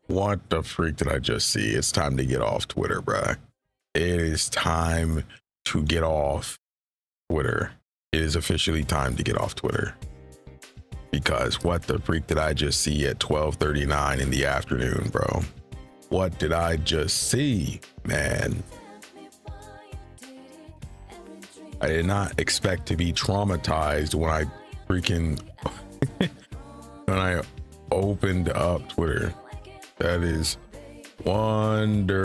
What the freak did I just see? It's time to get off Twitter, bruh. It is time to get off Twitter. It is officially time to get off Twitter. Because what the freak did I just see at 12:39 in the afternoon, bro? What did I just see, man? I did not expect to be traumatized when I freaking when I opened up Twitter. That is wonderful.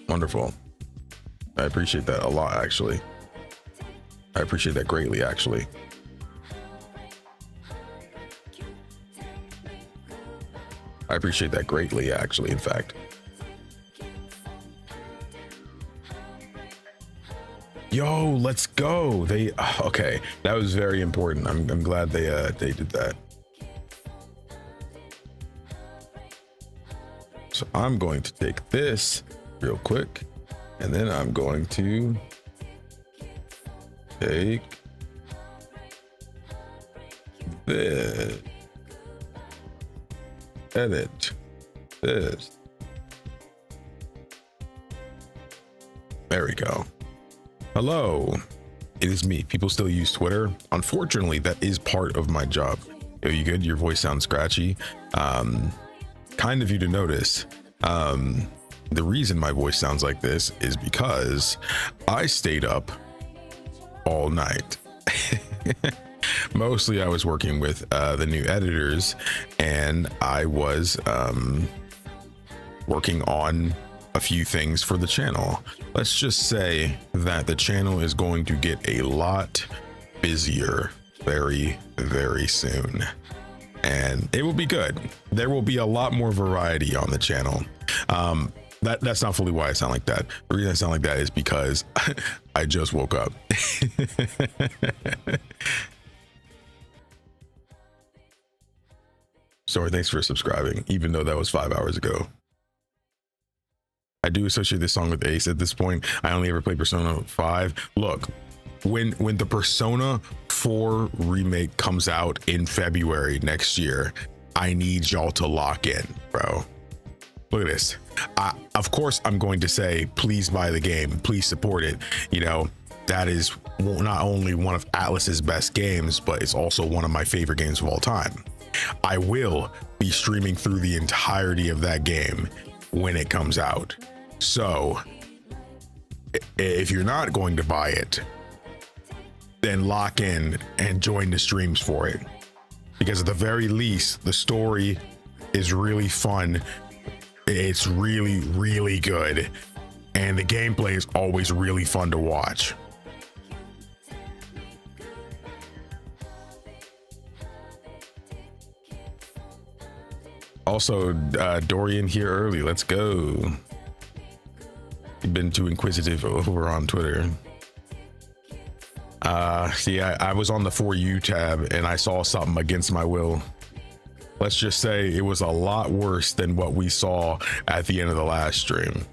Wonderful. I appreciate that a lot, actually. I appreciate that greatly, actually. I appreciate that greatly, actually, in fact. Yo, let's go. They okay, that was very important. I'm glad they did that. So I'm going to take this real quick, and then I'm going to take this, edit this. There we go. Hello, it is me. People still use Twitter. Unfortunately, that is part of my job. Yo, you good? Your voice sounds scratchy. Kind of you to notice. The reason my voice sounds like this is because I stayed up all night. Mostly I was working with the new editors, and I was working on a few things for the channel. Let's just say that the channel is going to get a lot busier very, very soon. And it will be good. There will be a lot more variety on the channel. That's not fully why I sound like that. The reason I sound like that is because I just woke up. Sorry, thanks for subscribing, even though that was 5 hours ago. I do associate this song with Ace at this point. I only ever play Persona 5. Look, when the Persona 4 remake comes out in February next year, I need y'all to lock in, bro. Look at this. Of course, I'm going to say, please buy the game, please support it. You know, that is not only one of Atlas's best games, but it's also one of my favorite games of all time. I will be streaming through the entirety of that game when it comes out. So if you're not going to buy it, then lock in and join the streams for it, because at the very least the story is really fun, it's really, really good, and the gameplay is always really fun to watch. Also, Dorian here early. Let's go. You've been too inquisitive over on Twitter. See, I was on the For You tab and I saw something against my will. Let's just say it was a lot worse than what we saw at the end of the last stream.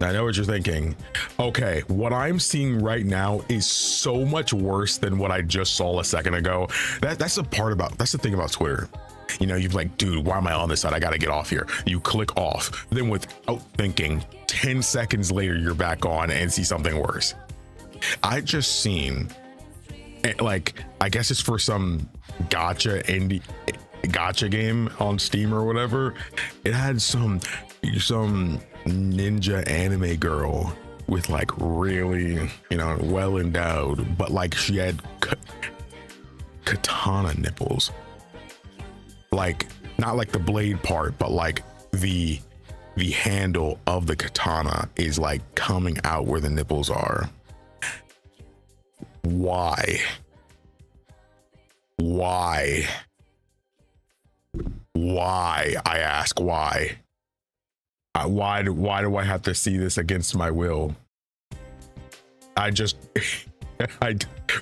I know what you're thinking. Okay, what I'm seeing right now is so much worse than what I just saw a second ago. That's the thing about Twitter. You know, you're like, dude, why am I on this side? I gotta get off here. You click off, then without thinking, 10 seconds later, you're back on and see something worse. I just seen, like, I guess it's for some gotcha game on Steam or whatever. It had some ninja anime girl with like really, you know, well endowed, but like she had katana nipples, like not like the blade part, but like the handle of the katana is like coming out where the nipples are. Why I ask? Why do I have to see this against my will? I just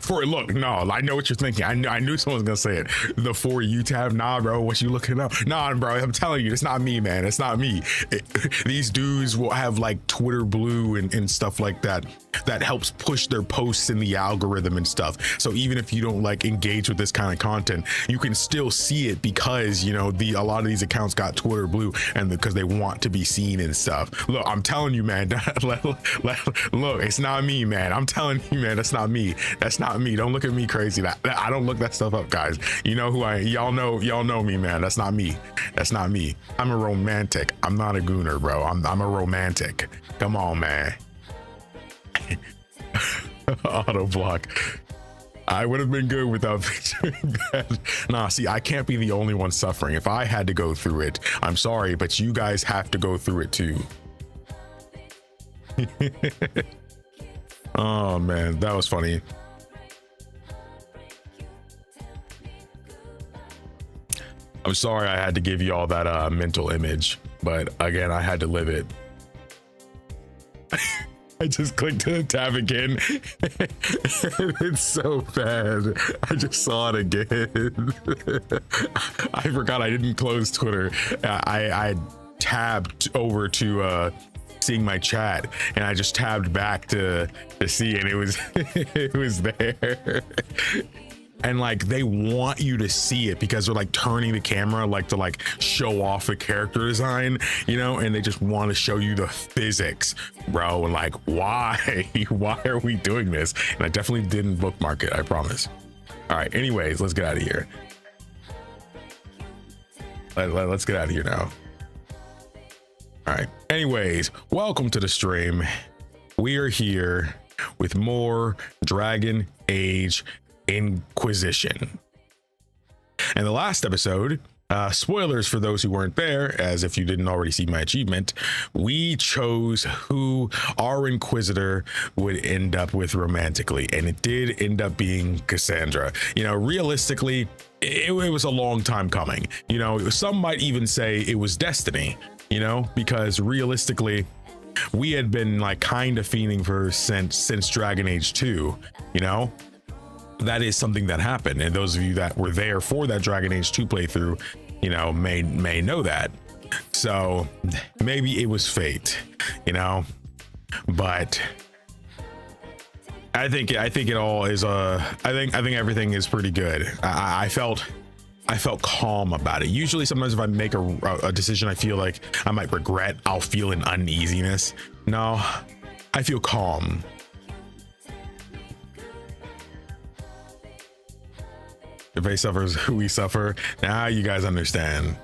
For look, no, I know what you're thinking. I knew someone was gonna say it. The For You tab, nah, bro. What you looking up? Nah, bro. I'm telling you, it's not me, man. It's not me. These dudes will have like Twitter Blue and stuff like that. That helps push their posts in the algorithm and stuff. So even if you don't like engage with this kind of content, you can still see it because, you know, a lot of these accounts got Twitter Blue and because they want to be seen and stuff. Look, I'm telling you, man. Look, it's not me, man. I'm telling you, man. That's not me. That's not me. Don't look at me crazy. I don't look that stuff up, guys. You know who y'all know me, man. That's not me. That's not me. I'm a romantic. I'm not a gooner, bro. I'm a romantic. Come on, man. Auto block. I would have been good without picturing that. Nah, see, I can't be the only one suffering. If I had to go through it, I'm sorry, but you guys have to go through it too. Oh man, that was funny. I'm sorry I had to give you all that mental image, but again, I had to live it. I just clicked the tab again. It's so bad. I just saw it again. I forgot I didn't close Twitter. I tabbed over to seeing my chat, and I just tabbed back to see, and it was it was there. And like they want you to see it because they're like turning the camera like to like show off the character design, you know, and they just want to show you the physics, bro. And like, why are we doing this? And I definitely didn't bookmark it, I promise. All right, anyways, let's get out of here. Let's get out of here now. All right, anyways, welcome to the stream. We are here with more Dragon Age Inquisition. And the last episode, spoilers for those who weren't there, as if you didn't already see my achievement, we chose who our Inquisitor would end up with romantically, and it did end up being Cassandra. You know, realistically, it was a long time coming. You know, some might even say it was destiny, you know, because realistically, we had been like kind of fiending for since Dragon Age 2, you know. That is something that happened, and those of you that were there for that Dragon Age 2 playthrough, you know, may know that. So maybe it was fate, you know, but I think it all is I think everything is pretty good. I felt calm about it. Usually sometimes if I make a decision I feel like I might regret, I'll feel an uneasiness. No, I feel calm. If they suffers, we suffer. Now you guys understand.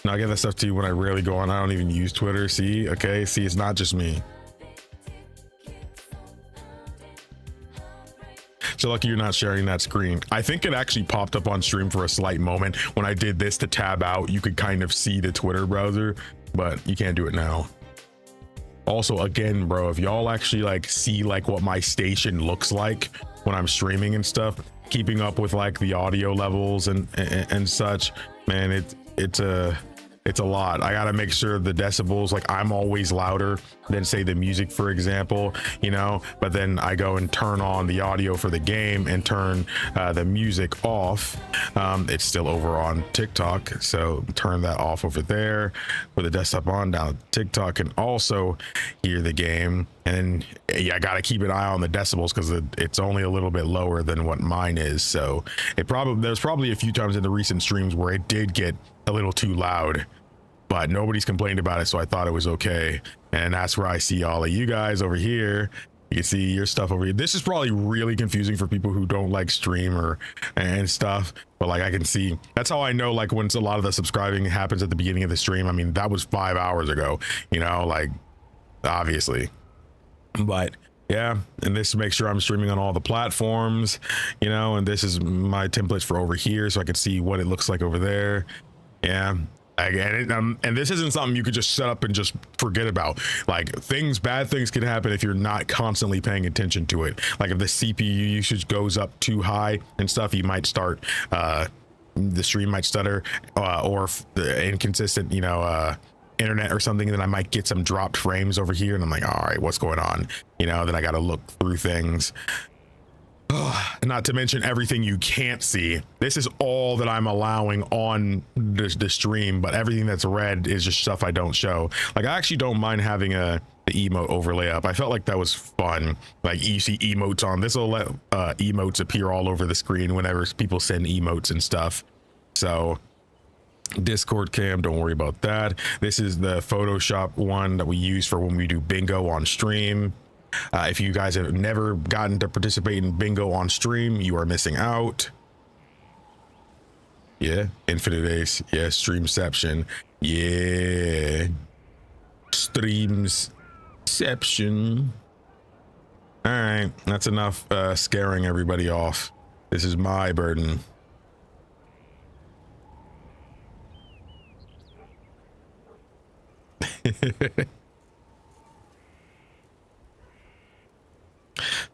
Now I get that stuff to you when I rarely go on. I don't even use Twitter. See, okay, see, it's not just me. So lucky you're not sharing that screen. I think it actually popped up on stream for a slight moment when I did this to tab out. You could kind of see the Twitter browser, but you can't do it now. Also, again, bro, if y'all actually like see like what my station looks like when I'm streaming and stuff, keeping up with like the audio levels and such, man, it's a lot. I gotta make sure the decibels, like I'm always louder than say the music, for example, you know, but then I go and turn on the audio for the game and turn the music off. It's still over on TikTok, so turn that off over there. With the desktop on, down TikTok can also hear the game. And yeah, I gotta keep an eye on the decibels because it's only a little bit lower than what mine is. So there's probably a few times in the recent streams where it did get a little too loud, but nobody's complained about it, so I thought it was okay. And that's where I see all of you guys over here. You can see your stuff over here. This is probably really confusing for people who don't like stream and stuff, but like I can see, that's how I know like when a lot of the subscribing happens at the beginning of the stream. I mean, that was 5 hours ago, you know, like obviously. But yeah, and this makes sure I'm streaming on all the platforms, you know, and this is my templates for over here so I can see what it looks like over there. Yeah, again, and this isn't something you could just set up and just forget about. Like bad things can happen if you're not constantly paying attention to it. Like if the CPU usage goes up too high and stuff, you might start the stream might stutter, or the inconsistent, you know, internet or something, then I might get some dropped frames over here and I'm like, all right, what's going on, you know? Then I got to look through things. Not to mention everything you can't see. This is all that I'm allowing on the stream, but everything that's red is just stuff I don't show. Like, I actually don't mind having the emote overlay up. I felt like that was fun. Like, you see emotes on. This will let emotes appear all over the screen whenever people send emotes and stuff. So Discord cam, don't worry about that. This is the Photoshop one that we use for when we do bingo on stream. If you guys have never gotten to participate in bingo on stream, you are missing out. Yeah, Infinite Ace. Yeah, Streamception. Yeah, Streamception. All right, that's enough scaring everybody off. This is my burden.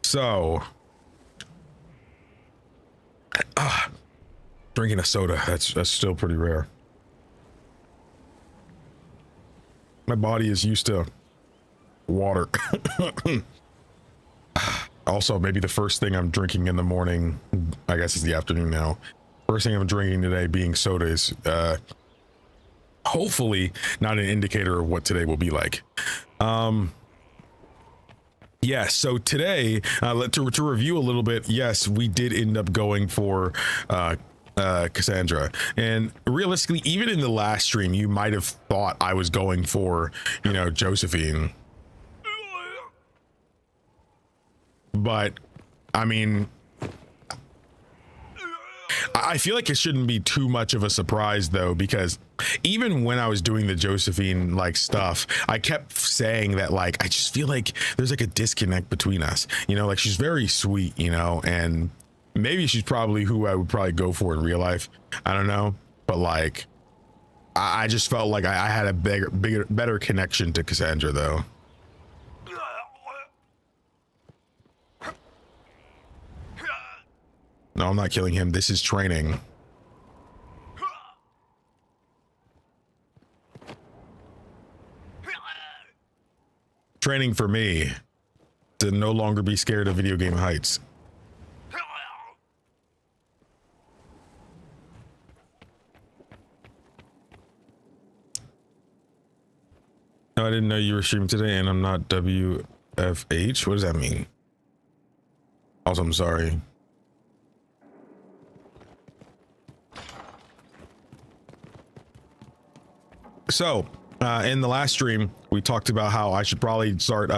So, drinking a soda, that's still pretty rare. My body is used to water. Also, maybe the first thing I'm drinking in the morning, I guess it's the afternoon now. First thing I'm drinking today being soda is hopefully not an indicator of what today will be like. Yeah, so today, to review a little bit, yes, we did end up going for Cassandra. And realistically, even in the last stream, you might have thought I was going for, you know, Josephine. But, I mean, I feel like it shouldn't be too much of a surprise though, because even when I was doing the Josephine like stuff, I kept saying that like I just feel like there's like a disconnect between us, you know, like she's very sweet, you know, and maybe she's probably who I would probably go for in real life. I don't know, but like I just felt like I had a better connection to Cassandra though. No, I'm not killing him. This is training. Training for me to no longer be scared of video game heights. No, I didn't know you were streaming today and I'm not WFH. What does that mean? Also, I'm sorry. So, in the last stream, we talked about how I should probably start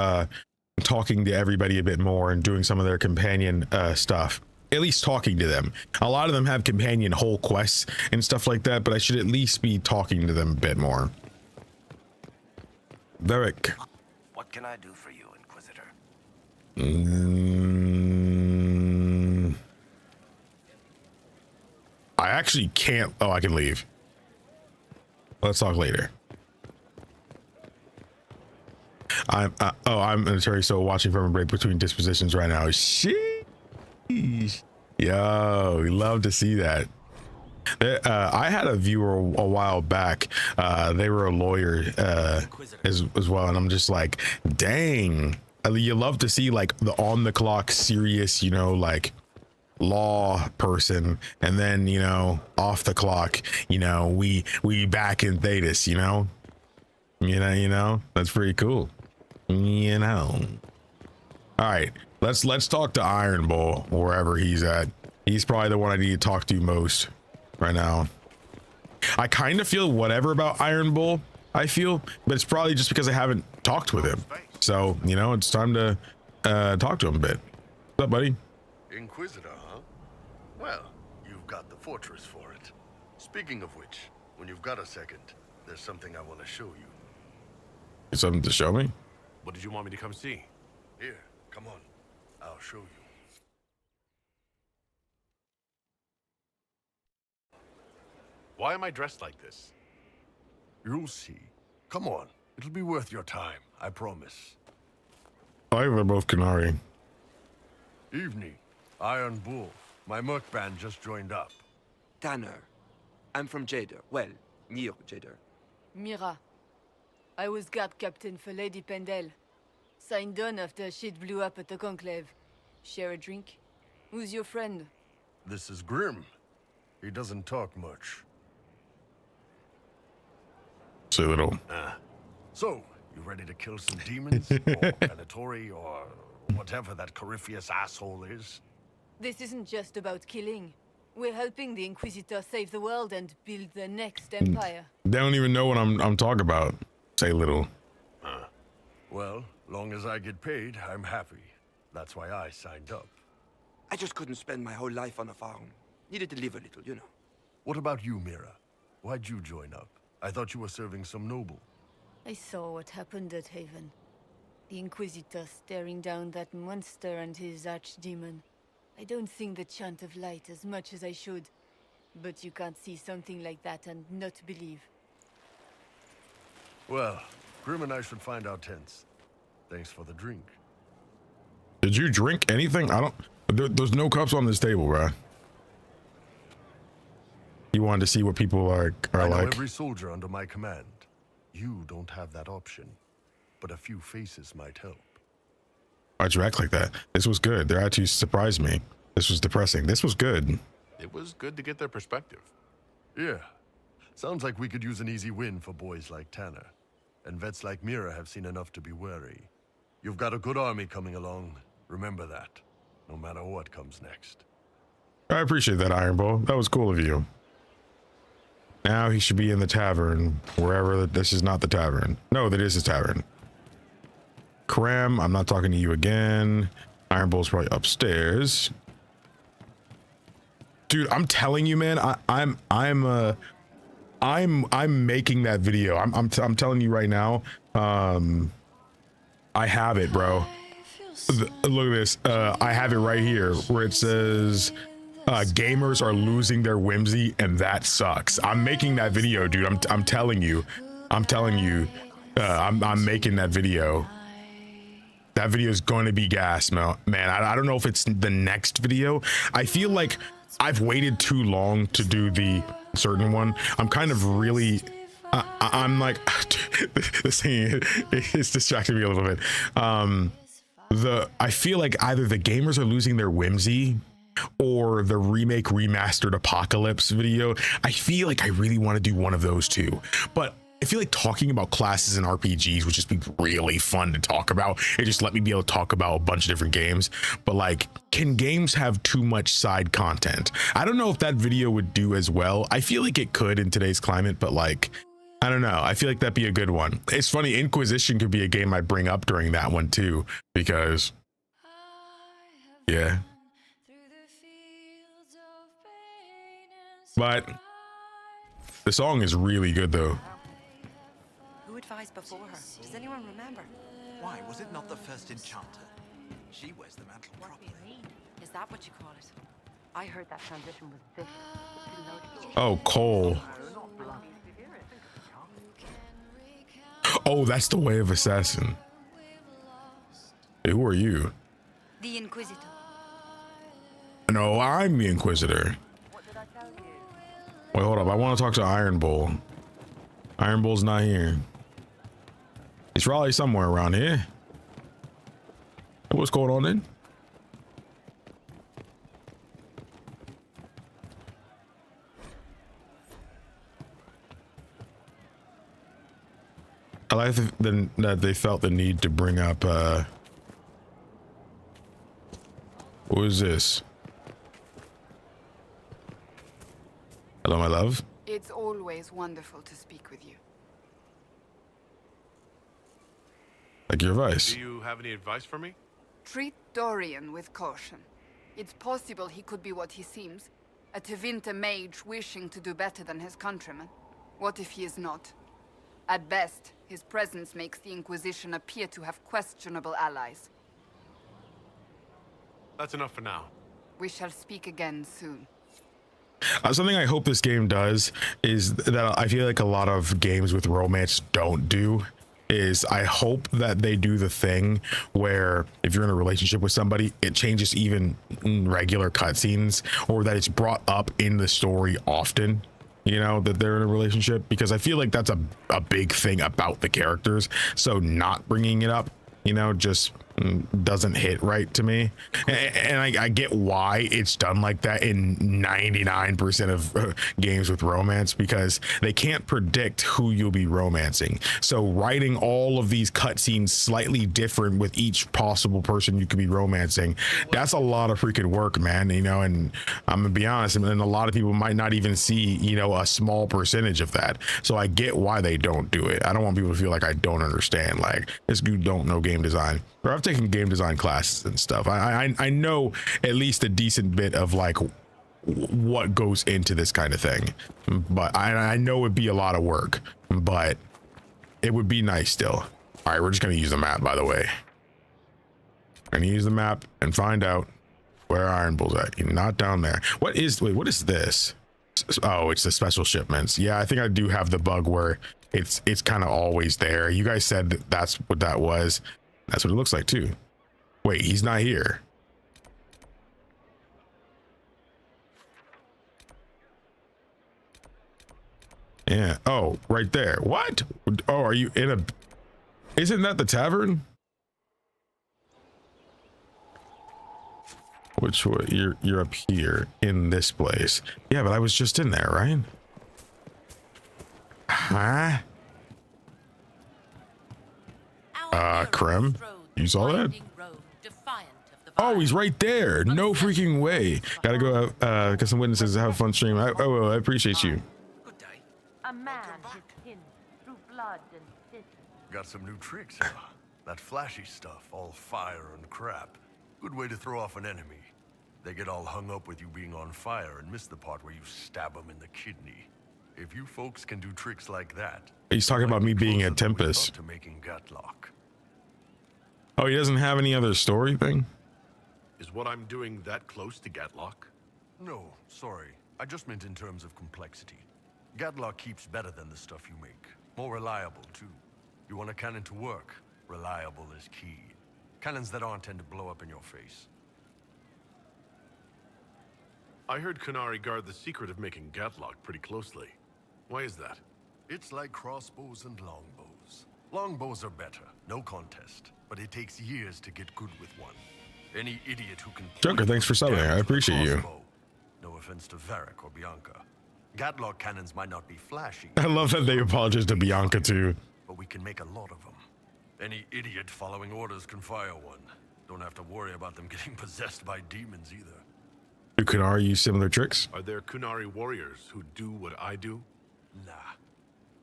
talking to everybody a bit more and doing some of their companion stuff. At least talking to them. A lot of them have companion whole quests and stuff like that, but I should at least be talking to them a bit more. Varric. What can I do for you, Inquisitor? I actually can't. Oh, I can leave. Let's talk later. I'm Terry, so watching from a break between dispositions right now. Sheesh. Yo, we love to see that. I had a viewer a while back. They were a lawyer as well, and I'm just like, dang. You love to see like the on the clock serious, you know, like law person, and then, you know, off the clock, you know, we back in Thedas, you know, that's pretty cool, you know. All right, let's talk to Iron Bull wherever he's at. He's probably the one I need to talk to most right now. I kind of feel whatever about Iron Bull, I feel, but it's probably just because I haven't talked with him. So, you know, it's time to talk to him a bit. What's up, buddy? Inquisitor, huh? Well, you've got the fortress for it. Speaking of which, when you've got a second, there's something I want to show you. Something to show me? What did you want me to come see? Here, come on. I'll show you. Why am I dressed like this? You'll see. Come on. It'll be worth your time, I promise. I think they're both Canary. Evening. Iron Bull. My merc band just joined up. Tanner. I'm from Jader. Well, near Jader. Mira. I was guard captain for Lady Pendel. Signed on after shit blew up at the Conclave. Share a drink? Who's your friend? This is Grim. He doesn't talk much. So little. So, you ready to kill some demons? Or Venatori, or whatever that Corypheus asshole is? This isn't just about killing. We're helping the Inquisitor save the world and build the next empire. They don't even know what I'm talking about. Say little. Well, long as I get paid, I'm happy. That's why I signed up. I just couldn't spend my whole life on a farm. Needed to live a little, you know. What about you, Mira? Why'd you join up? I thought you were serving some noble. I saw what happened at Haven. The Inquisitor staring down that monster and his archdemon. I don't sing the chant of light as much as I should. But you can't see something like that and not believe. Well, Grim and I should find our tents. Thanks for the drink. Did you drink anything? I don't. There's no cups on this table, bro. You wanted to see what people are I know like. every soldier under my command. You don't have that option, but a few faces might help. Why'd you act like that? This was good. Their attitude surprised me. This was depressing. This was good. It was good to get their perspective. Yeah. Sounds like we could use an easy win for boys like Tanner. And vets like Mira have seen enough to be wary. You've got a good army coming along. Remember that, no matter what comes next. I appreciate that, Iron Bull. That was cool of you. Now he should be in the tavern, wherever. This is not the tavern. No, that is the tavern. Krem, I'm not talking to you again. Iron Bull's probably upstairs. Dude, I'm telling you, man. I'm making that video. I'm telling you right now. I have it, bro. Look at this. I have it right here where it says gamers are losing their whimsy, and that sucks. I'm making that video, dude. I'm telling you. I'm making that video. That video is going to be gas, man. I don't know if it's the next video. I feel like I've waited too long to do the certain one. I'm kind of really I'm like this thing is distracting me a little bit. I feel like either the gamers are losing their whimsy or the remake remastered apocalypse video. I feel like I really want to do one of those two, but I feel like talking about classes and RPGs would just be really fun to talk about. It just let me be able to talk about a bunch of different games. But like, can games have too much side content? I don't know if that video would do as well. I feel like it could in today's climate, but like, I don't know. I feel like that'd be a good one. It's funny, Inquisition could be a game I bring up during that one too, because yeah. But the song is really good though. Who advised before her? Does anyone remember? Why, was it not the first enchanter? She wears the mantle properly. Is that what you call it? I heard that transition was vicious. Oh, Cole. Oh, that's the Way of Assassin. Hey, who are you? The Inquisitor. No, I'm the Inquisitor. Wait, hold up. I want to talk to Iron Bull. Iron Bull's not here. He's probably somewhere around here. Hey, what's going on then? I like that they felt the need to bring up what is this? Hello, my love. It's always wonderful to speak with you. Like your advice. Do you have any advice for me? Treat Dorian with caution. It's possible he could be what he seems, a Tevinter mage wishing to do better than his countrymen. What if he is not? At best, his presence makes the Inquisition appear to have questionable allies. That's enough for now. We shall speak again soon. Something I hope this game does is that I feel like a lot of games with romance don't do is I hope that they do the thing where if you're in a relationship with somebody, it changes even in regular cutscenes, or that it's brought up in the story often, you know, that they're in a relationship, because I feel like that's a big thing about the characters. So not bringing it up, you know, just doesn't hit right to me, and I get why it's done like that in 99% of games with romance, because they can't predict who you'll be romancing. So writing all of these cutscenes slightly different with each possible person you could be romancing, that's a lot of freaking work, man. You know, and I'm gonna be honest, and a lot of people might not even see, you know, a small percentage of that. So I get why they don't do it. I don't want people to feel like I don't understand, like this dude don't know game design. Or I've taken game design classes and stuff. I know at least a decent bit of like what goes into this kind of thing, but I know it'd be a lot of work, but it would be nice still. All right, we're just gonna use the map, by the way. I'm gonna use the map and find out where Iron Bull's at. You're not down there. What is this? Oh, it's the special shipments. Yeah, I think I do have the bug where it's kind of always there. You guys said that's what that was. That's what it looks like too. Wait, he's not here. Yeah. Oh, right there. What? Oh, are you in a... Isn't that the tavern? Which way? You're up here in this place. Yeah, but I was just in there, right? Huh? Krem? You saw that? Oh, he's right there. No freaking way. Gotta go out, get some witnesses, have a fun stream. I appreciate you. Good day. A man his kin through blood and piss. Got some new tricks, huh? That flashy stuff, all fire and crap. Good way to throw off an enemy. They get all hung up with you being on fire and miss the part where you stab them in the kidney. If you folks can do tricks like that... He's talking about me being a Tempest. ...to making Gatlock. Oh, he doesn't have any other story thing? Is what I'm doing that close to Gatlock? No, sorry. I just meant in terms of complexity. Gatlock keeps better than the stuff you make. More reliable, too. You want a cannon to work? Reliable is key. Cannons that aren't tend to blow up in your face. I heard Kunari guard the secret of making Gatlock pretty closely. Why is that? It's like crossbows and longbows. Longbows are better, no contest. But it takes years to get good with one. Any idiot who can... Joker, thanks for subbing. I appreciate you. No offense to Varric or Bianca. Gatlock cannons might not be flashy. I love that they apologize to Bianca too. But we can make a lot of them. Any idiot following orders can fire one. Don't have to worry about them getting possessed by demons either. Do Kunari use similar tricks? Are there Kunari warriors who do what I do? Nah.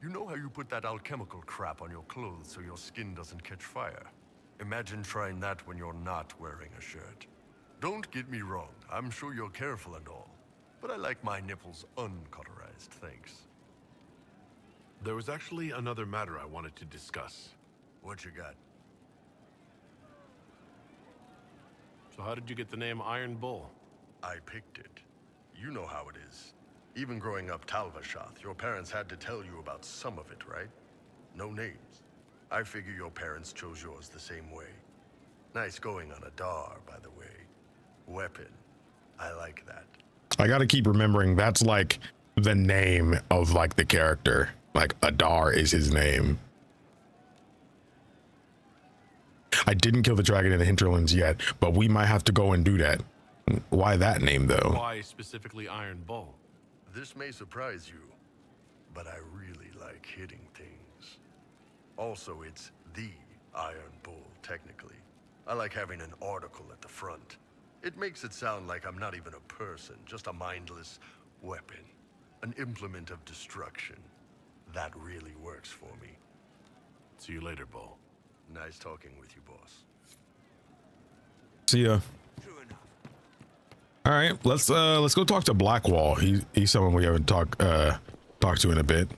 You know how you put that alchemical crap on your clothes so your skin doesn't catch fire? Imagine trying that when you're not wearing a shirt. Don't get me wrong, I'm sure you're careful and all, but I like my nipples uncauterized, thanks. There was actually another matter I wanted to discuss. What you got? So how did you get the name Iron Bull? I picked it. You know how it is. Even growing up Talvashath, your parents had to tell you about some of it, right? No names. I figure your parents chose yours the same way. Nice going on a Dar, by the way. Weapon. I like that. I gotta keep remembering that's like the name of like the character. Like Adar is his name. I didn't kill the dragon in the hinterlands yet, but we might have to go and do that. Why that name though? Why specifically Iron Bull? This may surprise you, but I really like hitting things. Also, it's the Iron Bull, technically. I like having an article at the front. It makes it sound like I'm not even a person, just a mindless weapon. An implement of destruction. That really works for me. See you later, Bull. Nice talking with you, boss. See ya. True enough. All right, let's go talk to Blackwall. He's someone we haven't talked to in a bit.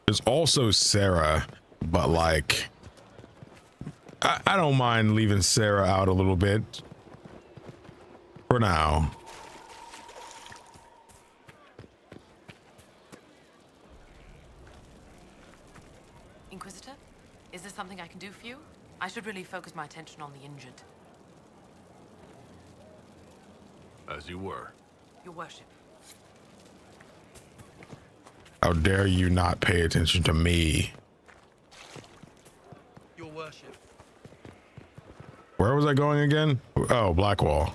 There's also Sarah, but like I don't mind leaving Sarah out a little bit for now. Inquisitor, is there something I can do for you? I should really focus my attention on the injured. As you were. Your worship. How dare you not pay attention to me? Your worship. Where was I going again? Oh, Blackwall.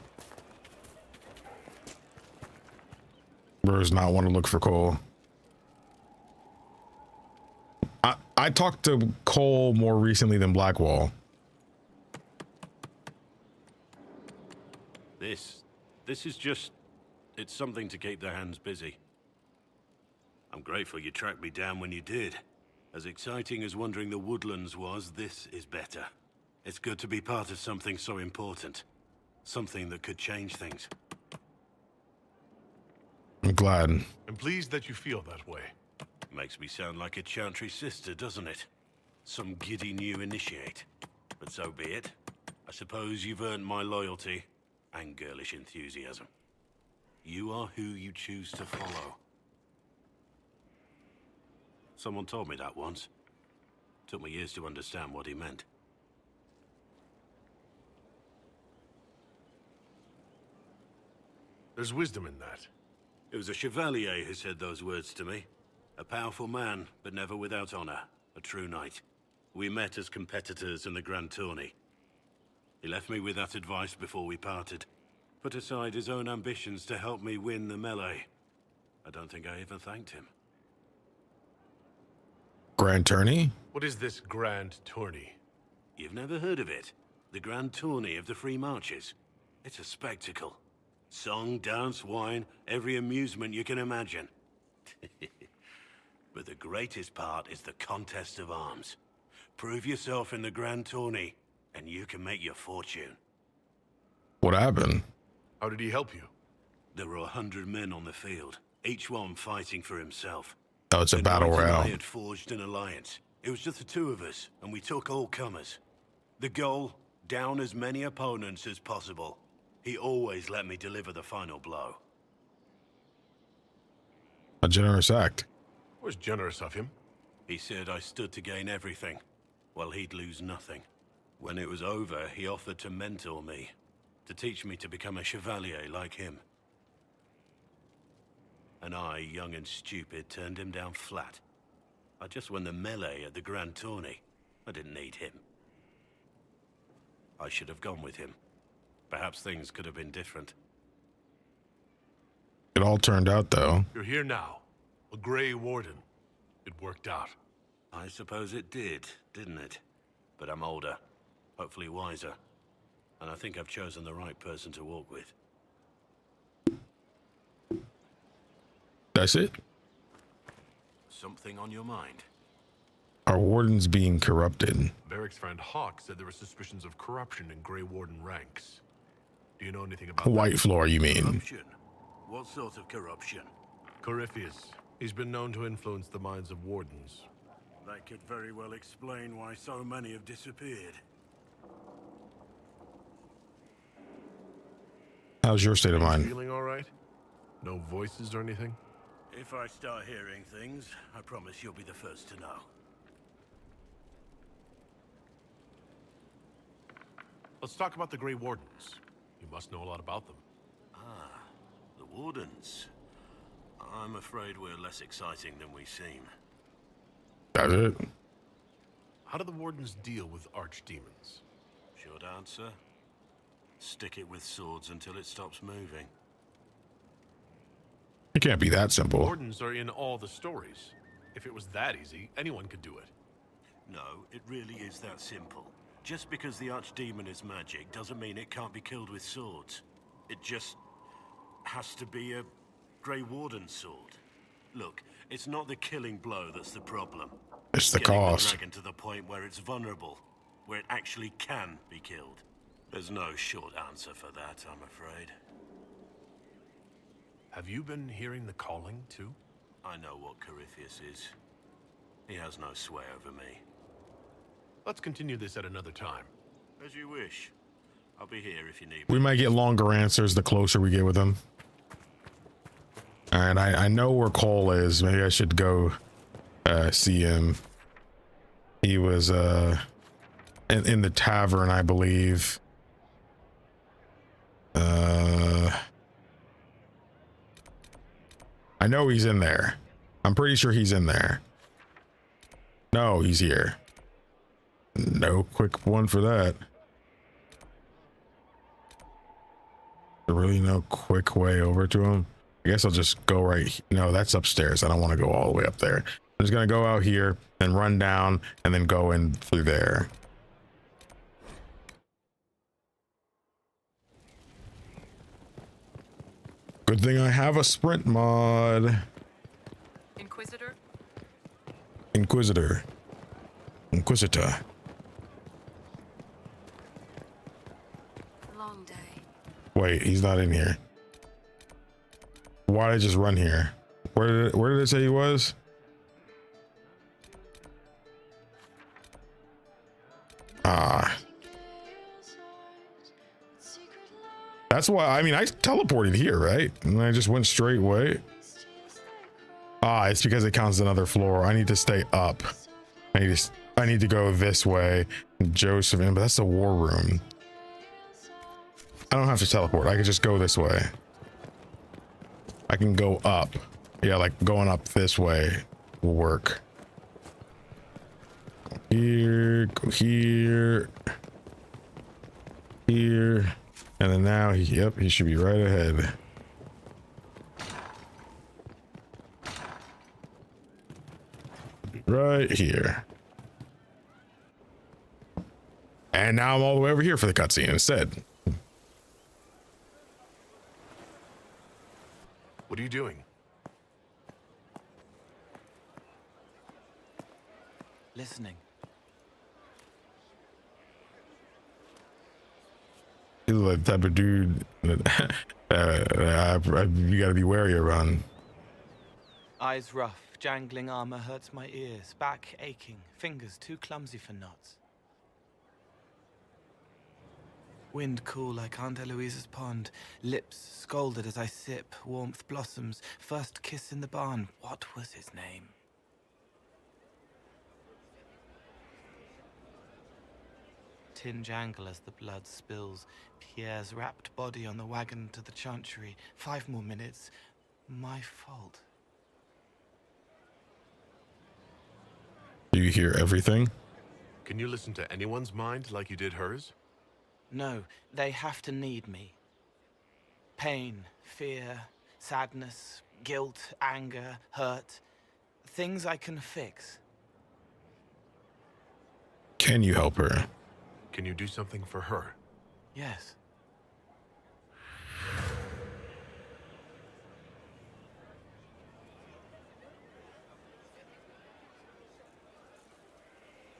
Does not want to look for Cole. I talked to Cole more recently than Blackwall. This is just... it's something to keep their hands busy. I'm grateful you tracked me down when you did. As exciting as wandering the woodlands was, this is better. It's good to be part of something so important. Something that could change things. I'm glad. I'm pleased that you feel that way. Makes me sound like a Chantry sister, doesn't it? Some giddy new initiate. But so be it. I suppose you've earned my loyalty and girlish enthusiasm. You are who you choose to follow. Someone told me that once. Took me years to understand what he meant. There's wisdom in that. It was a chevalier who said those words to me. A powerful man, but never without honor. A true knight. We met as competitors in the Grand Tourney. He left me with that advice before we parted. Put aside his own ambitions to help me win the melee. I don't think I even thanked him. Grand Tourney? What is this Grand Tourney? You've never heard of it? The Grand Tourney of the Free Marches. It's a spectacle. Song, dance, wine, every amusement you can imagine. But the greatest part is the contest of arms. Prove yourself in the Grand Tourney, and you can make your fortune. What happened? How did he help you? There were 100 men on the field, each one fighting for himself. Oh, it's a The battle knight and royale. I had forged an alliance. It was just the two of us, and we took all comers. The goal, down as many opponents as possible. He always let me deliver the final blow. A generous act. Was generous of him. He said I stood to gain everything, while he'd lose nothing. When it was over, he offered to mentor me, to teach me to become a chevalier like him. And I, young and stupid, turned him down flat. I just won the melee at the Grand Tourney. I didn't need him. I should have gone with him. Perhaps things could have been different. It all turned out, though. You're here now. A Grey Warden. It worked out. I suppose it did, didn't it? But I'm older, hopefully wiser. And I think I've chosen the right person to walk with. That's it? Something on your mind? Our warden's being corrupted. Varric's friend Hawk said there were suspicions of corruption in Grey Warden ranks. Do you know anything about White Floor, you mean? Corruption? What sort of corruption? Corypheus. He's been known to influence the minds of wardens. That could very well explain why so many have disappeared. How's your state of mind? Feeling all right? No voices or anything? If I start hearing things, I promise you'll be the first to know. Let's talk about the Grey Wardens. You must know a lot about them. Ah, the Wardens. I'm afraid we're less exciting than we seem. That's it? How do the Wardens deal with archdemons? Short answer? Stick it with swords until it stops moving. It can't be that simple. Wardens are in all the stories. If it was that easy, anyone could do it. No, it really is that simple. Just because the archdemon is magic doesn't mean it can't be killed with swords. It just has to be a Grey Warden sword. Look, it's not the killing blow that's the problem. It's the Getting cost. the dragon to the point where it's vulnerable, where it actually can be killed. There's no short answer for that, I'm afraid. Have you been hearing the calling, too? I know what Corypheus is. He has no sway over me. Let's continue this at another time. As you wish. I'll be here if you need me. We might get longer answers the closer we get with him. And I know where Cole is. Maybe I should go see him. He was in the tavern, I believe. I know he's in there. I'm pretty sure he's in there. No, he's here. No quick one for that. Really no quick way over to him. I guess I'll just go right. No, that's upstairs. I don't want to go all the way up there. I'm just gonna go out here and run down and then go in through there. Good thing I have a sprint mod. Inquisitor? Inquisitor. Inquisitor. Long day. Wait, he's not in here. Why did I just run here? Where did it say he was? That's why, I mean, I teleported here, right? And I just went straight way. It's because it counts another floor. I need to stay up. I need to go this way. Joseph, but that's the war room. I don't have to teleport. I can just go this way. I can go up. Yeah, like going up this way will work. Here, go here, here, and then now he should be right ahead. Right here. And now I'm all the way over here for the cutscene instead. What are you doing? Listening. He's the type of dude that you gotta be wary around. Eyes rough, jangling armor hurts my ears, back aching, fingers too clumsy for knots. Wind cool like Aunt Eloise's pond, lips scalded as I sip, warmth blossoms, first kiss in the barn, what was his name? Tin jangle as the blood spills, Pierre's wrapped body on the wagon to the chantry, 5 more minutes, my fault. Do you hear everything? Can you listen to anyone's mind like you did hers? No, they have to need me. Pain, fear, sadness, guilt, anger, hurt. Things I can fix. Can you help her? Can you do something for her? Yes.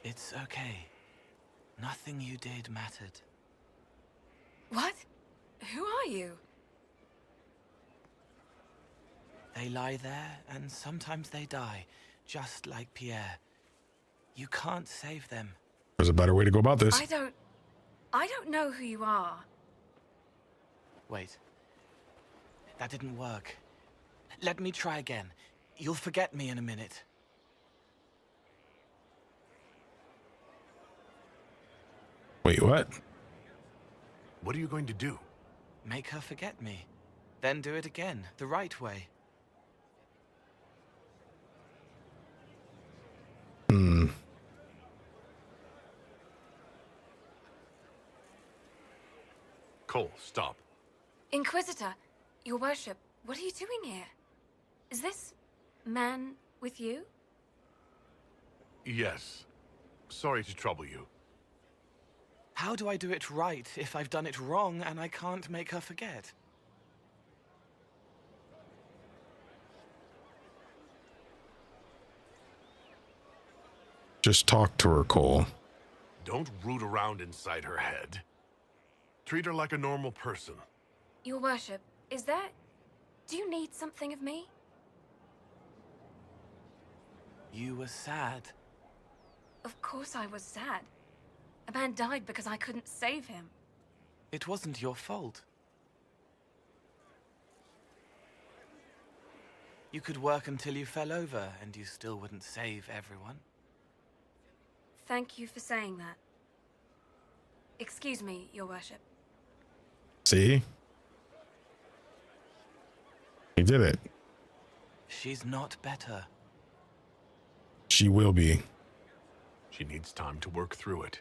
It's okay. Nothing you did mattered. What? Who are you? They lie there, and sometimes they die, just like Pierre. You can't save them. There's a better way to go about this. I don't know who you are. Wait. That didn't work. Let me try again. You'll forget me in a minute. Wait, what? What are you going to do? Make her forget me. Then do it again, the right way. Cole, stop. Inquisitor, your worship, what are you doing here? Is this man with you? Yes. Sorry to trouble you. How do I do it right if I've done it wrong and I can't make her forget? Just talk to her, Cole. Don't root around inside her head. Treat her like a normal person. Your worship, is there... Do you need something of me? You were sad. Of course I was sad. A man died because I couldn't save him. It wasn't your fault. You could work until you fell over, and you still wouldn't save everyone. Thank you for saying that. Excuse me, your worship. See? He did it. She's not better. She will be. She needs time to work through it.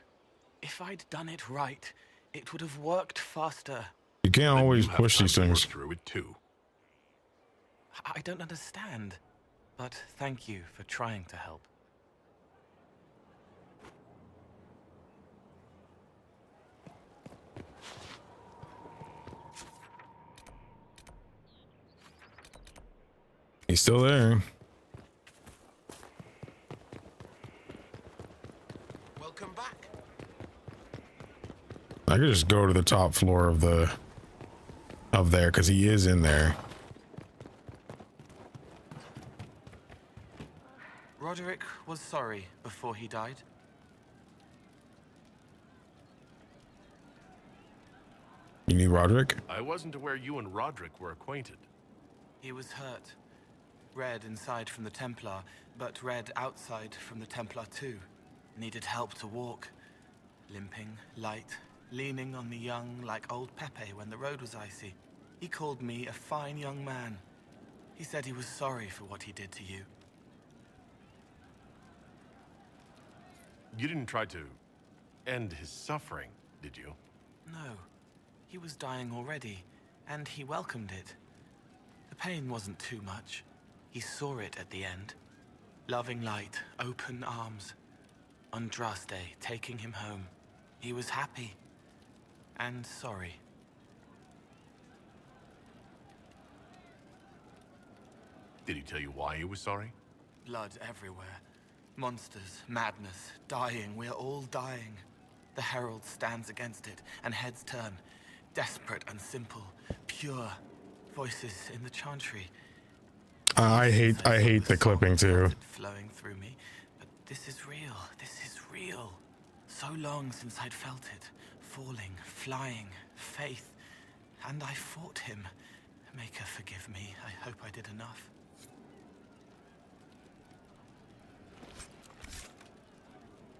If I'd done it right, it would have worked faster. You can't Then always you have push time these to work things. through it too. I don't understand, but thank you for trying to help. He's still there. Welcome back. I could just go to the top floor of there because he is in there. Roderick was sorry before he died. You need Roderick? I wasn't aware you and Roderick were acquainted. He was hurt. Red inside from the Templar, but red outside from the Templar too. Needed help to walk. Limping, light, leaning on the young like old Pepe when the road was icy. He called me a fine young man. He said he was sorry for what he did to you. You didn't try to end his suffering, did you? No. He was dying already, and he welcomed it. The pain wasn't too much. He saw it at the end. Loving light, open arms. Andraste taking him home. He was happy. And sorry. Did he tell you why he was sorry? Blood everywhere. Monsters, madness, dying. We're all dying. The Herald stands against it, and heads turn. Desperate and simple. Pure. Voices in the chantry. I hate the clipping too. Flowing through me, but this is real. This is real. So long since I'd felt it. Falling, flying, faith. And I fought him. Maker, forgive me. I hope I did enough.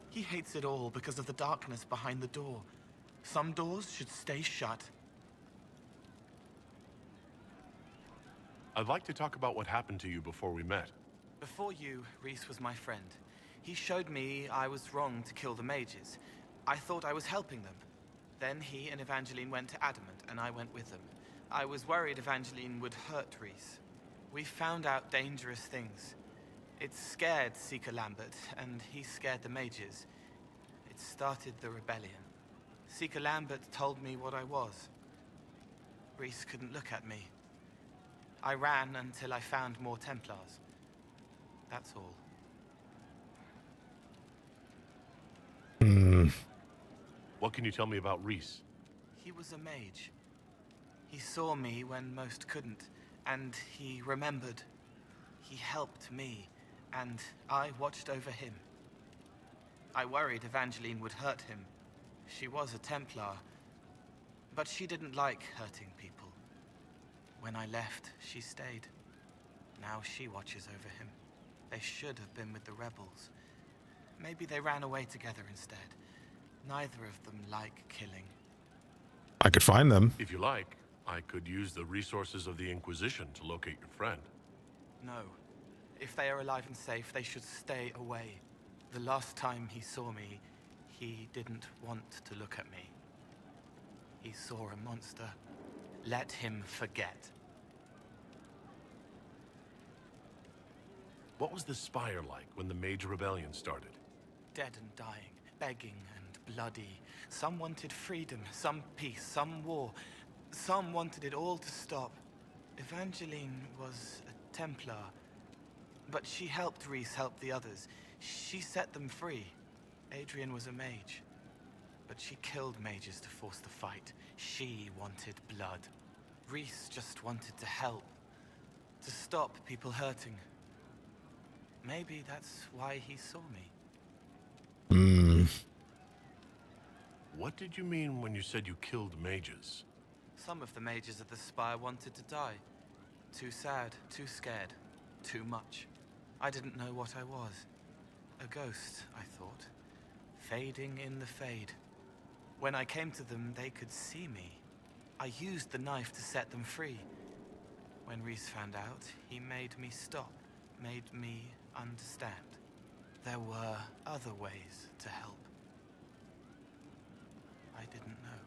He hates it all because of the darkness behind the door. Some doors should stay shut. I'd like to talk about what happened to you before we met. Before you, Rhys was my friend. He showed me I was wrong to kill the mages. I thought I was helping them. Then he and Evangeline went to Adamant, and I went with them. I was worried Evangeline would hurt Rhys. We found out dangerous things. It scared Seeker Lambert, and he scared the mages. It started the rebellion. Seeker Lambert told me what I was. Rhys couldn't look at me. I ran until I found more Templars. That's all. What can you tell me about Rhys? He was a mage. He saw me when most couldn't, and he remembered. He helped me, and I watched over him. I worried Evangeline would hurt him. She was a Templar, but she didn't like hurting people. When I left, she stayed. Now she watches over him. They should have been with the rebels. Maybe they ran away together instead. Neither of them like killing. I could find them. If you like, I could use the resources of the Inquisition to locate your friend. No. If they are alive and safe, they should stay away. The last time he saw me, he didn't want to look at me. He saw a monster. Let him forget. What was the Spire like when the Mage Rebellion started? Dead and dying, begging and bloody. Some wanted freedom, some peace, some war. Some wanted it all to stop. Evangeline was a Templar, but she helped Rhys help the others. She set them free. Adrian was a mage, but she killed mages to force the fight. She wanted blood. Rhys just wanted to help, to stop people hurting. Maybe that's why he saw me. What did you mean when you said you killed mages? Some of the mages at the Spire wanted to die. Too sad, too scared, too much. I didn't know what I was. A ghost, I thought. Fading in the fade. When I came to them, they could see me. I used the knife to set them free. When Rhys found out, he made me stop, made me understand. There were other ways to help. I didn't know.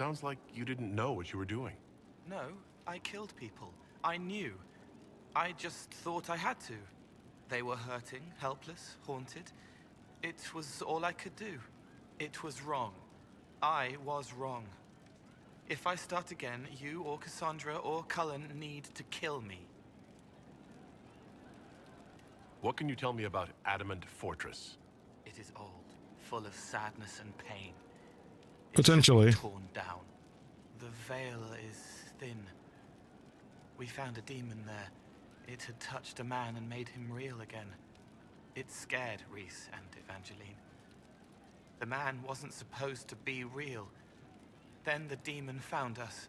sounds like you didn't know what you were doing. No, I killed people. I knew. I just thought I had to. They were hurting, helpless, haunted. It was all I could do. It was wrong. I was wrong. If I start again, you or Cassandra or Cullen need to kill me. What can you tell me about Adamant Fortress? It is old, full of sadness and pain. Potentially. Torn down. The veil is thin. We found a demon there. It had touched a man and made him real again. It scared Reese and Evangeline. The man wasn't supposed to be real. Then the demon found us.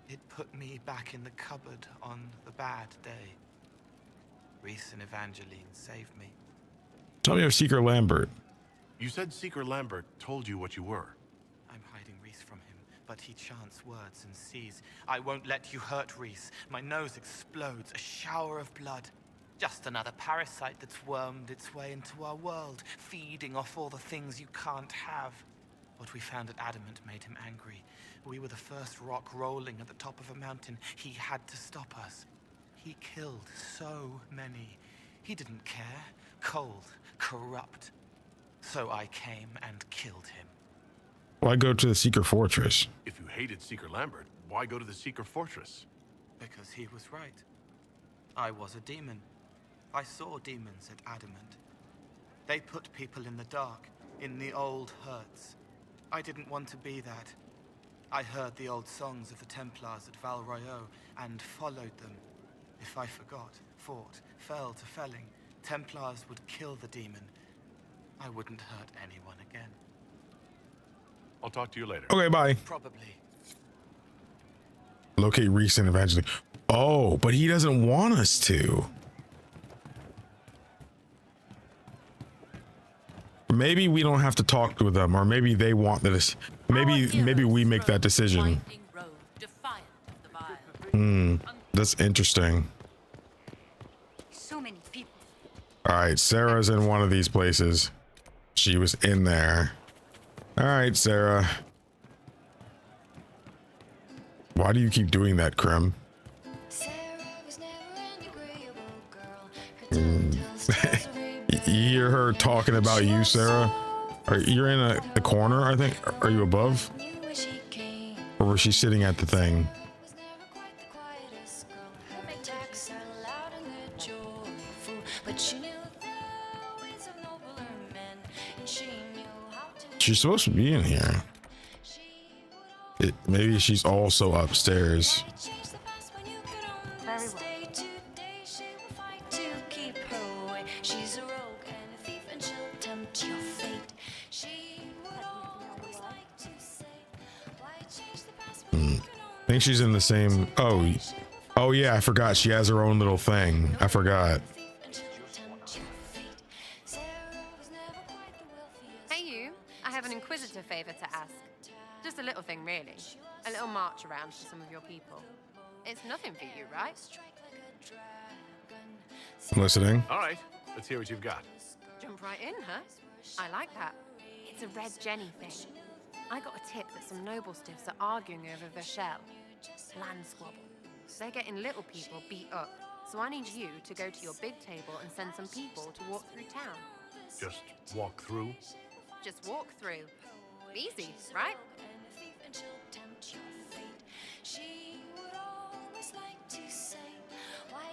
It put me back in the cupboard on the bad day. Reese and Evangeline saved me. Tell me of Seeker Lambert. You said Seeker Lambert told you what you were. I'm hiding Reese from him, but he chants words and sees. I won't let you hurt Reese. My nose explodes, a shower of blood. Just another parasite that's wormed its way into our world, feeding off all the things you can't have. What we found at Adamant made him angry. We were the first rock rolling at the top of a mountain. He had to stop us. He killed so many. He didn't care. Cold, corrupt. So I came and killed him. Why go to the Seeker Fortress? If you hated Seeker Lambert, why go to the Seeker Fortress? Because he was right. I was a demon. I saw demons at Adamant. They put people in the dark, in the old hurts. I didn't want to be that. I heard the old songs of the Templars at Val Royeaux and followed them. If I forgot, fought, fell to felling, Templars would kill the demon. I wouldn't hurt anyone again. I'll talk to you later. Okay, bye. Probably. Locate Reese and Evangeline. Oh, but he doesn't want us to. Maybe we don't have to talk to them, or maybe they want this. Maybe we make that decision. That's interesting. So many people. All right, Sarah's in one of these places. She was in there. All right, Sarah. Why do you keep doing that, Krim? You hear her talking about you, Sarah? You're in a corner, I think. Are you above? Or was she sitting at the thing? She's supposed to be in here. Maybe she's also upstairs. I think she's in the same. Oh yeah, I forgot she has her own little thing. I forgot. Hey you, I have an Inquisitor favor to ask. Just a little thing really. A little march around for some of your people. It's nothing for you, right? I'm listening. All right, let's hear what you've got. Jump right in, huh? I like that. It's a Red Jenny thing. I got a tip that some noble stiffs are arguing over Vashel. Land squabble. They're getting little people beat up. So I need you to go to your big table and send some people to walk through town. Just walk through? Just walk through. Easy, right?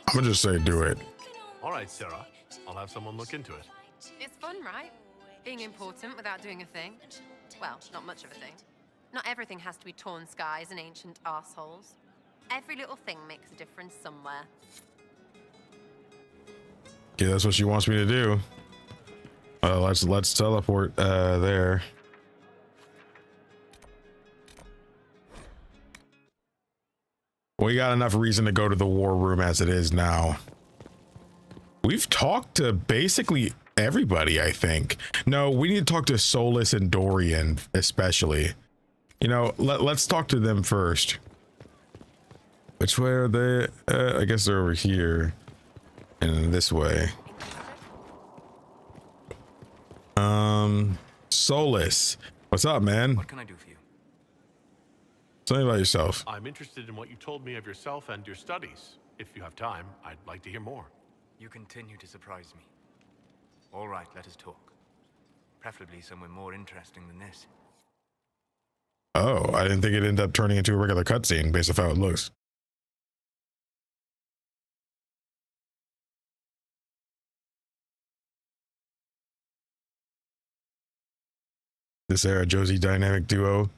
I'm gonna just say do it. All right, Sarah. I'll have someone look into it. It's fun, right? Being important without doing a thing. Well, not much of a thing. Not everything has to be torn skies and ancient arseholes. Every little thing makes a difference somewhere. Yeah, that's what she wants me to do. Let's teleport there. We got enough reason to go to the war room as it is now. We've talked to basically everybody, I think. No, we need to talk to Solus and Dorian, especially. You know, let's talk to them first. Which way are they? I guess they're over here. And this way. Solus. What's up, man? What can I do for you? Tell me about yourself. I'm interested in what you told me of yourself and your studies. If you have time, I'd like to hear more. You continue to surprise me. All right, let us talk. Preferably somewhere more interesting than this. Oh, I didn't think it'd end up turning into a regular cutscene based off how it looks. This era Josie dynamic duo.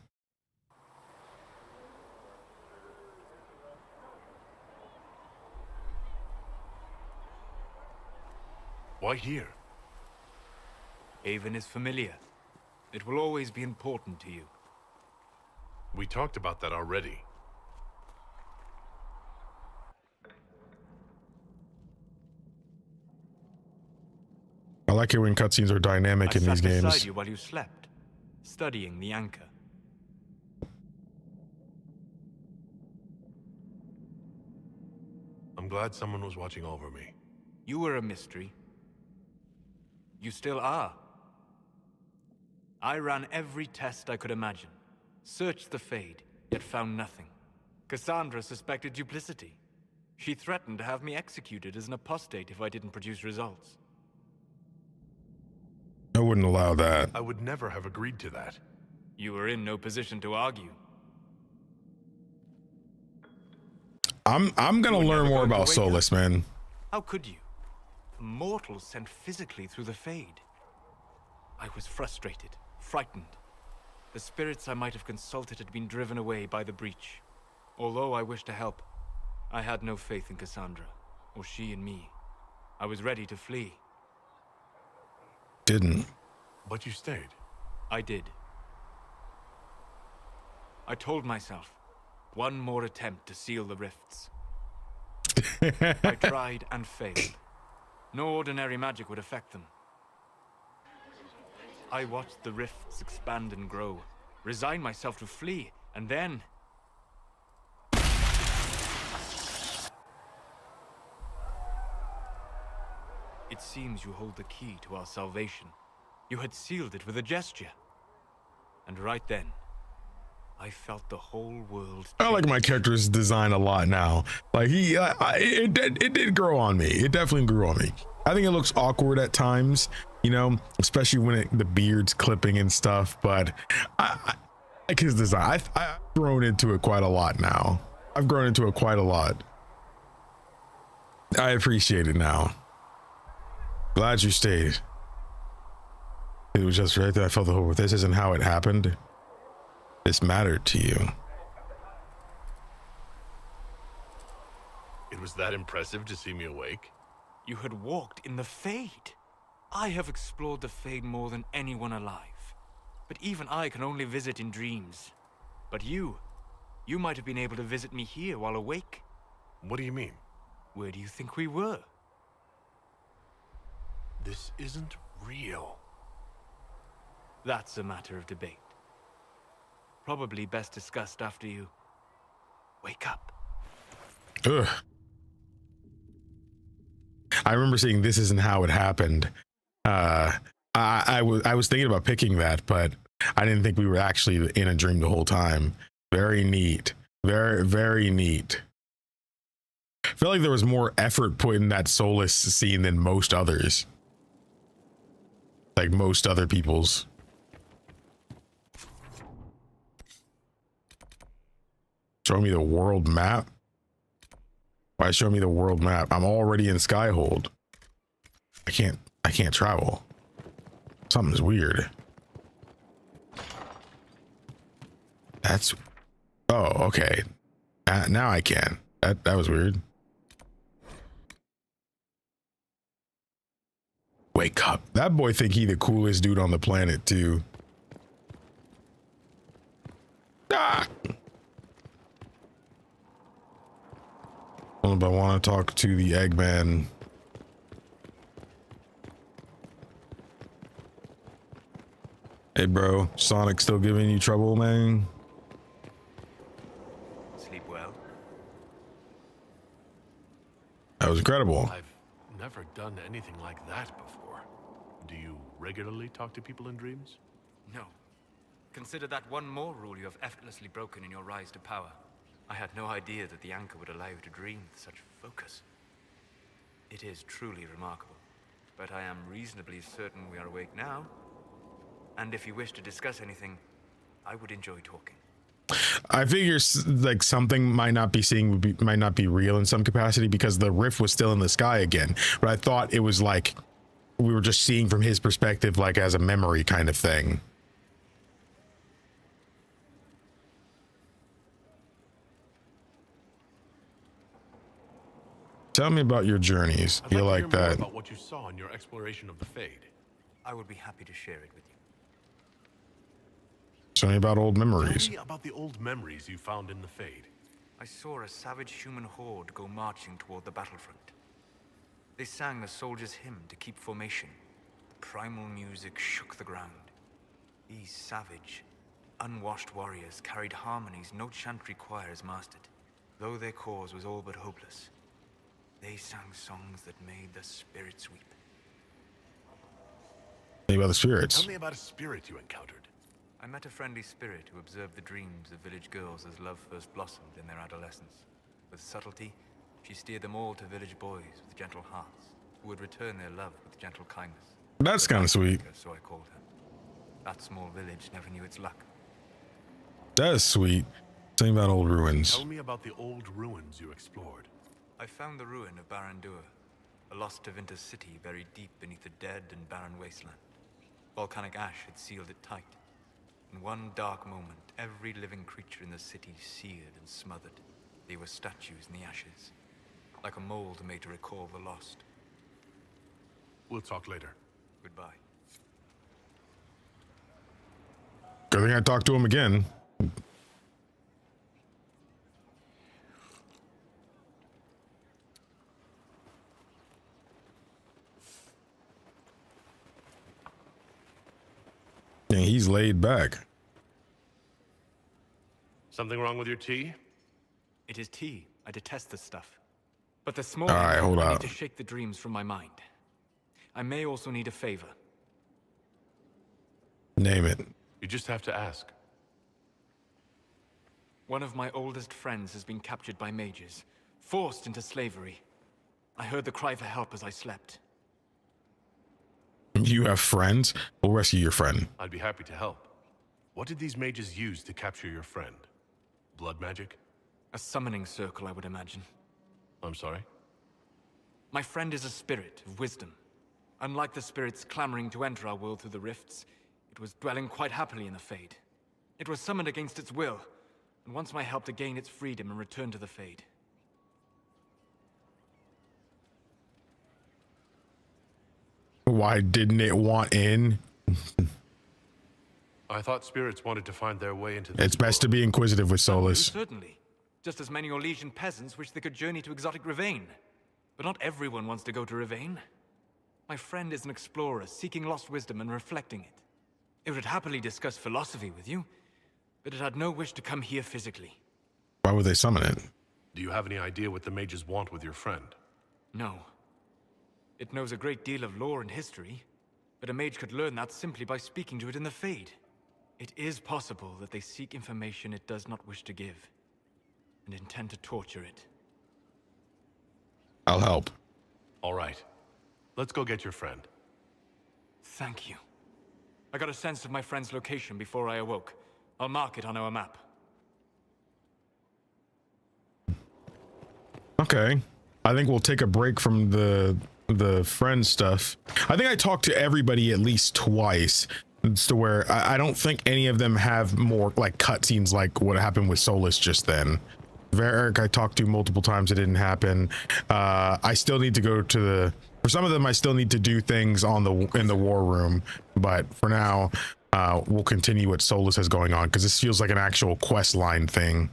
Why here? Haven is familiar. It will always be important to you. We talked about that already. I like it when cutscenes are dynamic in these I sat games. beside you while you slept, studying the anchor. I'm glad someone was watching over me. You were a mystery. You still are. I ran every test I could imagine. Searched the Fade, yet found nothing. Cassandra suspected duplicity. She threatened to have me executed as an apostate if I didn't produce results. I wouldn't allow that. I would never have agreed to that. You were in no position to argue. I'm gonna learn more about Solus, man. How could you? A mortal sent physically through the Fade. I was frustrated, frightened. The spirits I might have consulted had been driven away by the breach. Although I wished to help, I had no faith in Cassandra, or she in me. I was ready to flee. Didn't. But you stayed. I did. I told myself, one more attempt to seal the rifts. I tried and failed. No ordinary magic would affect them. I watched the rifts expand and grow, resigned myself to flee, and then... It seems you hold the key to our salvation. You had sealed it with a gesture. And right then, I felt the whole world change. I like my character's design a lot now. Like it did grow on me. It definitely grew on me. I think it looks awkward at times, you know, especially when the beard's clipping and stuff. But I like his design. I've grown into it quite a lot now. I've grown into it quite a lot. I appreciate it now. Glad you stayed. It was just right there. I felt the whole. This isn't how it happened. This mattered to you. It was that impressive to see me awake? You had walked in the Fade. I have explored the Fade more than anyone alive. But even I can only visit in dreams. But you might have been able to visit me here while awake. What do you mean? Where do you think we were? This isn't real. That's a matter of debate. Probably best discussed after you wake up. Ugh. I remember seeing "This Isn't How It Happened." I was thinking about picking that, but I didn't think we were actually in a dream the whole time. Very neat. Very, very neat. I feel like there was more effort put in that Solus scene than most others. Like most other people's. Show me the world map. Why show me the world map? I'm already in Skyhold. I can't travel. Something's weird. That's oh, okay. Now I can. That was weird. Wake up. That boy think he the coolest dude on the planet too. Ah! But I want to talk to the Eggman. Hey bro, Sonic still giving you trouble, man? Sleep well? That was incredible. I've never done anything like that before. Do you regularly talk to people in dreams? No. Consider that one more rule you have effortlessly broken in your rise to power. I had no idea that the anchor would allow you to dream with such focus. It is truly remarkable, but I am reasonably certain we are awake now. And if you wish to discuss anything, I would enjoy talking. I figure like something might not be real in some capacity because the rift was still in the sky again. But I thought it was like we were just seeing from his perspective, like as a memory kind of thing. Tell me about your journeys. You like that? About what you saw in your exploration of the Fade. I would be happy to share it with you. Tell me about old memories. Tell me about the old memories you found in the Fade. I saw a savage human horde go marching toward the battlefront. They sang a soldier's hymn to keep formation. The primal music shook the ground. These savage, unwashed warriors carried harmonies no chantry choirs mastered. Though their cause was all but hopeless, they sang songs that made the spirits weep. Tell me about the spirits. Tell me about a spirit you encountered. I met a friendly spirit who observed the dreams of village girls as love first blossomed in their adolescence. With subtlety, she steered them all to village boys with gentle hearts, who would return their love with gentle kindness. That's kind of sweet. So I called her. That small village never knew its luck. That is sweet. Tell me about old ruins. Tell me about the old ruins you explored. I found the ruin of Barandur, a lost Tevinter city buried deep beneath a dead and barren wasteland. Volcanic ash had sealed it tight. In one dark moment, every living creature in the city seared and smothered. They were statues in the ashes, like a mold made to recall the lost. We'll talk later. Goodbye. Good thing I talked to him again. And he's laid back. Something wrong with your tea? It is tea. I detest this stuff. But this morning, All right, hold I up. need to shake the dreams from my mind. I may also need a favor. Name it. You just have to ask. One of my oldest friends has been captured by mages, forced into slavery. I heard the cry for help as I slept. You have friends? We'll rescue your friend. I'd be happy to help. What did these mages use to capture your friend? Blood magic? A summoning circle, I would imagine. I'm sorry? My friend is a spirit of wisdom. Unlike the spirits clamoring to enter our world through the rifts, it was dwelling quite happily in the Fade. It was summoned against its will, and wants my help to gain its freedom and return to the Fade. Why didn't it want in? I thought spirits wanted to find their way into this It's best to be inquisitive with Solus. Certainly. Just as many Orlesian peasants wish they could journey to exotic Rivain. But not everyone wants to go to Rivain. My friend is an explorer, seeking lost wisdom and reflecting it. It would happily discuss philosophy with you, but it had no wish to come here physically. Why would they summon it? Do you have any idea what the mages want with your friend? No. It knows a great deal of lore and history, but a mage could learn that simply by speaking to it in the Fade. It is possible that they seek information it does not wish to give, and intend to torture it. I'll help. All right. Let's go get your friend. Thank you. I got a sense of my friend's location before I awoke. I'll mark it on our map. Okay. I think we'll take a break from the friend stuff. I think I talked to everybody at least twice. It's to where I don't think any of them have more like cutscenes like what happened with Solus just then. Varric I talked to multiple times. It didn't happen. I still need to go to the... For some of them, I still need to do things on in the war room. But for now, we'll continue what Solus has going on because this feels like an actual quest line thing.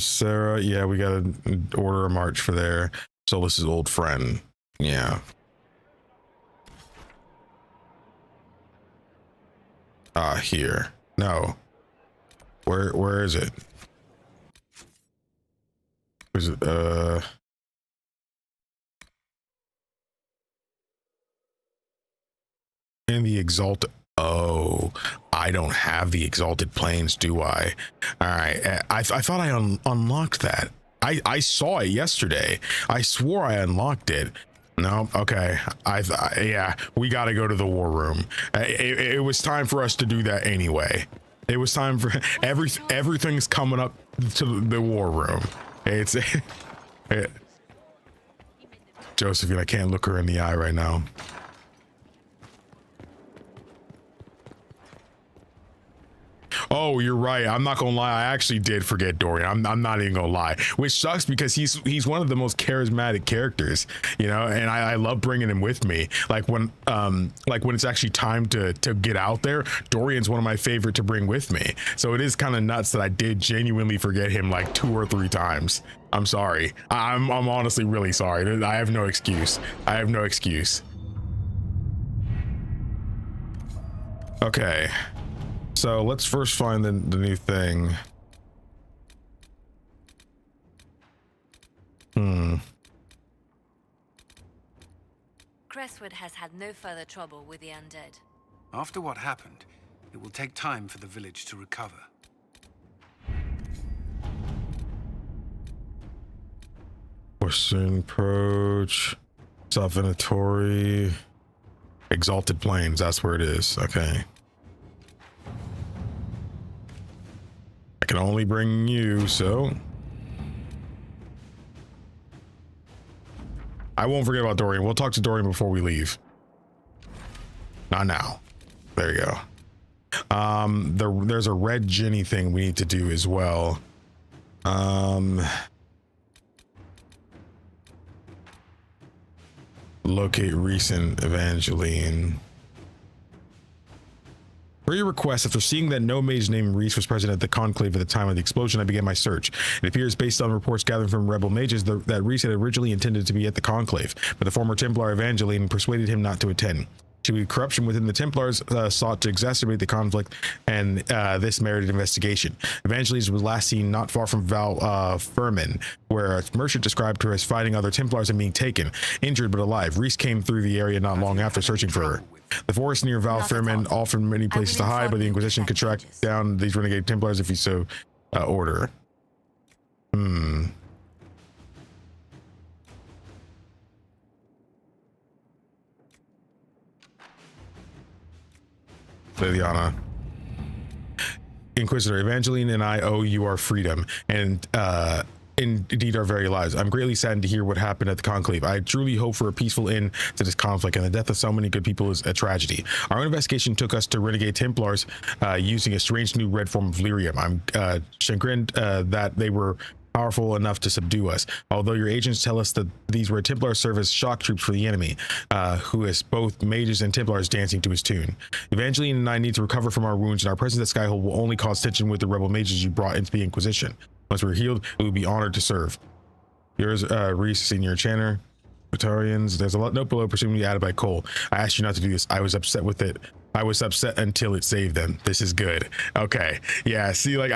Sarah, yeah, we gotta order a march for there. Solus's old friend. Yeah. Here. No. Where is it? Is it In the Exalted. Oh, I don't have the Exalted Plains, do I? All right. I thought I unlocked that. I saw it yesterday. I swore I unlocked it. No, okay. Yeah, we got to go to the war room. It was time for us to do that anyway. It was time for everything's coming up to the war room. It's Josephine, I can't look her in the eye right now. Oh, you're right. I'm not gonna lie. I actually did forget Dorian. I'm not even gonna lie, which sucks because he's one of the most charismatic characters, you know, and I love bringing him with me. Like when it's actually time to get out there, Dorian's one of my favorite to bring with me. So it is kind of nuts that I did genuinely forget him like 2 or 3 times. I'm sorry. I'm honestly really sorry. I have no excuse. I have no excuse. Okay. So let's first find the new thing. Crestwood has had no further trouble with the undead. After what happened, it will take time for the village to recover. Western approach, self-inventory, Exalted Plains. That's where it is. Okay. I can only bring you, so I won't forget about Dorian. We'll talk to Dorian before we leave. Not now. There you go. There's a red Jenny thing we need to do as well. Locate recent Evangeline. Per your request, after seeing that no mage named Reese was present at the conclave at the time of the explosion, I began my search. It appears, based on reports gathered from rebel mages, that Reese had originally intended to be at the conclave, but the former Templar Evangeline persuaded him not to attend. Corruption within the Templars sought to exacerbate the conflict, and this merited investigation. Evangeline was last seen not far from Val Furman, where a merchant described her as fighting other Templars and being taken, injured but alive. Reese came through the area not long after, searching for her. The forest near Val Furman offered many places to hide, but the Inquisition could track down these renegade Templars if you so order. Liliana. Inquisitor, Evangeline and I owe you our freedom, and indeed our very lives. I'm greatly saddened to hear what happened at the conclave. I truly hope for a peaceful end to this conflict, and the death of so many good people is a tragedy. Our investigation took us to renegade Templars using a strange new red form of lyrium. I'm chagrined that they were powerful enough to subdue us, although your agents tell us that these red Templars serve as shock troops for the enemy, who is both mages and Templars dancing to his tune. Evangeline and I need to recover from our wounds, and our presence at Skyhold will only cause tension with the rebel mages you brought into the Inquisition. Once we're healed, we will be honored to serve. Here's Reese, Senior Chanter. Batarians. There's a note below, presumably added by Cole. I asked you not to do this. I was upset with it. I was upset until it saved them. This is good. Okay. Yeah. See, like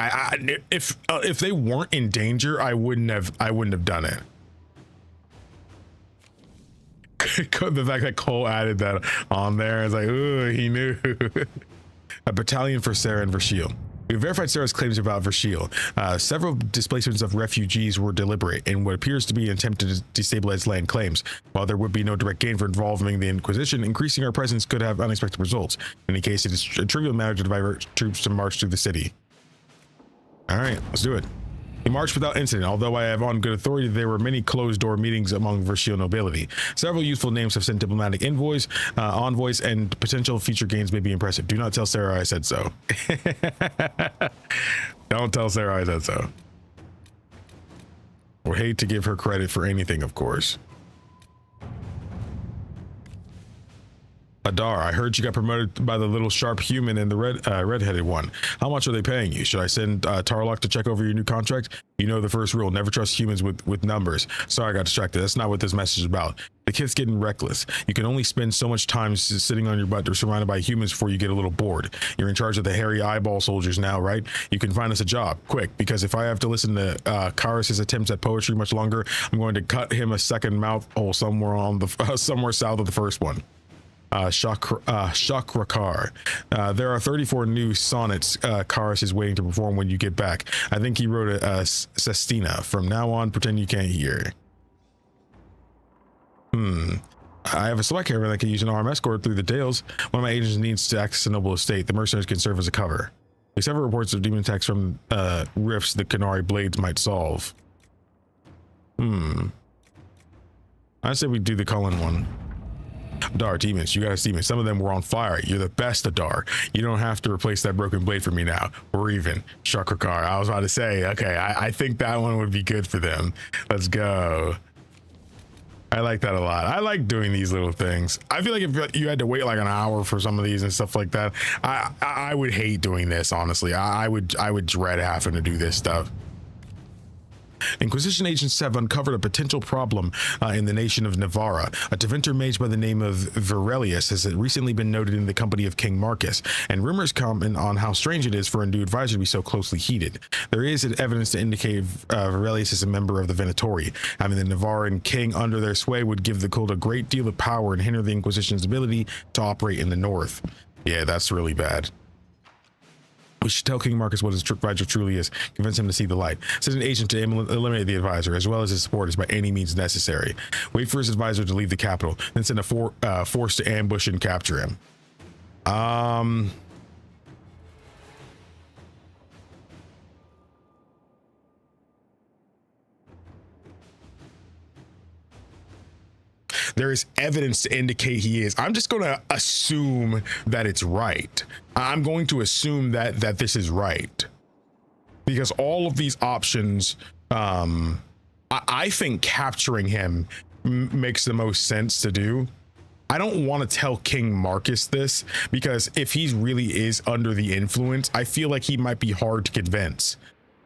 if they weren't in danger, I wouldn't have done it. The fact that Cole added that on there is like, ooh, he knew. A battalion for Sarah and Verschiel. We verified Sarah's claims about Verschiel. Several displacements of refugees were deliberate in what appears to be an attempt to destabilize land claims. While there would be no direct gain for involving the Inquisition, increasing our presence could have unexpected results. In any case, it is a trivial matter to divert troops to march through the city. All right, let's do it. He marched without incident, although I have on good authority there were many closed-door meetings among Verschiel nobility. Several useful names have sent diplomatic envoys, and potential future gains may be impressive. Do not tell Sarah I said so. Don't tell Sarah I said so. Would hate to give her credit for anything, of course. Adar, I heard you got promoted by the little sharp human and the red-headed one. How much are they paying you? Should I send Tarlock to check over your new contract? You know the first rule, never trust humans with numbers. Sorry, I got distracted. That's not what this message is about. The kid's getting reckless. You can only spend so much time sitting on your butt or surrounded by humans before you get a little bored. You're in charge of the hairy eyeball soldiers now, right? You can find us a job, quick, because if I have to listen to Karis' attempts at poetry much longer, I'm going to cut him a second mouth hole somewhere south of the first one. Shakrakar. There are 34 new sonnets Karis is waiting to perform when you get back. I think he wrote a sestina. From now on, pretend you can't hear. I have a select caravan that can use an armed escort through the Dales. One of my agents needs to access a noble estate. The mercenaries can serve as a cover. There's several reports of demon attacks from rifts the Canary blades might solve. I say we do the Cullen one. Adar, demons, you guys demons. Some of them were on fire. You're the best, Adar. You don't have to replace that broken blade for me now. We're even. Shakrakar. I was about to say, okay, I think that one would be good for them. Let's go. I like that a lot. I like doing these little things. I feel like if you had to wait like an hour for some of these and stuff like that, I would hate doing this, honestly. I would dread having to do this stuff. Inquisition agents have uncovered a potential problem in the nation of Navarra. A Tevinter mage by the name of Virelius has recently been noted in the company of King Marcus, and rumors come in on how strange it is for a new advisor to be so closely heated. There is evidence to indicate Virelius is a member of the Venatori. Having the Navarran king under their sway would give the cult a great deal of power and hinder the Inquisition's ability to operate in the north. Yeah, that's really bad. We should tell King Marcus what his advisor truly is, convince him to see the light. Send an agent to eliminate the advisor, as well as his supporters, by any means necessary. Wait for his advisor to leave the capital, then send a force to ambush and capture him. There is evidence to indicate he is. I'm just going to assume that it's right. I'm going to assume that this is right, because all of these options, I think capturing him makes the most sense to do. I don't want to tell King Marcus this, because if he really is under the influence, I feel like he might be hard to convince.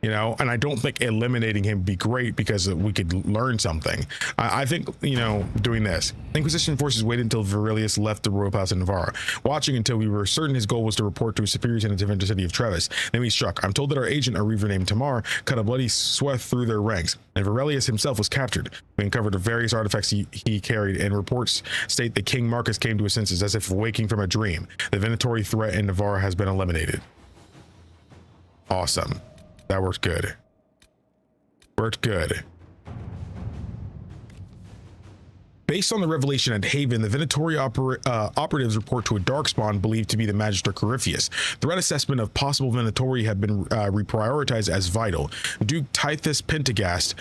You know, and I don't think eliminating him would be great, because we could learn something. I think, you know, doing this. Inquisition forces waited until Virelius left the royal palace in Navarra, watching until we were certain his goal was to report to his superiors in the Tevinter city of Trevis. Then we struck. I'm told that our agent, a reaver named Tamar, cut a bloody swath through their ranks, and Virelius himself was captured. We uncovered the various artifacts he carried, and reports state that King Marcus came to his senses as if waking from a dream. The Venatori threat in Navarra has been eliminated. Awesome. That worked good. Worked good. Based on the revelation at Haven, the Venatori operatives report to a darkspawn believed to be the Magister Corypheus. Threat assessment of possible Venatori have been reprioritized as vital. Duke Tithus Pentagast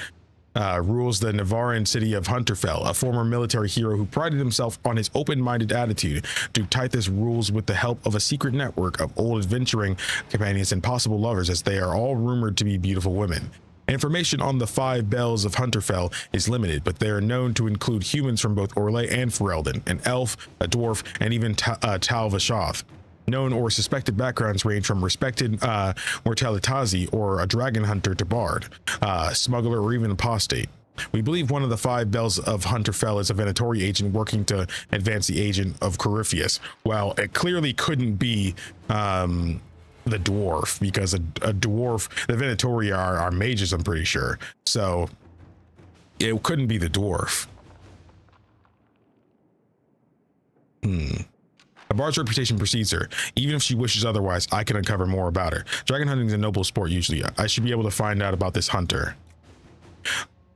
rules the Navarran city of Hunterfell, a former military hero who prided himself on his open-minded attitude. Duke Tithus rules with the help of a secret network of old adventuring companions and possible lovers, as they are all rumored to be beautiful women. Information on the 5 Bells of Hunterfell is limited, but they are known to include humans from both Orlais and Ferelden, an elf, a dwarf, and even Tal Vashoth. Known or suspected backgrounds range from respected Mortalitazi or a dragon hunter to bard, smuggler, or even apostate. We believe one of the 5 Bells of Hunterfell is a Venatori agent working to advance the agent of Corypheus. Well, it clearly couldn't be the dwarf, because a dwarf, the Venatori are mages, I'm pretty sure. So it couldn't be the dwarf. A bard's reputation precedes her. Even if she wishes otherwise, I can uncover more about her. Dragon hunting is a noble sport usually. I should be able to find out about this hunter.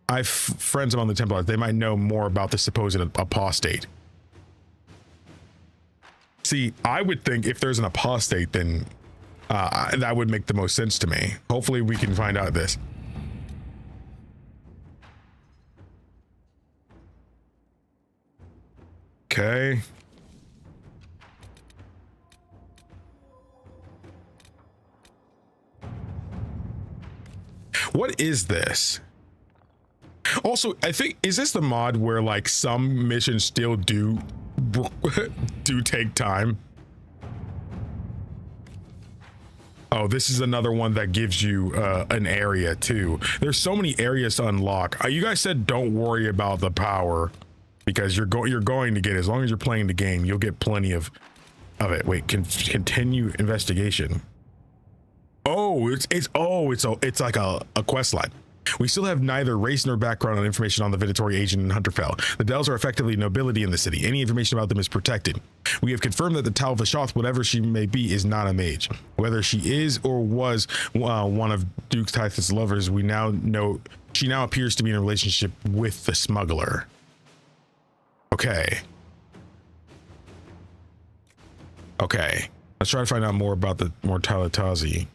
I have friends among the Templars. They might know more about the supposed apostate. See, I would think if there's an apostate, then that would make the most sense to me. Hopefully we can find out this. Okay. What is this? Also, I think, is this the mod where like some missions still do take time? Oh, this is another one that gives you an area too. There's so many areas to unlock. You guys said don't worry about the power, because you're going to get, as long as you're playing the game, you'll get plenty of it. Wait, continue investigation. Oh, it's like a quest line. We still have neither race nor background on information on the Venatori agent in Hunterfell. The Dells are effectively nobility in the city. Any information about them is protected. We have confirmed that the Tal Vashoth, whatever she may be, is not a mage. Whether she is or was one of Duke Tythus' lovers, we now know she now appears to be in a relationship with the smuggler. Okay. Okay. Let's try to find out more about the Mortalitazi.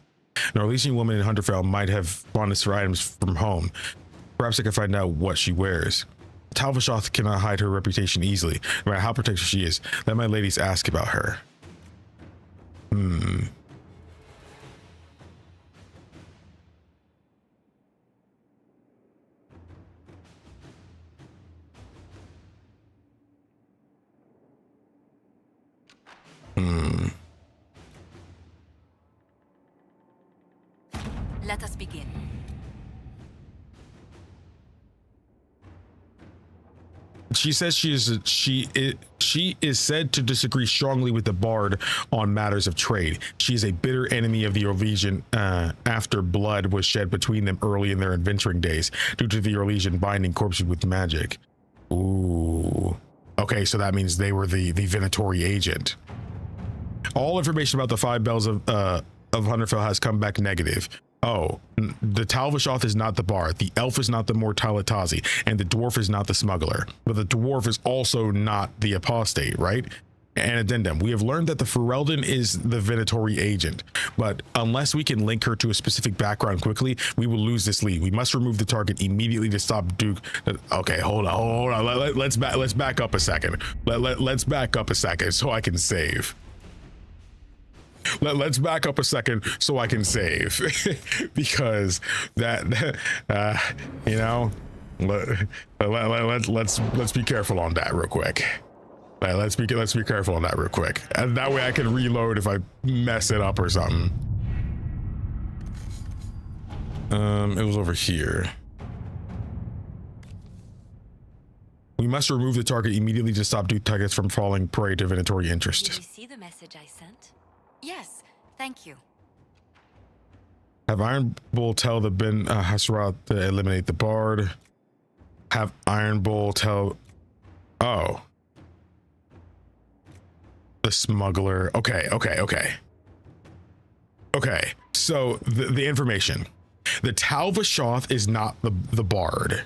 An Orlesian woman in Hunterfell might have fondness for items from home. Perhaps I can find out what she wears. Tal Vashoth cannot hide her reputation easily, no matter how protected she is. Let my ladies ask about her. Let us begin. She says she is said to disagree strongly with the Bard on matters of trade. She is a bitter enemy of the Orlesian after blood was shed between them early in their adventuring days due to the Orlesian binding corpses with magic. Ooh. Okay, so that means they were the Venatori agent. All information about the 5 bells of Hunterfell has come back negative. Oh, the Tal Vashoth is not the Bard, the elf is not the Mortalitazi, and the dwarf is not the smuggler. But the dwarf is also not the apostate, right? And addendum, we have learned that the Ferelden is the Venatori agent, but unless we can link her to a specific background quickly, we will lose this lead. We must remove the target immediately to stop Duke. Okay, hold on. Let's back up a second. Let's back up a second so I can save. Let's back up a second so I can save because that you know, let's be careful on that real quick. Let's be careful on that real quick, and that way I can reload if I mess it up or something. It was over here. We must remove the target immediately to stop Duke targets from falling prey to Venatori interest. Did you see the message I sent? Yes, thank you. Have Iron Bull tell the Ben Hasrat to eliminate the Bard. Have Iron Bull tell... Oh. The smuggler. Okay. Okay, so the information. The Tal Vashoth is not the Bard.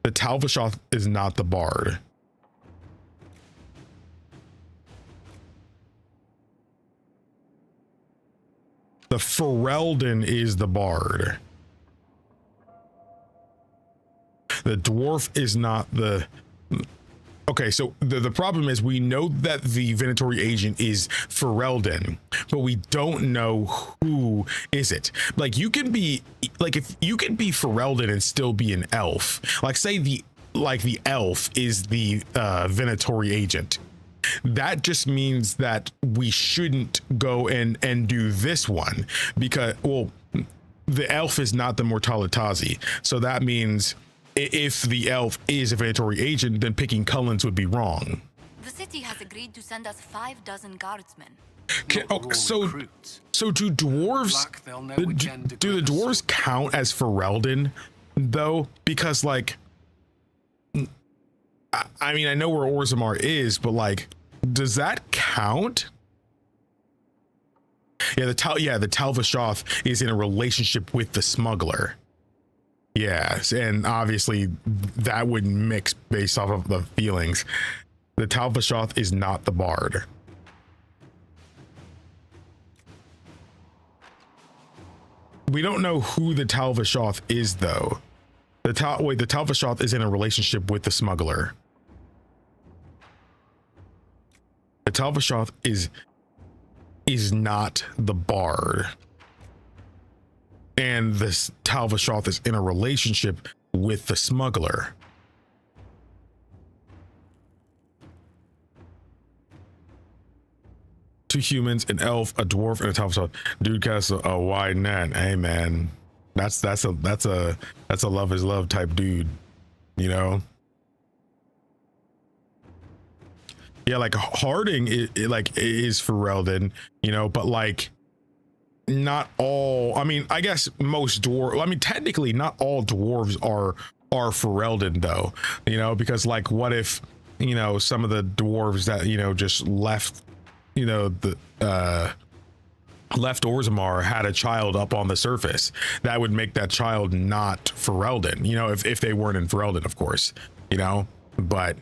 The Tal Vashoth is not the Bard. The Ferelden is the Bard. The dwarf is not the... Okay, so the problem is we know that the Venatori agent is Ferelden, but we don't know who is it. Like, you can be... Like, if you can be Ferelden and still be an elf. Like, say the elf is the Venatori agent. That just means that we shouldn't go and do this one because, well, the elf is not the Mortalitazi. So that means if the elf is a Venatori agent, then picking Cullens would be wrong. The city has agreed to send us 6 guardsmen. So do dwarves, do the dwarves count as Ferelden though? Because like, I mean, I know where Orzammar is, but like, does that count? Yeah, the Tal Vashoth is in a relationship with the smuggler. Yes, and obviously that would mix based off of the feelings. The Tal Vashoth is not the Bard. We don't know who the Tal Vashoth is though. The Tal Vashoth is in a relationship with the smuggler. The Tal Vashoth is not the Bard. And this Tal Vashoth is in a relationship with the smuggler. Two humans, an elf, a dwarf, and a Tal Vashoth. Dude casts a wide net. Hey man, that's a love is love type dude, you know. Yeah, like Harding is Ferelden, you know, but like not all, I mean, I guess most dwarves, I mean, technically not all dwarves are Ferelden though, you know, because like what if, you know, some of the dwarves that, you know, just left, you know, the left Orzammar had a child up on the surface, that would make that child not Ferelden, you know, if they weren't in Ferelden, of course, you know. But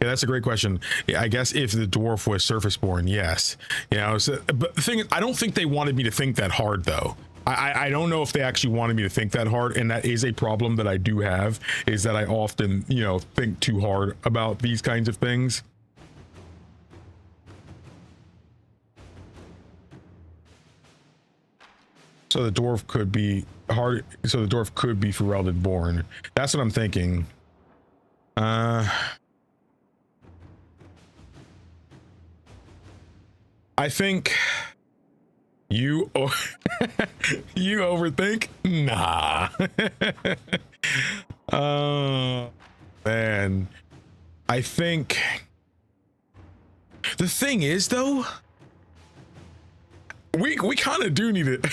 yeah, that's a great question. Yeah, I guess if the dwarf was surface born, yes, you know. So, but the thing is, I don't think they wanted me to think that hard though. I don't know if they actually wanted me to think that hard, and that is a problem that I do have, is that I often, you know, think too hard about these kinds of things. So the dwarf could be hard. So the dwarf could be Ferelden born. That's what I'm thinking. I think you you overthink. Nah. Man, I think the thing is though, we kind of do need it.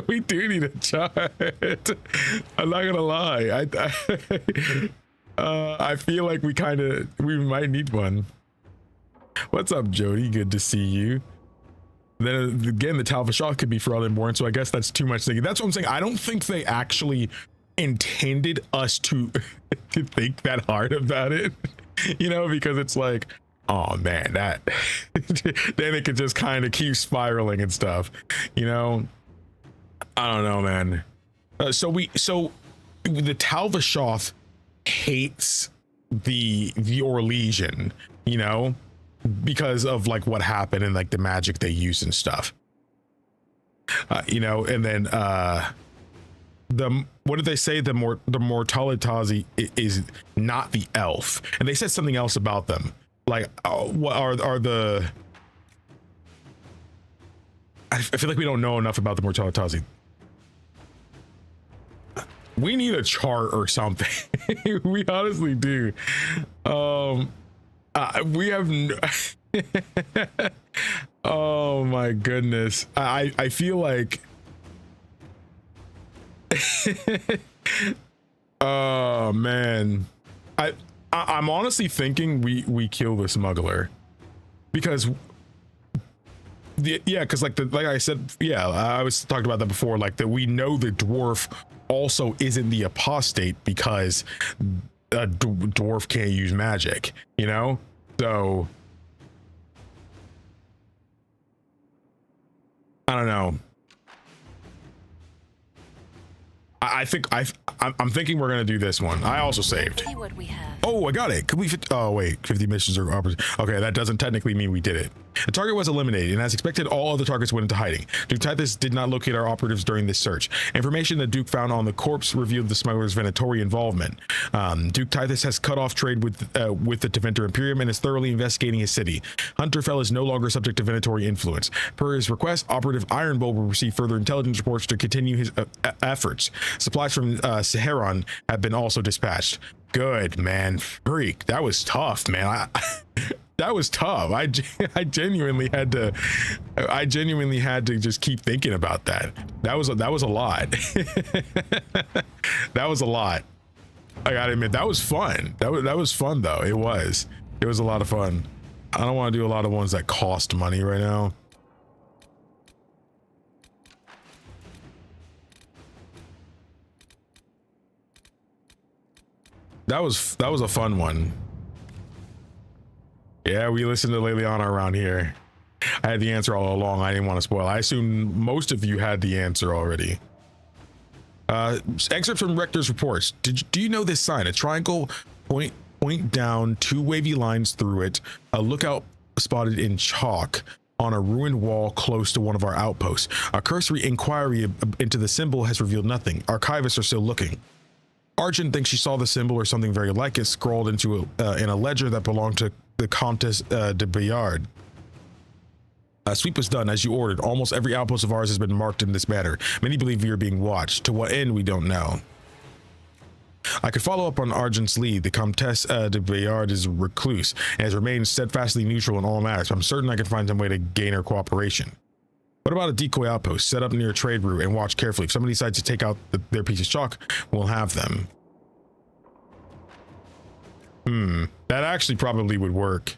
We do need a chart. I'm not gonna lie. I feel like we might need one. What's up, Jody? Good to see you. Then again, the Talvashah could be Ferelden born, so I guess that's too much thinking. That's what I'm saying. I don't think they actually intended us to to think that hard about it, you know, because it's like, oh man, that then it could just kind of keep spiraling and stuff, you know. I don't know, man. So the Talvashah hates the Orlesian, you know, because of like what happened and like the magic they use and stuff, you know. And then what did they say, the Mortalitazi is not the elf, and they said something else about them, like what are the, I feel like we don't know enough about the Mortalitazi. We need a chart or something. We honestly do. We have oh my goodness. I feel like oh man, I'm honestly thinking we kill the smuggler, because because like I said, I was talked about that before, like that we know the dwarf also isn't the apostate because a dwarf can't use magic, you know. So I don't know. I'm thinking we're gonna do this one. I also saved. See what we have. Oh, I got it. Could we? Oh wait, 50 missions are okay. That doesn't technically mean we did it. The target was eliminated, and as expected, all other targets went into hiding. Duke Tithus did not locate our operatives during this search. Information that Duke found on the corpse revealed the smuggler's Venatori involvement. Duke Tithus has cut off trade with the Tevinter Imperium and is thoroughly investigating his city. Hunterfell is no longer subject to Venatori influence. Per his request, Operative Ironbowl will receive further intelligence reports to continue his efforts. Supplies from Saharon have been also dispatched. Good, man. Freak, that was tough, man. That was tough. I genuinely had to just keep thinking about that. That was a lot. That was a lot. I gotta admit, that was fun. That was fun though. It was a lot of fun. I don't want to do a lot of ones that cost money right now. That was a fun one. Yeah, we listened to Leliana around here. I had the answer all along. I didn't want to spoil. I assume most of you had the answer already. Excerpts from Rector's reports. Do you know this sign? A triangle, point down, two wavy lines through it. A lookout spotted in chalk on a ruined wall close to one of our outposts. A cursory inquiry into the symbol has revealed nothing. Archivists are still looking. Argent thinks she saw the symbol or something very like it scrawled into in a ledger that belonged to the Comtesse de Bayard. A sweep was done as you ordered. Almost every outpost of ours has been marked in this manner. Many believe we are being watched. To what end, we don't know. I could follow up on Argent's lead. The Comtesse de Bayard is a recluse and has remained steadfastly neutral in all matters. I'm certain I can find some way to gain her cooperation. What about a decoy outpost set up near a trade route and watch carefully? If somebody decides to take out their piece of chalk, we'll have them. That actually probably would work.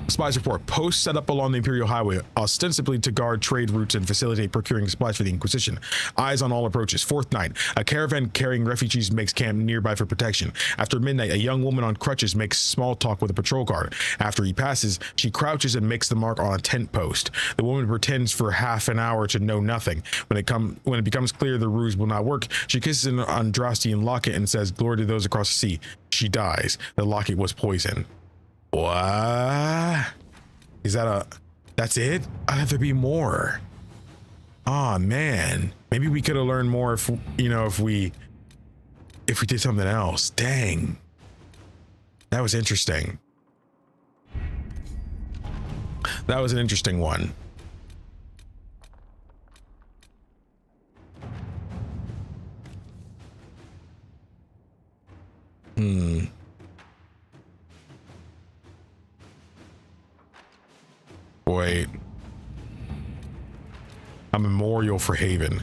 Supplies report. Posts set up along the Imperial Highway, ostensibly to guard trade routes and facilitate procuring supplies for the Inquisition. Eyes on all approaches. Fourth night. A caravan carrying refugees makes camp nearby for protection. After midnight, a young woman on crutches makes small talk with a patrol car. After he passes, she crouches and makes the mark on a tent post. The woman pretends for half an hour to know nothing. When it becomes clear the ruse will not work, she kisses an Andrastian locket and says, "Glory to those across the sea." She dies. The locket was poison. What? Is that that's it? I'd have to be more. Oh man. Maybe we could have learned more if, you know, if we did something else. Dang. That was interesting. That was an interesting one. Wait. A memorial for Haven.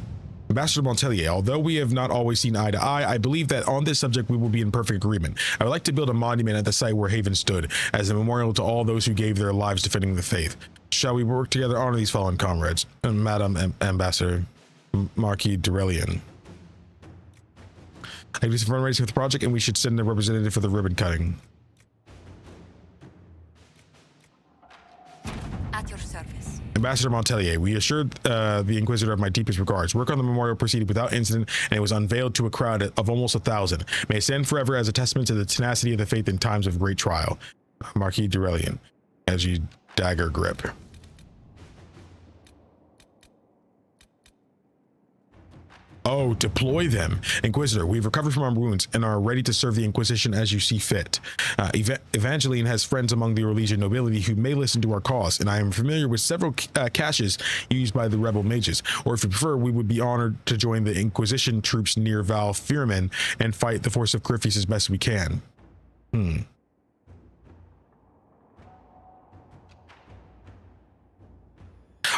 Ambassador Montelier, although we have not always seen eye to eye, I believe that on this subject we will be in perfect agreement. I would like to build a monument at the site where Haven stood, as a memorial to all those who gave their lives defending the faith. Shall we work together to honor these fallen comrades? Madam Ambassador Marquis Durelian. I do some fundraising for the project, and we should send a representative for the ribbon cutting. At your service. Ambassador Montelier, we assured the Inquisitor of my deepest regards. Work on the memorial proceeded without incident, and it was unveiled to a crowd of almost 1,000. May it stand forever as a testament to the tenacity of the faith in times of great trial. Marquis Durelian, as you dagger grip. Oh, deploy them. Inquisitor, we've recovered from our wounds and are ready to serve the Inquisition as you see fit. Evangeline has friends among the Orlesian nobility who may listen to our cause, and I am familiar with several caches used by the rebel mages. Or if you prefer, we would be honored to join the Inquisition troops near Val Firmin and fight the force of Griffiths as best we can.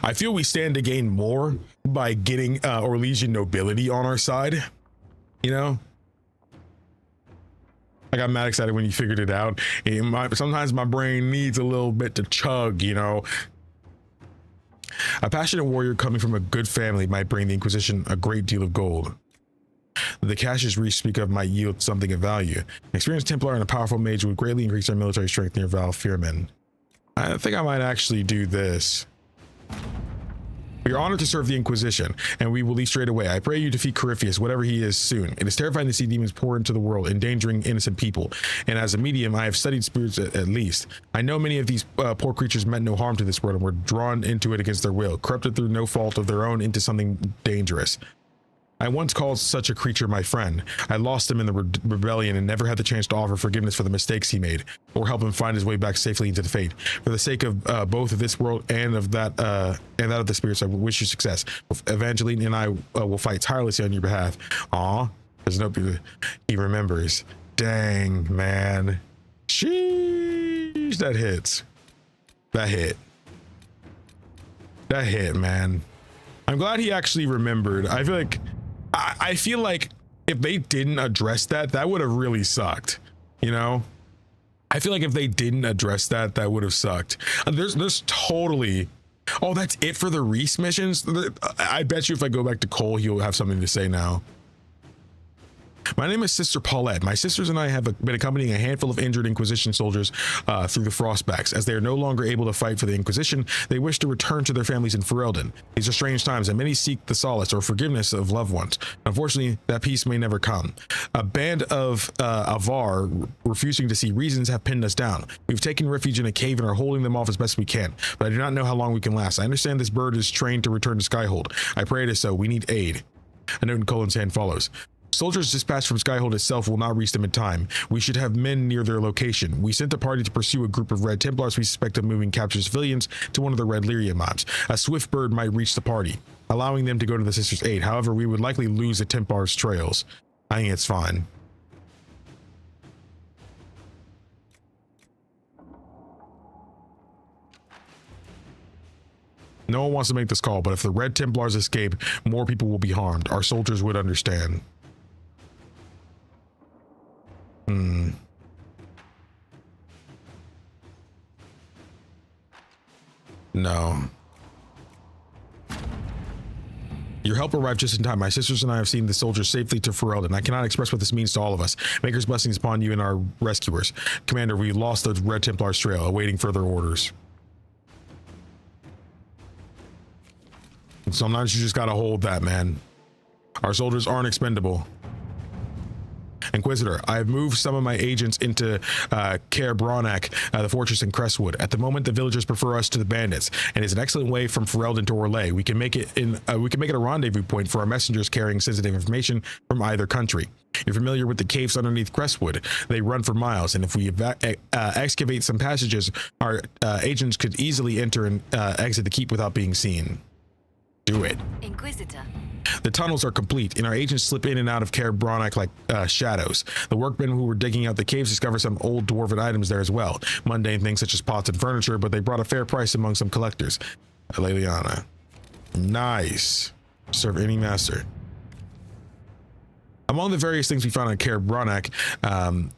I feel we stand to gain more by getting Orlesian nobility on our side, you know? I got mad excited when you figured it out. Sometimes my brain needs a little bit to chug, you know? A passionate warrior coming from a good family might bring the Inquisition a great deal of gold. The caches we speak of might yield something of value. An experienced Templar and a powerful mage would greatly increase our military strength near Val Firmin. I think I might actually do this. We are honored to serve the Inquisition, and we will leave straight away. I pray you defeat Corypheus, whatever he is, soon. It is terrifying to see demons pour into the world, endangering innocent people. And as a medium, I have studied spirits at least. I know many of these poor creatures meant no harm to this world and were drawn into it against their will, corrupted through no fault of their own into something dangerous. I once called such a creature my friend. I lost him in the rebellion and never had the chance to offer forgiveness for the mistakes he made, or help him find his way back safely into the fate. For the sake of both of this world and of that of the spirits, I wish you success. Evangeline and I will fight tirelessly on your behalf. Aw, there's no. He remembers. Dang, man. Sheesh, that hits. That hit. That hit, man. I'm glad he actually remembered. I feel like if they didn't address that, that would have really sucked, you know? I feel like if they didn't address that, that would have sucked. There's totally... Oh, that's it for the Reese missions? I bet you if I go back to Cole, he'll have something to say now. My name is Sister Paulette. My sisters and I have been accompanying a handful of injured Inquisition soldiers through the Frostbacks. As they are no longer able to fight for the Inquisition, they wish to return to their families in Ferelden. These are strange times, and many seek the solace or forgiveness of loved ones. Unfortunately, that peace may never come. A band of Avar, refusing to see reasons, have pinned us down. We've taken refuge in a cave and are holding them off as best we can, but I do not know how long we can last. I understand this bird is trained to return to Skyhold. I pray it is so. We need aid. A note in Colin's hand follows. Soldiers dispatched from Skyhold itself will not reach them in time. We should have men near their location. We sent a party to pursue a group of Red Templars we suspect of moving captured civilians to one of the Red Lyria mobs. A swift bird might reach the party, allowing them to go to the Sisters' aid. However, we would likely lose the Templars' trails. I think it's fine. No one wants to make this call, but if the Red Templars escape, more people will be harmed. Our soldiers would understand. No. Your help arrived just in time. My sisters and I have seen the soldiers safely to Ferelden. I cannot express what this means to all of us. Maker's blessings upon you and our rescuers. Commander, we lost the Red Templars trail, awaiting further orders. Sometimes you just gotta hold that, man. Our soldiers aren't expendable. Inquisitor, I have moved some of my agents into Caer Bronak, the fortress in Crestwood. At the moment, the villagers prefer us to the bandits, and it's an excellent way from Ferelden to Orlais. We can make it a rendezvous point for our messengers carrying sensitive information from either country. You're familiar with the caves underneath Crestwood. They run for miles, and if we excavate some passages, our agents could easily enter and exit the keep without being seen. Do it. Inquisitor. The tunnels are complete, and our agents slip in and out of Caer Bronak like shadows. The workmen who were digging out the caves discovered some old dwarven items there as well. Mundane things such as pots and furniture, but they brought a fair price among some collectors. Leliana. Nice. Serve any master. Among the various things we found on Caer Bronak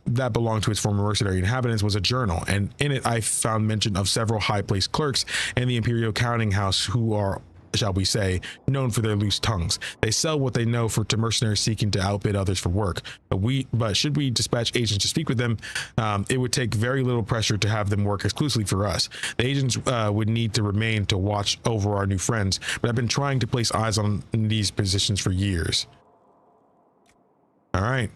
that belonged to its former mercenary inhabitants was a journal, and in it I found mention of several high-placed clerks and the Imperial Counting House who are, shall we say, known for their loose tongues. They sell what they know to mercenaries seeking to outbid others for work. But should we dispatch agents to speak with them, it would take very little pressure to have them work exclusively for us. The agents would need to remain to watch over our new friends, but I've been trying to place eyes on these positions for years. All right.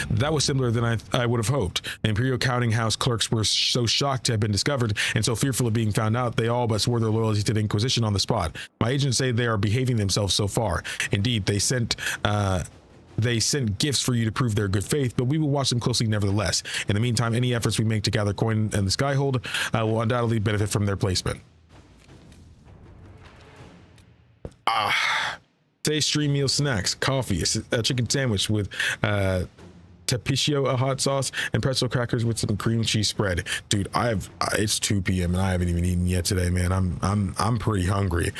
That was simpler than I would have hoped. The Imperial Counting House clerks were so shocked to have been discovered and so fearful of being found out, they all but swore their loyalty to the Inquisition on the spot. My agents say they are behaving themselves so far. Indeed, they sent gifts for you to prove their good faith, but we will watch them closely nevertheless. In the meantime, any efforts we make to gather coin in the Skyhold will undoubtedly benefit from their placement. Say stream meal snacks, coffee, a chicken sandwich with tapiccio, a hot sauce, and pretzel crackers with some cream cheese spread. Dude, it's 2 p.m. and I haven't even eaten yet today, man. I'm pretty hungry.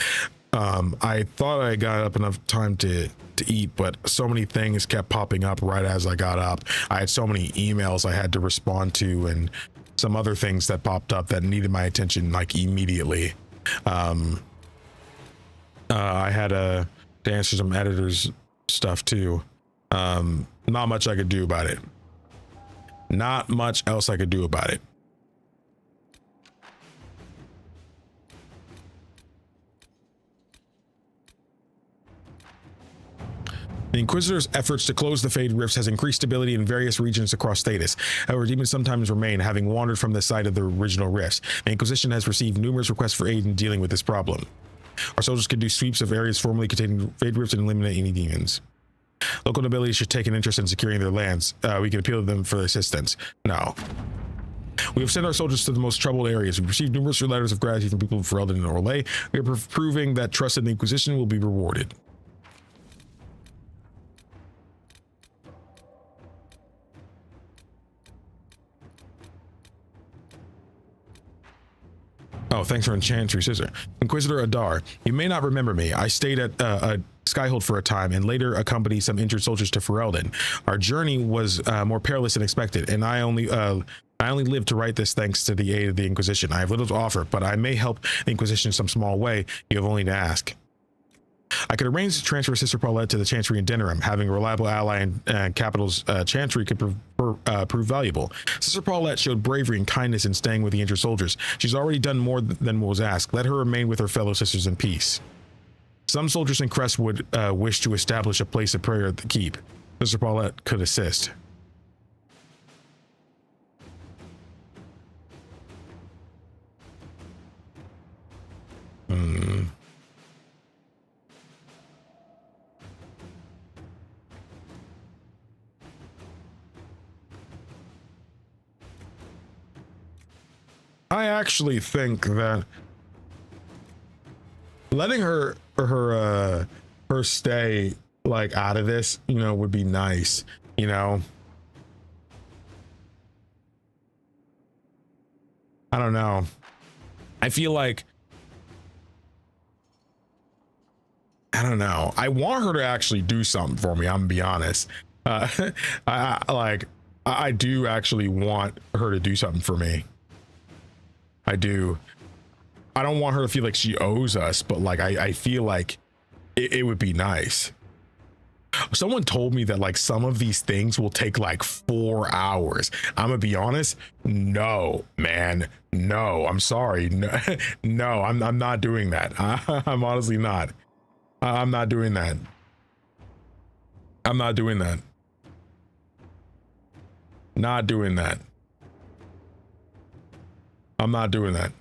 I thought I got up enough time to eat, but so many things kept popping up right as I got up. I had so many emails I had to respond to and some other things that popped up that needed my attention like immediately. I had to answer some editors stuff too. Not much I could do about it. Not much else I could do about it. The Inquisitor's efforts to close the Fade Rifts has increased stability in various regions across Thedas. However, demons sometimes remain, having wandered from the site of the original rifts. The Inquisition has received numerous requests for aid in dealing with this problem. Our soldiers can do sweeps of areas formerly containing Fade Rifts and eliminate any demons. Local nobility should take an interest in securing their lands. We can appeal to them for assistance. No. We have sent our soldiers to the most troubled areas. We've received numerous letters of gratitude from people of Ferelden and Orlais. We are proving that trust in the Inquisition will be rewarded. Oh, thanks for Enchantry Scissor. Inquisitor Adar, you may not remember me. I stayed at Skyhold for a time and later accompanied some injured soldiers to Ferelden. Our journey was more perilous than expected, and I only lived to write this thanks to the aid of the Inquisition. I have little to offer, but I may help the Inquisition in some small way. You have only to ask. I could arrange to transfer Sister Paulette to the Chantry in Denerim. Having a reliable ally in Capital's Chantry could prove valuable. Sister Paulette showed bravery and kindness in staying with the injured soldiers. She's already done more than was asked. Let her remain with her fellow sisters in peace. Some soldiers in Crestwood wish to establish a place of prayer at the keep. Sister Paulette could assist. I actually think that letting her stay like out of this, you know, would be nice, you know. I don't know. I feel like I don't know. I want her to actually do something for me. I'm gonna be honest. I do actually want her to do something for me. I do. I don't want her to feel like she owes us, but like I feel like it would be nice. Someone told me that like some of these things will take like 4 hours. I'm gonna be honest. No, man. No, I'm sorry. No, no, I'm not doing that. I'm honestly not. I'm not doing that. I'm not doing that. Not doing that. I'm not doing that.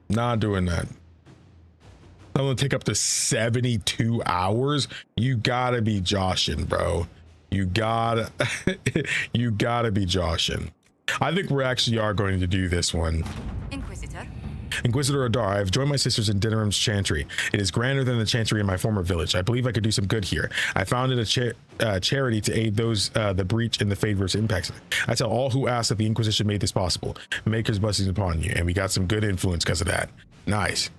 Not doing that. I'm gonna take up to 72 hours. You gotta be joshing, bro. You gotta you gotta be joshing. I think we actually are going to do this one. Inquisitor. Inquisitor Adar, I have joined my sisters in Dinnerim's chantry. It is grander than the chantry in my former village. I believe I could do some good here. I founded a charity to aid those the breach in the Fade versus Impacts. I tell all who ask that the Inquisition made this possible. Maker's blessings upon you, and we got some good influence because of that. Nice.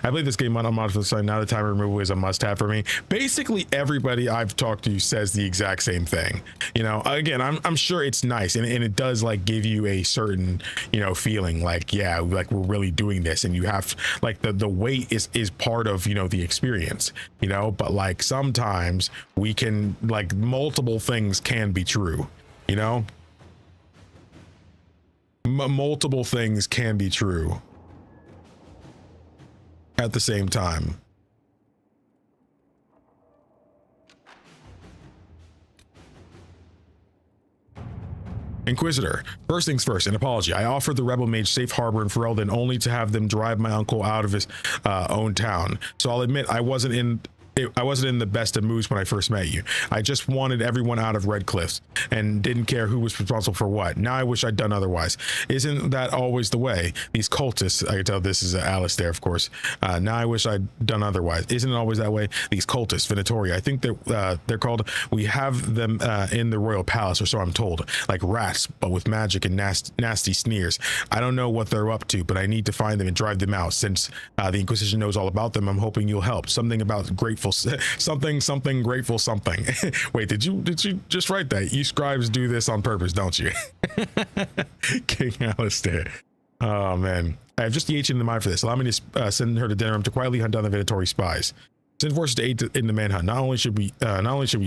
I believe this game on mod for the sun. Now the timer removal is a must-have for me. Basically, everybody I've talked to says the exact same thing. You know, again, I'm sure it's nice, and it does like give you a certain, you know, feeling like, yeah, like we're really doing this, and you have like the weight is part of, you know, the experience, you know. But like sometimes we can like multiple things can be true, you know. Multiple things can be true at the same time. Inquisitor, first things first, an apology. I offered the rebel mage safe harbor in Ferelden only to have them drive my uncle out of his own town. So I'll admit I wasn't in the best of moods when I first met you. I just wanted everyone out of Red Cliffs and didn't care who was responsible for what. Now I wish I'd done otherwise. Isn't that always the way? These cultists, I can tell this is Alistair, of course. Now I wish I'd done otherwise. Isn't it always that way? These cultists, Venatori, I think they're called. We have them in the royal palace, or so I'm told, like rats, but with magic and nasty sneers. I don't know what they're up to, but I need to find them and drive them out. Since the Inquisition knows all about them, I'm hoping you'll help. Something about grateful something grateful something. Wait, did you just write that? You scribes do this on purpose, don't you? King Alistair. Oh man, I have just the H in the mind for this. Allow me to send her to Dinnerim to quietly hunt down the Venatori spies. Send forces to aid in the manhunt. Not only should we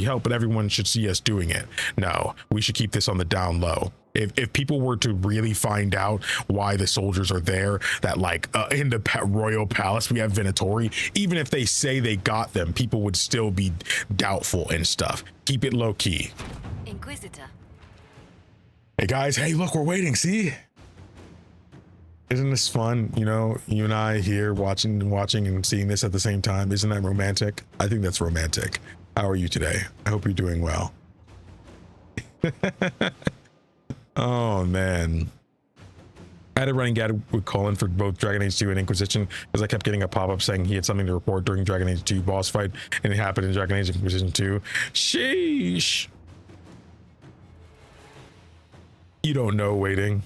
help, but everyone should see us doing it. No, we should keep this on the down low. If people were to really find out why the soldiers are there, that like in the royal palace we have Venatori, even if they say they got them, people would still be doubtful and stuff. Keep it low key. Inquisitor. Hey guys, hey look, we're waiting. See? Isn't this fun? You know, you and I here watching and seeing this at the same time. Isn't that romantic? I think that's romantic. How are you today? I hope you're doing well. Oh man, I had a running gag with Colin for both Dragon Age 2 and Inquisition because I kept getting a pop-up saying he had something to report during Dragon Age 2 boss fight, and it happened in Dragon Age Inquisition 2. Sheesh. You don't know waiting.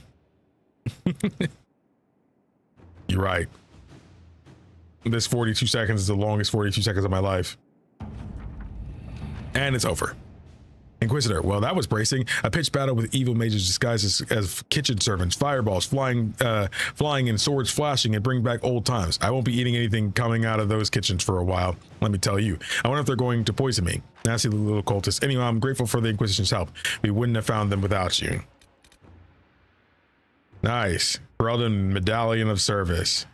You're right. This 42 seconds is the longest 42 seconds of my life. And it's over. Inquisitor, well, that was bracing. A pitched battle with evil mages disguised as kitchen servants, fireballs flying and swords flashing, and bring back old times. I won't be eating anything coming out of those kitchens for a while, let me tell you. I wonder if they're going to poison me. Nasty little cultists. Anyway, I'm grateful for the Inquisition's help. We wouldn't have found them without you. Nice. Ferelden Medallion of Service.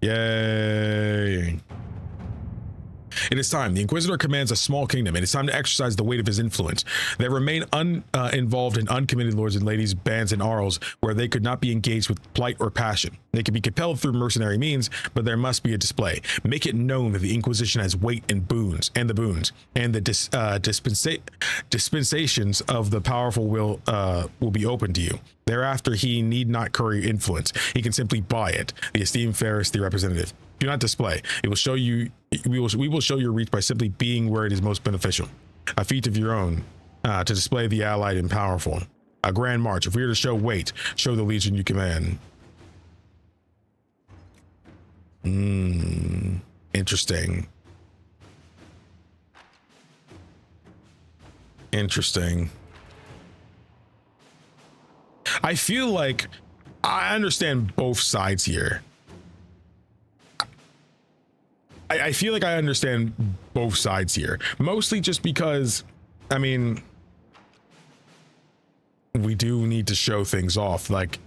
Yay. It is time. The Inquisitor commands a small kingdom. It is time to exercise the weight of his influence. There remain involved in uncommitted lords and ladies, bands and arls where they could not be engaged with plight or passion. They can be compelled through mercenary means, but there must be a display. Make it known that the Inquisition has weight and the dispensations of the powerful will be open to you. Thereafter, he need not curry influence. He can simply buy it. The esteemed Ferris, the representative. Do not display. It will show you. We will show your reach by simply being where it is most beneficial. A feat of your own to display the allied and powerful. A grand march. If we were to show weight, show the legion you command. Interesting. Interesting. I feel like I understand both sides here. I feel like I understand both sides here, mostly just because, I mean, we do need to show things off. Like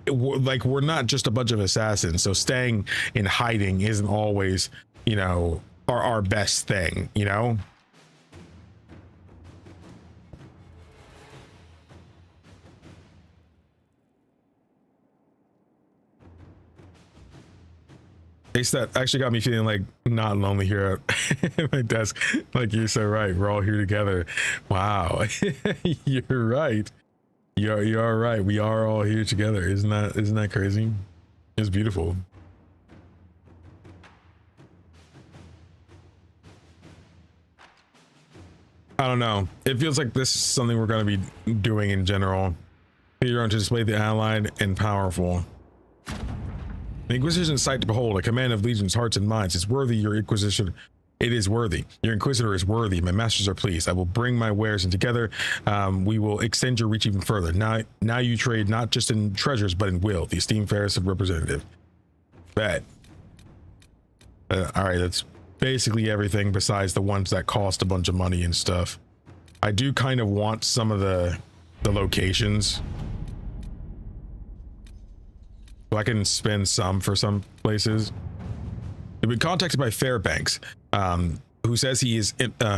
we're not just a bunch of assassins, so staying in hiding isn't always, you know, our best thing, you know? That actually got me feeling like not lonely here at my desk. Like you're so right. We're all here together. Wow. You're right. You're right. We are all here together. Isn't that crazy? It's beautiful. I don't know. It feels like this is something we're going to be doing in general. You're going to display the allied and powerful. The Inquisition's sight to behold, a command of legions, hearts, and minds. It's worthy, your Inquisition. It is worthy. Your Inquisitor is worthy. My masters are pleased. I will bring my wares, and together we will extend your reach even further. Now you trade not just in treasures, but in will. The esteemed fairest of representative. Bet. All right, that's basically everything besides the ones that cost a bunch of money and stuff. I do kind of want some of the locations. So I can spend some for some places. We've been contacted by Fairbanks, who says he is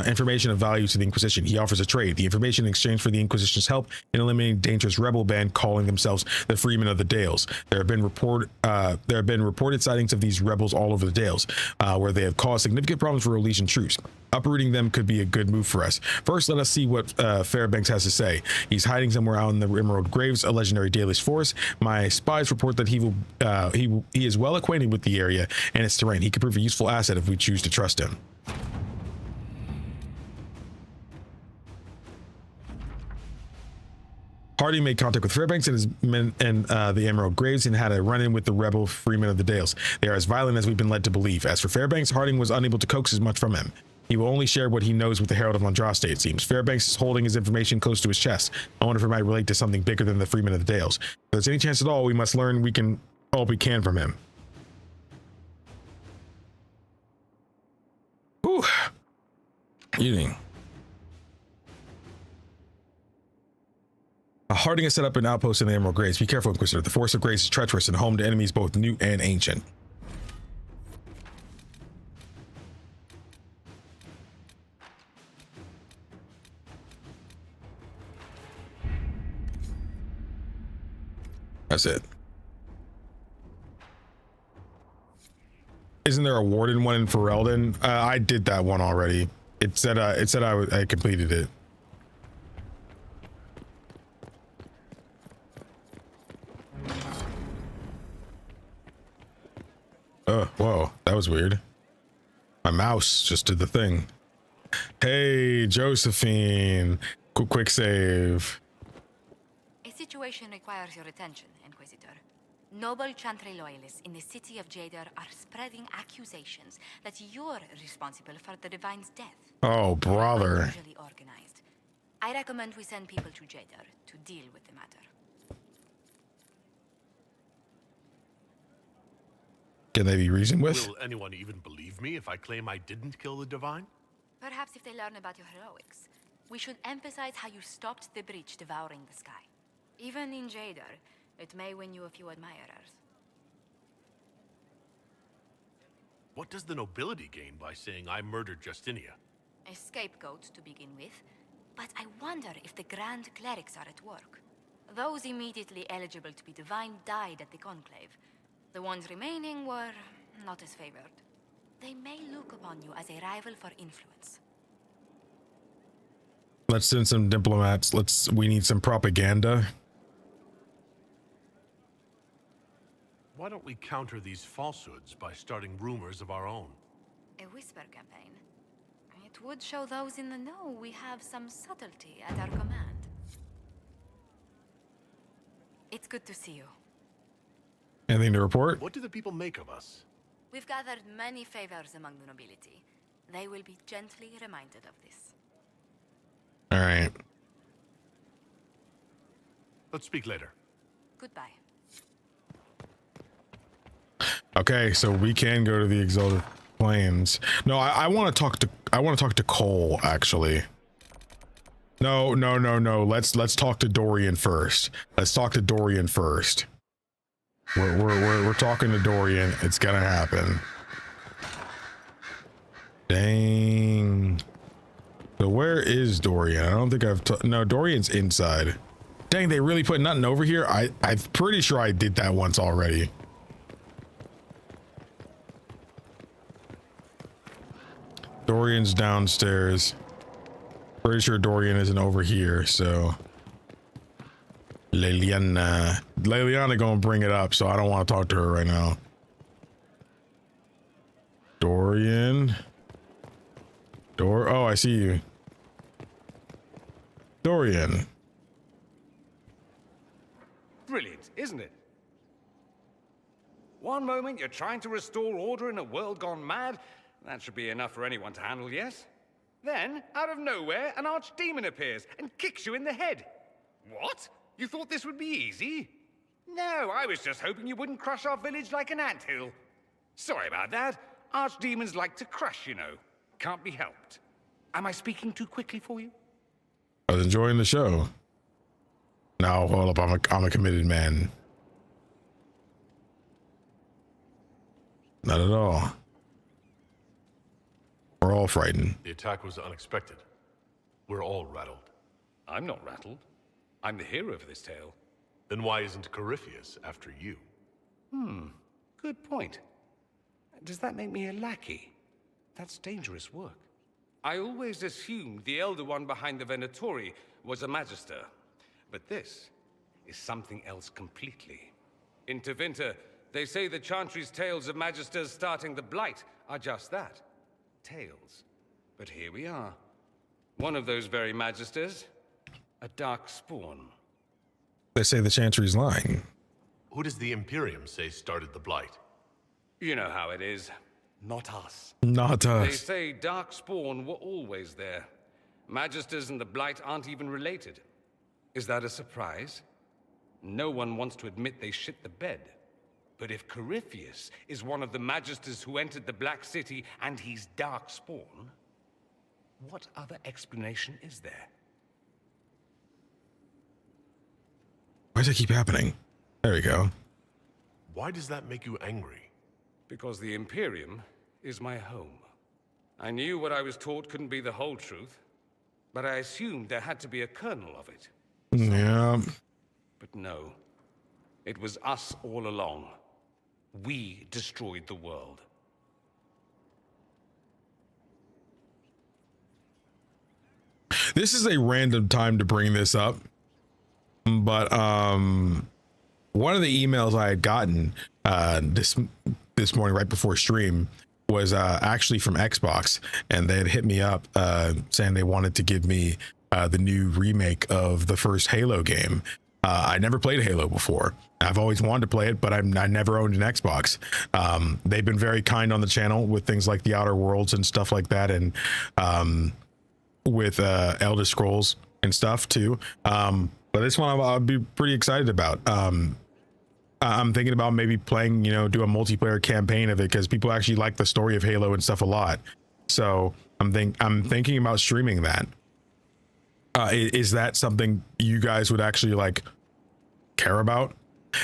information of value to the Inquisition. He offers a trade, the information in exchange for the Inquisition's help in eliminating a dangerous rebel band calling themselves the Freemen of the Dales. There have been reported sightings of these rebels all over the Dales, where they have caused significant problems for Legion troops. Uprooting them could be a good move for us. First, let us see what Fairbanks has to say. He's hiding somewhere out in the Emerald Graves, a legendary Dalish forest. My spies report that he is well acquainted with the area and its terrain. He could prove a useful asset if we choose to trust him. Harding made contact with Fairbanks and his men and the Emerald Graves and had a run-in with the rebel Freemen of the Dales. They are as violent as we've been led to believe. As for Fairbanks, Harding was unable to coax as much from him. He will only share what he knows with the Herald of Andraste, it seems. Fairbanks is holding his information close to his chest. I wonder if it might relate to something bigger than the Freemen of the Dales. If there's any chance at all, we must learn all we can from him. Whew. Eating. Harding has set up an outpost in the Emerald Graves. Be careful, Inquisitor. The Forest of Graves is treacherous and home to enemies both new and ancient. That's it. Isn't there a Warden one in Ferelden? I did that one already. It said I completed it. Oh, whoa, that was weird. My mouse just did the thing. Hey, Josephine. Quick save. A situation requires your attention, Inquisitor. Noble Chantry loyalists in the city of Jadar are spreading accusations that you're responsible for the Divine's death. Oh, brother. Unusually organized. I recommend we send people to Jadar to deal with the matter. Can they be reasoned with? Will anyone even believe me if I claim I didn't kill the Divine? Perhaps if they learn about your heroics, we should emphasize how you stopped the breach devouring the sky. Even in Jadar, it may win you a few admirers. What does the nobility gain by saying I murdered Justinia? A scapegoat to begin with, but I wonder if the Grand Clerics are at work. Those immediately eligible to be divine died at the Conclave. The ones remaining were not as favored. They may look upon you as a rival for influence. Let's send some diplomats. We need some propaganda. Why don't we counter these falsehoods by starting rumors of our own? A whisper campaign. It would show those in the know we have some subtlety at our command. It's good to see you. Anything to report? What do the people make of us? We've gathered many favors among the nobility. They will be gently reminded of this. All right. Let's speak later. Goodbye. Okay, so we can go to the Exalted Plains. No, I want to talk to Cole actually. No. Let's talk to Dorian first. Let's talk to Dorian first. We're talking to Dorian. It's gonna happen. Dang. So where is Dorian? I don't think no, Dorian's inside. Dang, they really put nothing over here? I'm pretty sure I did that once already. Dorian's downstairs. Pretty sure Dorian isn't over here, so Leliana gonna bring it up, so I don't want to talk to her right now. Dorian. Oh, I see you. Dorian. Brilliant, isn't it? One moment you're trying to restore order in a world gone mad. That should be enough for anyone to handle, yes? Then, out of nowhere, an archdemon appears and kicks you in the head. What? You thought this would be easy? No, I was just hoping you wouldn't crush our village like an anthill. Sorry about that. Archdemons like to crush, you know. Can't be helped. Am I speaking too quickly for you? I was enjoying the show. Now, hold up. I'm a committed man. Not at all. We're all frightened. The attack was unexpected. We're all rattled. I'm not rattled. I'm the hero of this tale. Then why isn't Corypheus after you? Good point. Does that make me a lackey? That's dangerous work. I always assumed the Elder One behind the Venatori was a Magister. But this is something else completely. In Tevinter, they say the Chantry's tales of Magisters starting the Blight are just that. Tales. But here we are. One of those very Magisters, a dark spawn. They say the Chantry's lying. Who does the Imperium say started the Blight? You know how it is. Not us. Not They us. say dark spawn were always there. Magisters and the Blight aren't even related. Is that a surprise? No one wants to admit they shit the bed. But if Corypheus is one of the Magisters who entered the Black City and he's dark spawn, what other explanation is there? Why does it keep happening? There we go. Why does that make you angry? Because the Imperium is my home. I knew what I was taught couldn't be the whole truth, but I assumed there had to be a kernel of it. Yeah. But no, it was us all along. We destroyed the world. This is a random time to bring this up, but one of the emails I had gotten this morning right before stream was actually from Xbox, and they had hit me up saying they wanted to give me the new remake of the first Halo game. I never played Halo before. I've always wanted to play it, but I never owned an Xbox. They've been very kind on the channel with things like the Outer Worlds and stuff like that, and with Elder Scrolls and stuff too. But this one I'll be pretty excited about. I'm thinking about maybe playing, do a multiplayer campaign of it, because people actually like the story of Halo and stuff a lot. So I'm thinking about streaming that. Is that something you guys would actually like care about?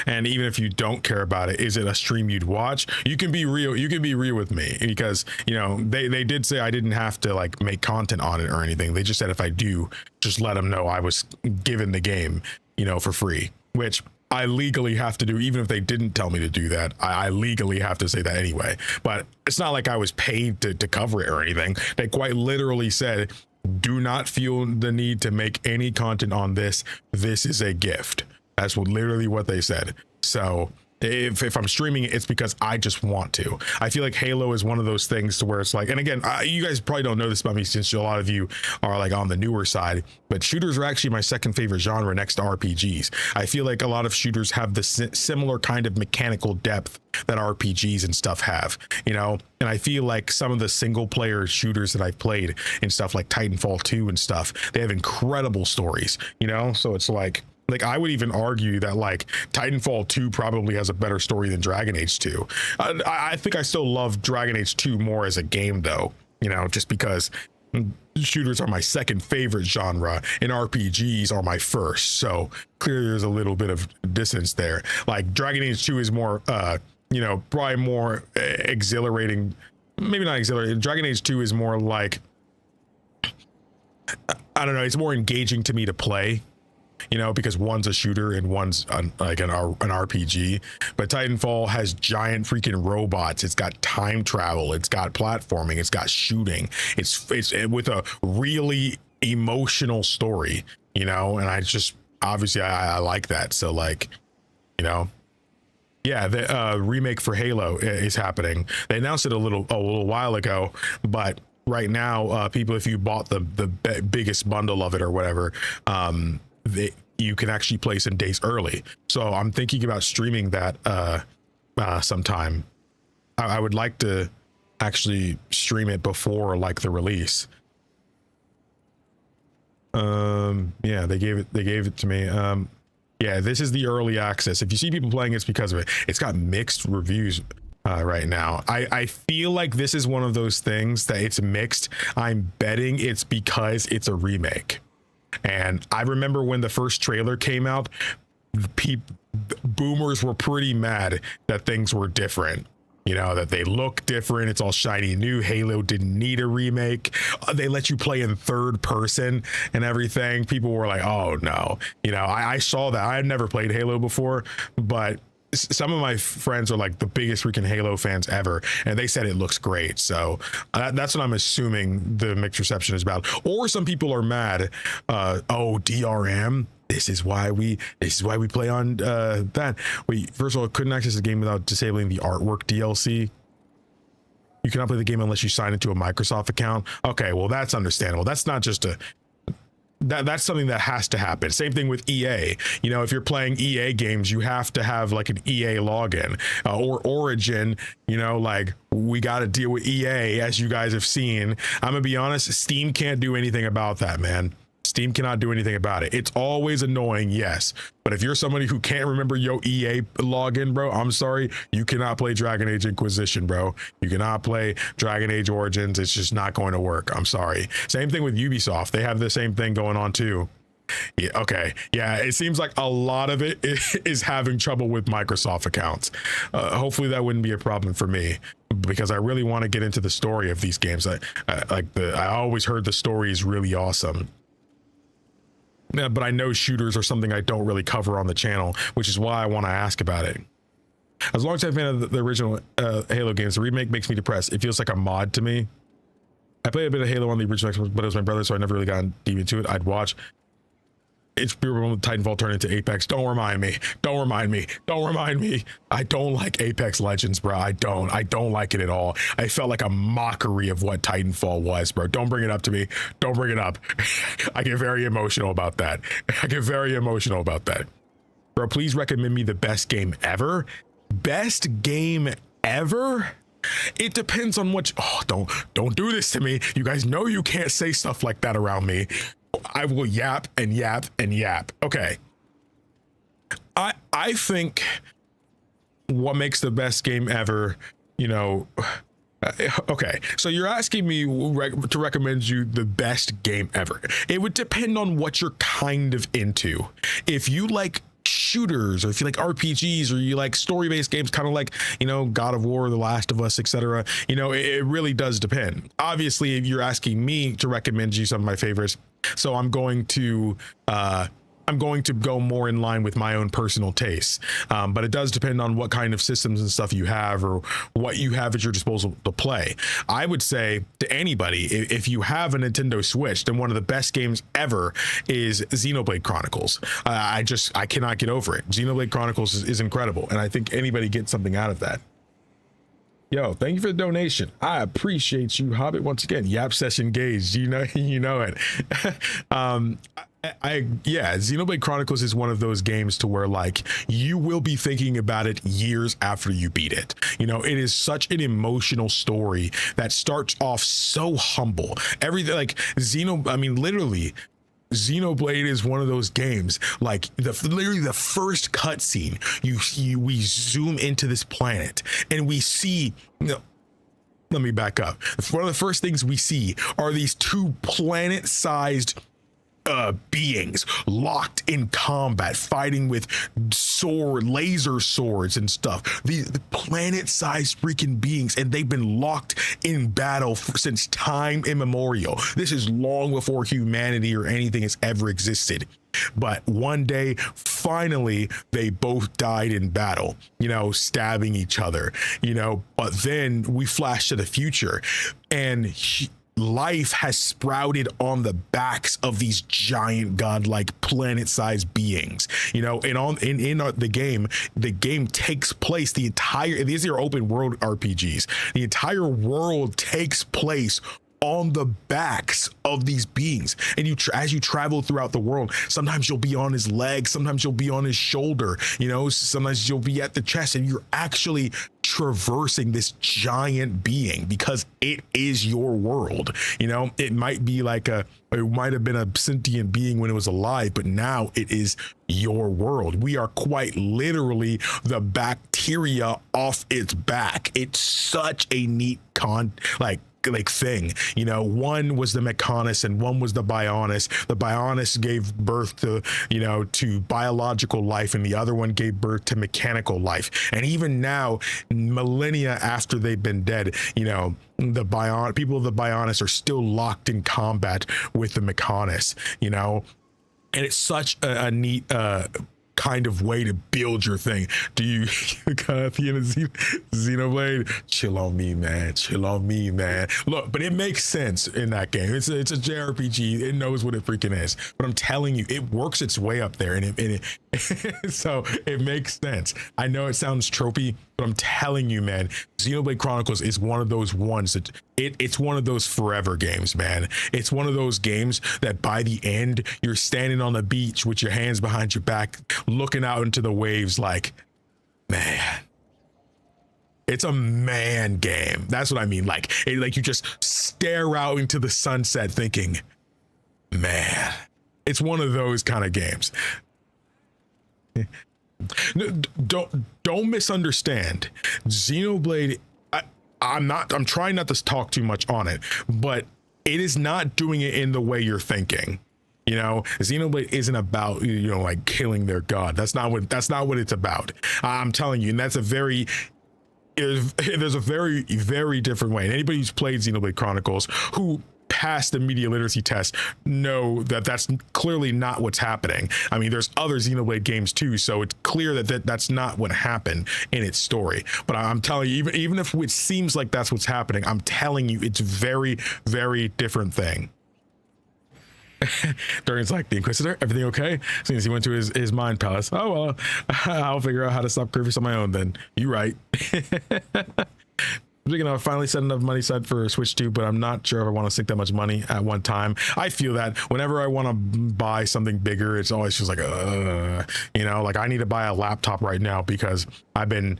And even if you don't care about it, is it a stream you'd watch? You can be real. You can be real with me, because they did say I didn't have to like make content on it or anything. They just said if I do, just let them know I was given the game, for free, which I legally have to do. Even if they didn't tell me to do that, I legally have to say that anyway. But it's not like I was paid to cover it or anything. They quite literally said, do not feel the need to make any content on this. This is a gift. That's literally what they said. So If I'm streaming it, it's because I just want to. I feel like Halo is one of those things to where it's like, and again, you guys probably don't know this about me since a lot of you are like on the newer side, but shooters are actually my second favorite genre next to RPGs. I feel like a lot of shooters have the similar kind of mechanical depth that RPGs and stuff have, you know? And I feel like some of the single player shooters that I've played and stuff like Titanfall 2 and stuff, they have incredible stories, you know? So it's like I would even argue that like Titanfall 2 probably has a better story than Dragon Age 2. I think I still love Dragon Age 2 more as a game though, you know, just because shooters are my second favorite genre and RPGs are my first. So clearly there's a little bit of dissonance there. Like Dragon Age 2 is more, you know, probably more exhilarating. Maybe not exhilarating. Dragon Age 2 is more like, I don't know, it's more engaging to me to play. You know, because one's a shooter and one's like an RPG. But Titanfall has giant freaking robots. It's got time travel. It's got platforming. It's got shooting. It's with a really emotional story. You know, and I just obviously I like that. So like, you know, yeah, the remake for Halo is happening. They announced it a little while ago, but right now, people, if you bought the biggest bundle of it or whatever, you can actually play some days early. So I'm thinking about streaming that sometime. I would like to actually stream it before like the release. Yeah, they gave it to me. Yeah, this is the early access. If you see people playing, it's because of it. It's got mixed reviews right now. I feel like this is one of those things that it's mixed. I'm betting it's because it's a remake. And I remember when the first trailer came out, boomers were pretty mad that things were different. You know, that they look different. It's all shiny new. Halo didn't need a remake. They let you play in third person and everything. People were like, oh no. You know, I saw that. I had never played Halo before, but some of my friends are like the biggest freaking Halo fans ever, and they said it looks great. So that's what I'm assuming the mixed reception is about. Or some people are mad. Oh, DRM. This is why we play on that. Wait, first of all, couldn't access the game without disabling the artwork DLC. You cannot play the game unless you sign into a Microsoft account. Okay, well that's understandable. That's not just a that's something that has to happen. Same thing with EA. You know, if you're playing EA games, you have to have like an EA login or Origin. You know, like we got to deal with EA, as you guys have seen. I'm gonna be honest, Steam can't do anything about that, man. Steam cannot do anything about it. It's always annoying, yes. But if you're somebody who can't remember your EA login, bro, I'm sorry, you cannot play Dragon Age Inquisition, bro. You cannot play Dragon Age Origins. It's just not going to work. I'm sorry. Same thing with Ubisoft. They have the same thing going on too. Yeah, okay. Yeah, it seems like a lot of it is having trouble with Microsoft accounts. Hopefully that wouldn't be a problem for me, because I really want to get into the story of these games. I always heard the story is really awesome. Yeah, but I know shooters are something I don't really cover on the channel, which is why I want to ask about it. As long as I've been in the original Halo games, the remake makes me depressed. It feels like a mod to me. I played a bit of Halo on the original Xbox, but it was my brother, so I never really got deep into it. I'd watch. It's pure when Titanfall turned into Apex. Don't remind me. Don't remind me. Don't remind me. I don't like Apex Legends, bro. I don't like it at all. I felt like a mockery of what Titanfall was, bro. Don't bring it up to me. Don't bring it up. I get very emotional about that. Bro, please recommend me the best game ever. Best game ever? It depends on what. Don't do this to me. You guys know you can't say stuff like that around me. I will yap and yap and yap. Okay. I think what makes the best game ever, you know, okay. So you're asking me to recommend you the best game ever. It would depend on what you're kind of into. If you like shooters, or if you like RPGs, or you like story-based games, kind of like, you know, God of War, The Last of Us, etc., you know, it really does depend. Obviously, if you're asking me to recommend you some of my favorites, so I'm going to I'm going to go more in line with my own personal tastes. But it does depend on what kind of systems and stuff you have or what you have at your disposal to play. I would say to anybody, if you have a Nintendo Switch, then one of the best games ever is Xenoblade Chronicles. I cannot get over it. Xenoblade Chronicles is incredible, and I think anybody gets something out of that. Yo, thank you for the donation. I appreciate you, Hobbit, once again. Yap session engaged. You know it. Yeah, Xenoblade Chronicles is one of those games to where like you will be thinking about it years after you beat it. You know, it is such an emotional story that starts off so humble. Everything like literally Xenoblade is one of those games like literally the first cutscene we zoom into this planet and we see, let me back up. One of the first things we see are these two planet-sized beings locked in combat, fighting with laser swords and stuff. The planet-sized freaking beings, and they've been locked in battle since time immemorial. This is long before humanity or anything has ever existed. But one day, finally, they both died in battle, stabbing each other, but then we flash to the future and life has sprouted on the backs of these giant godlike planet-sized beings, in the game takes place, these are open world RPGs. The entire world takes place on the backs of these beings, and as you travel throughout the world, sometimes you'll be on his leg, sometimes you'll be on his shoulder, sometimes you'll be at the chest, and you're actually traversing this giant being because it is your world. It might be it might have been a sentient being when it was alive, but now it is your world. We are quite literally the bacteria off its back. It's such a neat thing. One was the Mechanis and one was the Bionis. The Bionis gave birth to biological life, and the other one gave birth to mechanical life. And even now, millennia after they've been dead, people of the Bionis are still locked in combat with the Mechanis, and it's such a neat kind of way to build your thing. Do you at the end of Xenoblade? Chill on me, man. Look, but it makes sense in that game. It's a JRPG. It knows what it freaking is. But I'm telling you, it works its way up there, and it so it makes sense. I know it sounds tropey, but I'm telling you, man, Xenoblade Chronicles is one of those ones that it's one of those forever games, man. It's one of those games that by the end, you're standing on the beach with your hands behind your back, looking out into the waves like, man, it's a man game. That's what I mean. Like you just stare out into the sunset thinking, man, it's one of those kind of games. Don't misunderstand. Xenoblade, I'm trying not to talk too much on it, but it is not doing it in the way you're thinking. Xenoblade isn't about killing their god. That's not what it's about. I'm telling you, and there's a very, very different way. And anybody who's played Xenoblade Chronicles who passed the media literacy test know that that's clearly not what's happening. I mean, there's other Xenoblade games too, so it's clear that's not what happened in its story. But I'm telling you, even if it seems like that's what's happening, I'm telling you, it's very, very different thing. Durian's like, the Inquisitor, everything okay? Since he went to his mind palace. Oh well, I'll figure out how to stop Grievous on my own then. You right. Speaking of, I finally set enough money aside for Switch 2, but I'm not sure if I want to sink that much money at one time. I feel that whenever I want to buy something bigger, it's always just like, like I need to buy a laptop right now because I've been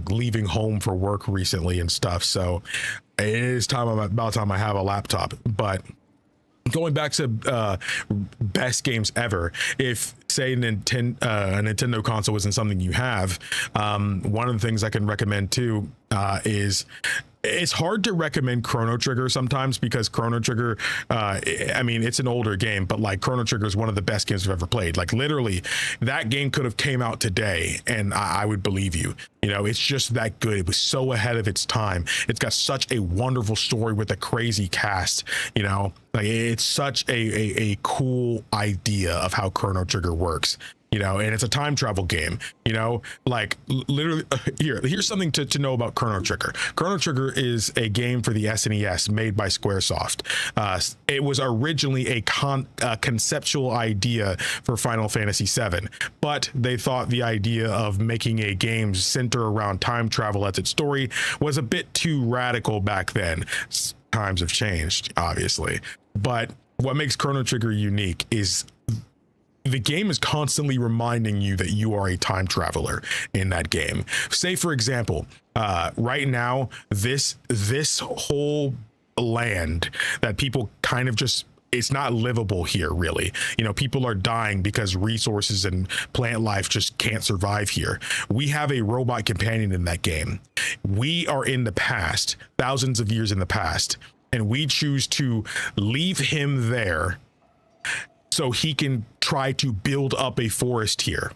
leaving home for work recently and stuff. So it is about time I have a laptop. But going back to best games ever, if say a Nintendo console isn't something you have, one of the things I can recommend too is it's hard to recommend Chrono Trigger sometimes because Chrono Trigger, I mean, it's an older game, but like Chrono Trigger is one of the best games I've ever played. Like literally that game could have came out today and I would believe you. You know, it's just that good. It was so ahead of its time. It's got such a wonderful story with a crazy cast, you know, like it's such a cool idea of how Chrono Trigger works. You know, and it's a time travel game, you know, like literally here's something to know about Chrono Trigger. Chrono Trigger is a game for the SNES made by Squaresoft. It was originally a conceptual idea for Final Fantasy VII, but they thought the idea of making a game center around time travel as its story was a bit too radical back then. Times have changed, obviously, but what makes Chrono Trigger unique is the game is constantly reminding you that you are a time traveler in that game. Say, for example, right now, this whole land that people kind of just, it's not livable here, really. You know, people are dying because resources and plant life just can't survive here. We have a robot companion in that game. We are in the past, thousands of years in the past, and we choose to leave him there so he can try to build up a forest here.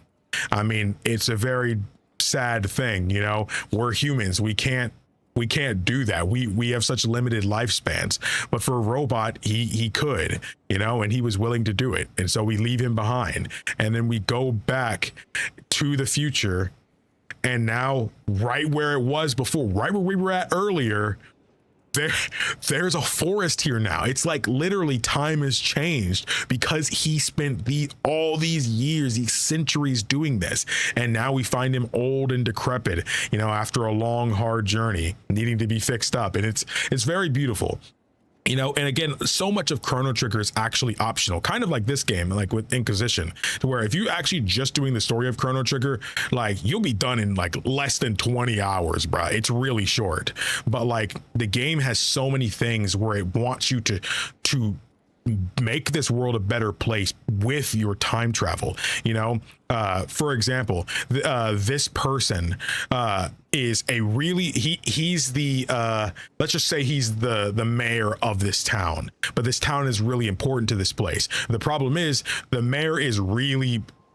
I mean, it's a very sad thing, you know. We're humans. We can't do that. We have such limited lifespans. But for a robot, he could, you know, and he was willing to do it. And so we leave him behind. And then we go back to the future. And now right where it was before, right where we were at earlier, there's a forest here now. It's like literally time has changed because he spent all these years, these centuries doing this. And now we find him old and decrepit, you know, after a long, hard journey, needing to be fixed up. And it's very beautiful. You know, and again, so much of Chrono Trigger is actually optional, kind of like this game, like with Inquisition, to where if you actually just doing the story of Chrono Trigger, like you'll be done in like less than 20 hours, bro. It's really short, but like the game has so many things where it wants you to make this world a better place with your time travel. You know, for example, this person is a really he's the let's just say he's the mayor of this town, but this town is really important to this place. The problem is the mayor is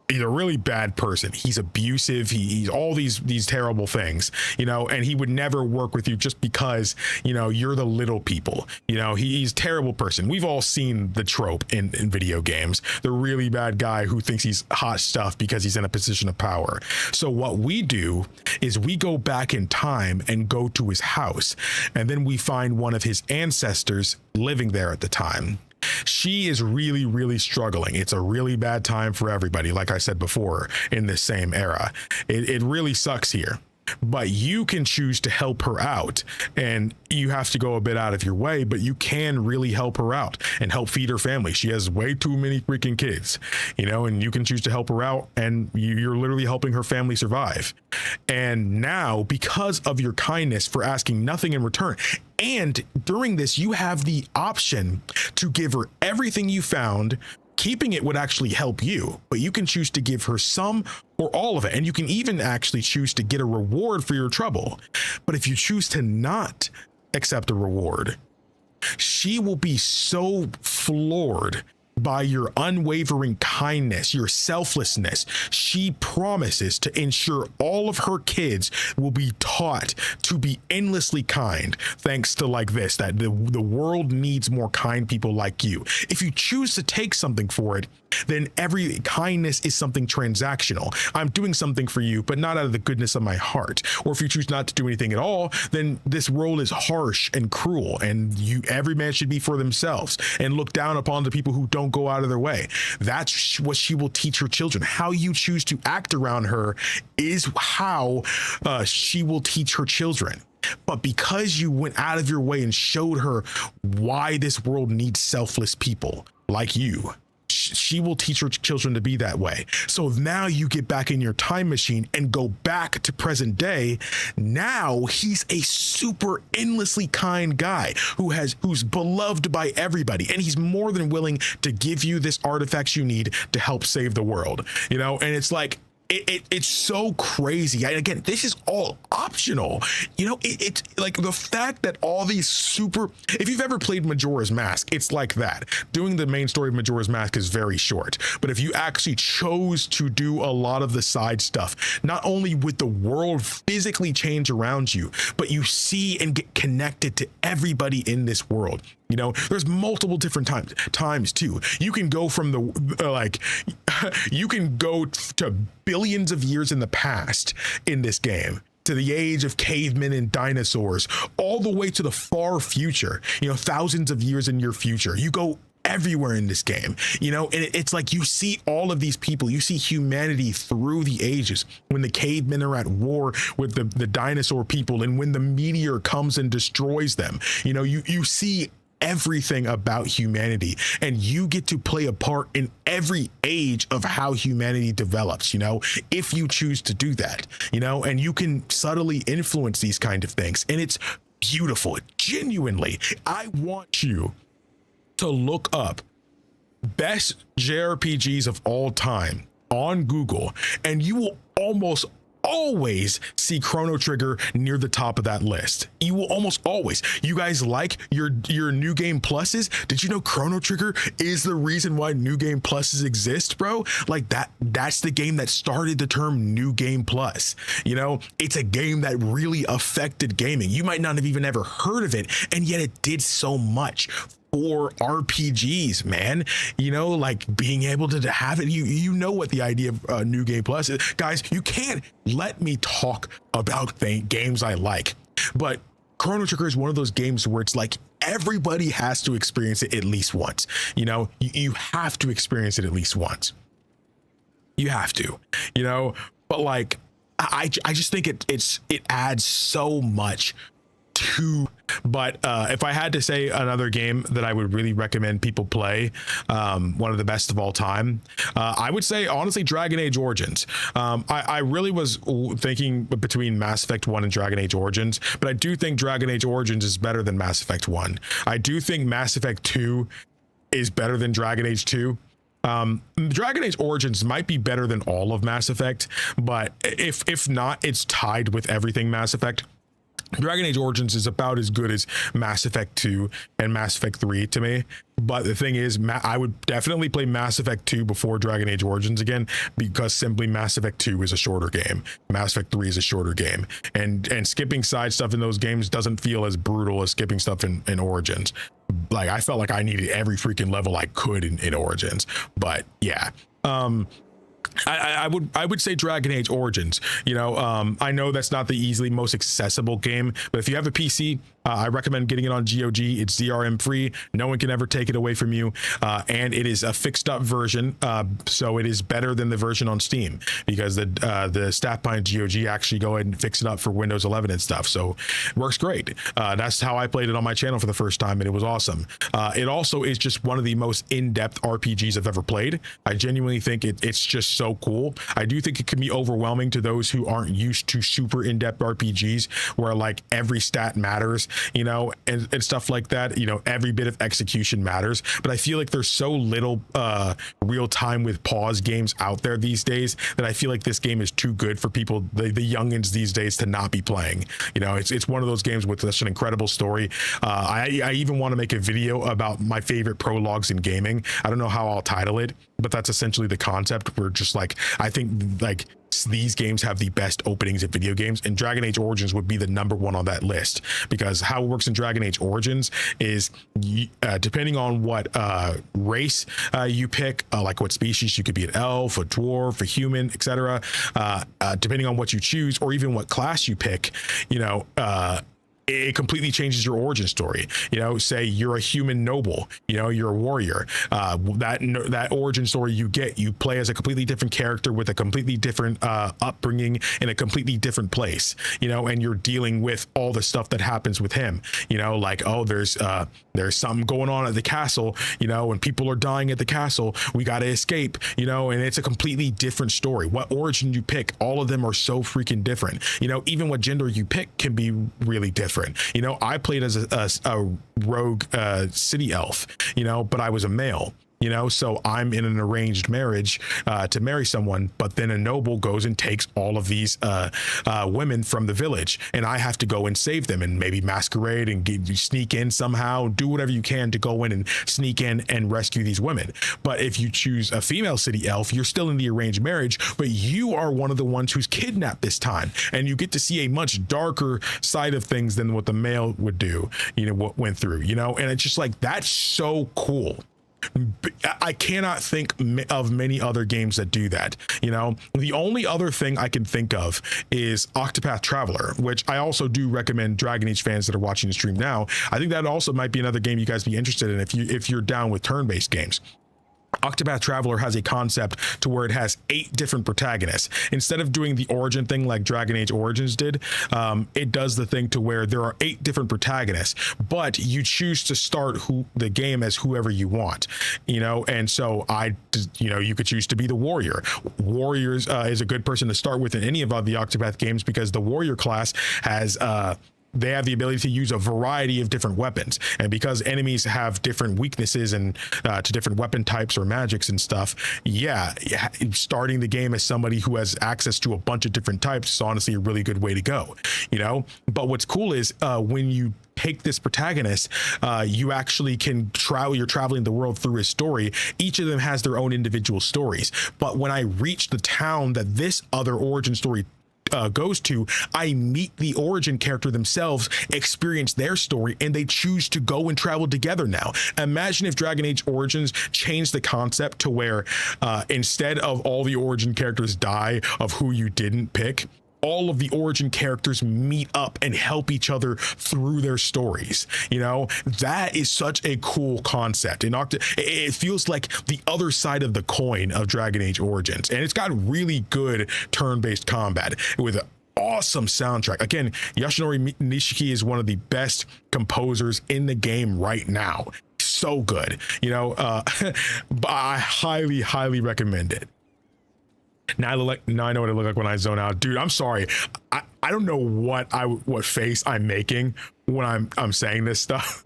he's a really bad person. He's abusive. He's all these terrible things, you know, and he would never work with you just because, you know, you're the little people. You know, he's a terrible person. We've all seen the trope in video games, the really bad guy who thinks he's hot stuff because he's in a position of power. So what we do is we go back in time and go to his house, and then we find one of his ancestors living there at the time. She is really, really struggling. It's a really bad time for everybody, like I said before, in this same era. It really sucks here. But you can choose to help her out, and you have to go a bit out of your way, but you can really help her out and help feed her family. She has way too many freaking kids, you know, and you can choose to help her out, and you're literally helping her family survive. And now, because of your kindness for asking nothing in return, and during this, you have the option to give her everything you found. Keeping it would actually help you, but you can choose to give her some or all of it. And you can even actually choose to get a reward for your trouble. But if you choose to not accept a reward, she will be so floored by your unwavering kindness, your selflessness. She promises to ensure all of her kids will be taught to be endlessly kind, thanks to like this, that the world needs more kind people like you. If you choose to take something for it, then every kindness is something transactional. I'm doing something for you, but not out of the goodness of my heart. Or if you choose not to do anything at all, then this world is harsh and cruel, and every man should be for themselves and look down upon the people who don't go out of their way. That's what she will teach her children. How you choose to act around her is how she will teach her children. But because you went out of your way and showed her why this world needs selfless people like you, she will teach her children to be that way. So now you get back in your time machine and go back to present day. Now he's a super endlessly kind guy who's beloved by everybody, and he's more than willing to give you this artifacts you need to help save the world, you know. And it's like, it's so crazy. And again, this is all optional. You know, it's like the fact that all these if you've ever played Majora's Mask, it's like that. Doing the main story of Majora's Mask is very short, but if you actually chose to do a lot of the side stuff, not only would the world physically change around you, but you see and get connected to everybody in this world. You know, there's multiple different times too. You can go from you can go to billions of years in the past in this game, to the age of cavemen and dinosaurs, all the way to the far future, you know, thousands of years in your future. You go everywhere in this game, you know, and it's like you see all of these people, you see humanity through the ages, when the cavemen are at war with the dinosaur people, and when the meteor comes and destroys them. You know, you see everything about humanity, and you get to play a part in every age of how humanity develops, you know, if you choose to do that, you know, and you can subtly influence these kind of things, and it's beautiful. Genuinely, I want you to look up best JRPGs of all time on Google, and you will almost always see Chrono Trigger near the top of that list. You will almost always. You guys like your new game pluses? Did you know Chrono Trigger is the reason why new game pluses exist, bro? Like that's the game that started the term new game plus. You know, it's a game that really affected gaming. You might not have even ever heard of it, and yet it did so much for RPGs, man. You know, like being able to have it, you know what the idea of new game plus is. Guys, you can't let me talk about games I like, but Chrono Trigger is one of those games where it's like everybody has to experience it at least once. You know, you have to experience it at least once. You have to, you know, but like I just think it adds so much to. But if I had to say another game that I would really recommend people play, one of the best of all time, I would say honestly Dragon Age Origins. I really was thinking between Mass Effect 1 and Dragon Age Origins, but I do think Dragon Age Origins is better than Mass Effect 1. I do think Mass Effect 2 is better than Dragon Age 2. Dragon Age Origins might be better than all of Mass Effect, but if not, it's tied with everything Mass Effect. Dragon Age Origins is about as good as Mass Effect 2 and Mass Effect 3 to me. But the thing is, I would definitely play Mass Effect 2 before Dragon Age Origins again, because simply Mass Effect 2 is a shorter game. Mass Effect 3 is a shorter game. And skipping side stuff in those games doesn't feel as brutal as skipping stuff in Origins. Like, I felt like I needed every freaking level I could in Origins. But yeah. I would say Dragon Age Origins. You know, I know that's not the easily most accessible game, but if you have a PC, I recommend getting it on GOG. It's DRM free. No one can ever take it away from you. And it is a fixed up version. So it is better than the version on Steam, because the staff behind GOG actually go ahead and fix it up for Windows 11 and stuff. So it works great. That's how I played it on my channel for the first time, and it was awesome. It also is just one of the most in-depth RPGs I've ever played. I genuinely think it's just so cool. I do think it can be overwhelming to those who aren't used to super in-depth RPGs where like every stat matters, you know, and stuff like that. You know, every bit of execution matters. But I feel like there's so little real time with pause games out there these days that I feel like this game is too good for people, the youngins these days, to not be playing. You know, it's one of those games with such an incredible story. I even want to make a video about my favorite prologues in gaming. I don't know how I'll title it, but that's essentially the concept. We're just like, I think like these games have the best openings in video games, and Dragon Age Origins would be the #1 on that list, because how it works in Dragon Age Origins is depending on what race you pick, like what species, you could be an elf, a dwarf, a human, etc. Depending on what you choose, or even what class you pick, you know, it completely changes your origin story. You know, say you're a human noble, you know, you're a warrior. That origin story you play as a completely different character with a completely different upbringing in a completely different place, you know, and you're dealing with all the stuff that happens with him, you know, like, oh, there's something going on at the castle, you know, and people are dying at the castle. We got to escape, you know, and it's a completely different story. What origin you pick, all of them are so freaking different. You know, even what gender you pick can be really different. You know, I played as a rogue city elf, you know, but I was a male. you know, so I'm in an arranged marriage to marry someone, but then a noble goes and takes all of these women from the village, and I have to go and save them and maybe masquerade and sneak in somehow, do whatever you can to go in and sneak in and rescue these women. But if you choose a female city elf, you're still in the arranged marriage, but you are one of the ones who's kidnapped this time, and you get to see a much darker side of things than what the male would do, you know, what went through, you know. And it's just like, that's so cool. I cannot think of many other games that do that. You know, the only other thing I can think of is Octopath Traveler, which I also do recommend Dragon Age fans that are watching the stream now. I think that also might be another game you guys be interested in if you're down with turn-based games. Octopath Traveler has a concept to where it has 8 different protagonists. Instead of doing the origin thing like Dragon Age Origins did, it does the thing to where there are 8 different protagonists, but you choose to start the game as whoever you want, you know. And so you could choose to be the warrior. Warriors is a good person to start with in any of the Octopath games, because the warrior class has they have the ability to use a variety of different weapons, and because enemies have different weaknesses and to different weapon types or magics and stuff, starting the game as somebody who has access to a bunch of different types is honestly a really good way to go, you know. But what's cool is when you take this protagonist, you actually can you're traveling the world through his story. Each of them has their own individual stories, but when I reach the town that this other origin story goes to, I meet the origin character themselves, experience their story, and they choose to go and travel together now. Imagine if Dragon Age Origins changed the concept to where instead of all the origin characters die of who you didn't pick, all of the origin characters meet up and help each other through their stories. You know, that is such a cool concept. It feels like the other side of the coin of Dragon Age Origins, and it's got really good turn-based combat with an awesome soundtrack. Again, Yoshinori Nishiki is one of the best composers in the game right now. So good, you know. I highly recommend it. Now I know what I look like when I zone out, dude. I'm sorry. I don't know what face I'm making when I'm saying this stuff,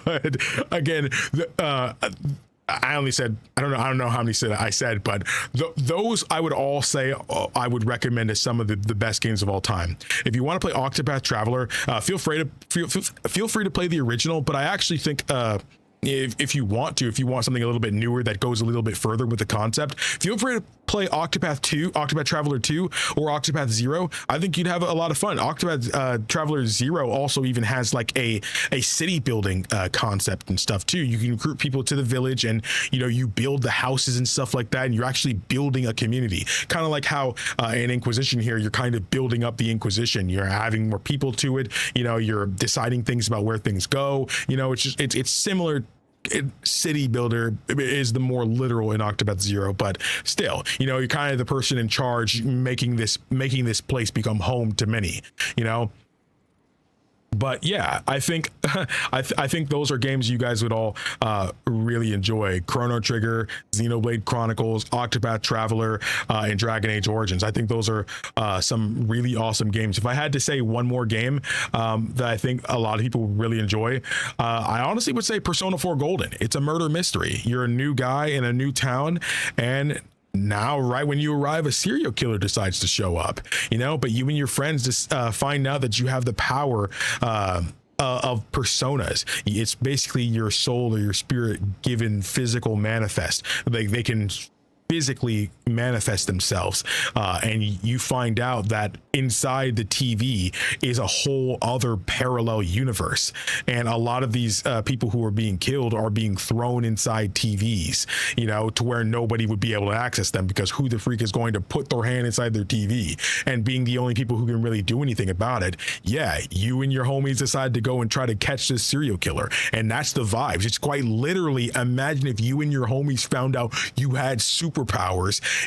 but again, I only said I don't know how many I said, but those I would all say I would recommend as some of the best games of all time. If you want to play Octopath Traveler, feel free to play the original, but I actually think if you want something a little bit newer that goes a little bit further with the concept, feel free to play Octopath Traveler 2 or Octopath 0. I think you'd have a lot of fun. Octopath Traveler 0 also even has like a city building concept and stuff too. You can recruit people to the village, and you know, you build the houses and stuff like that, and you're actually building a community, kind of like how in Inquisition here you're kind of building up the Inquisition. You're adding more people to it, you know, you're deciding things about where things go, you know. It's similar. City builder is the more literal in Octopath 0, but still, you know, you're kind of the person in charge, making this place become home to many, you know. But yeah, I think I think those are games you guys would all really enjoy. Chrono Trigger, Xenoblade Chronicles, Octopath Traveler, and Dragon Age Origins. I think those are some really awesome games. If I had to say one more game that I think a lot of people really enjoy, I honestly would say Persona 4 Golden. It's a murder mystery. You're a new guy in a new town, and now right when you arrive, a serial killer decides to show up, you know, but you and your friends just find out that you have the power of personas. It's basically your soul or your spirit given physical manifest. They can physically manifest themselves, and you find out that inside the TV is a whole other parallel universe, and a lot of these people who are being killed are being thrown inside TVs, you know, to where nobody would be able to access them, because who the freak is going to put their hand inside their TV? And being the only people who can really do anything about it, yeah, you and your homies decide to go and try to catch this serial killer, and that's the vibes. It's quite literally, imagine if you and your homies found out you had superpowers,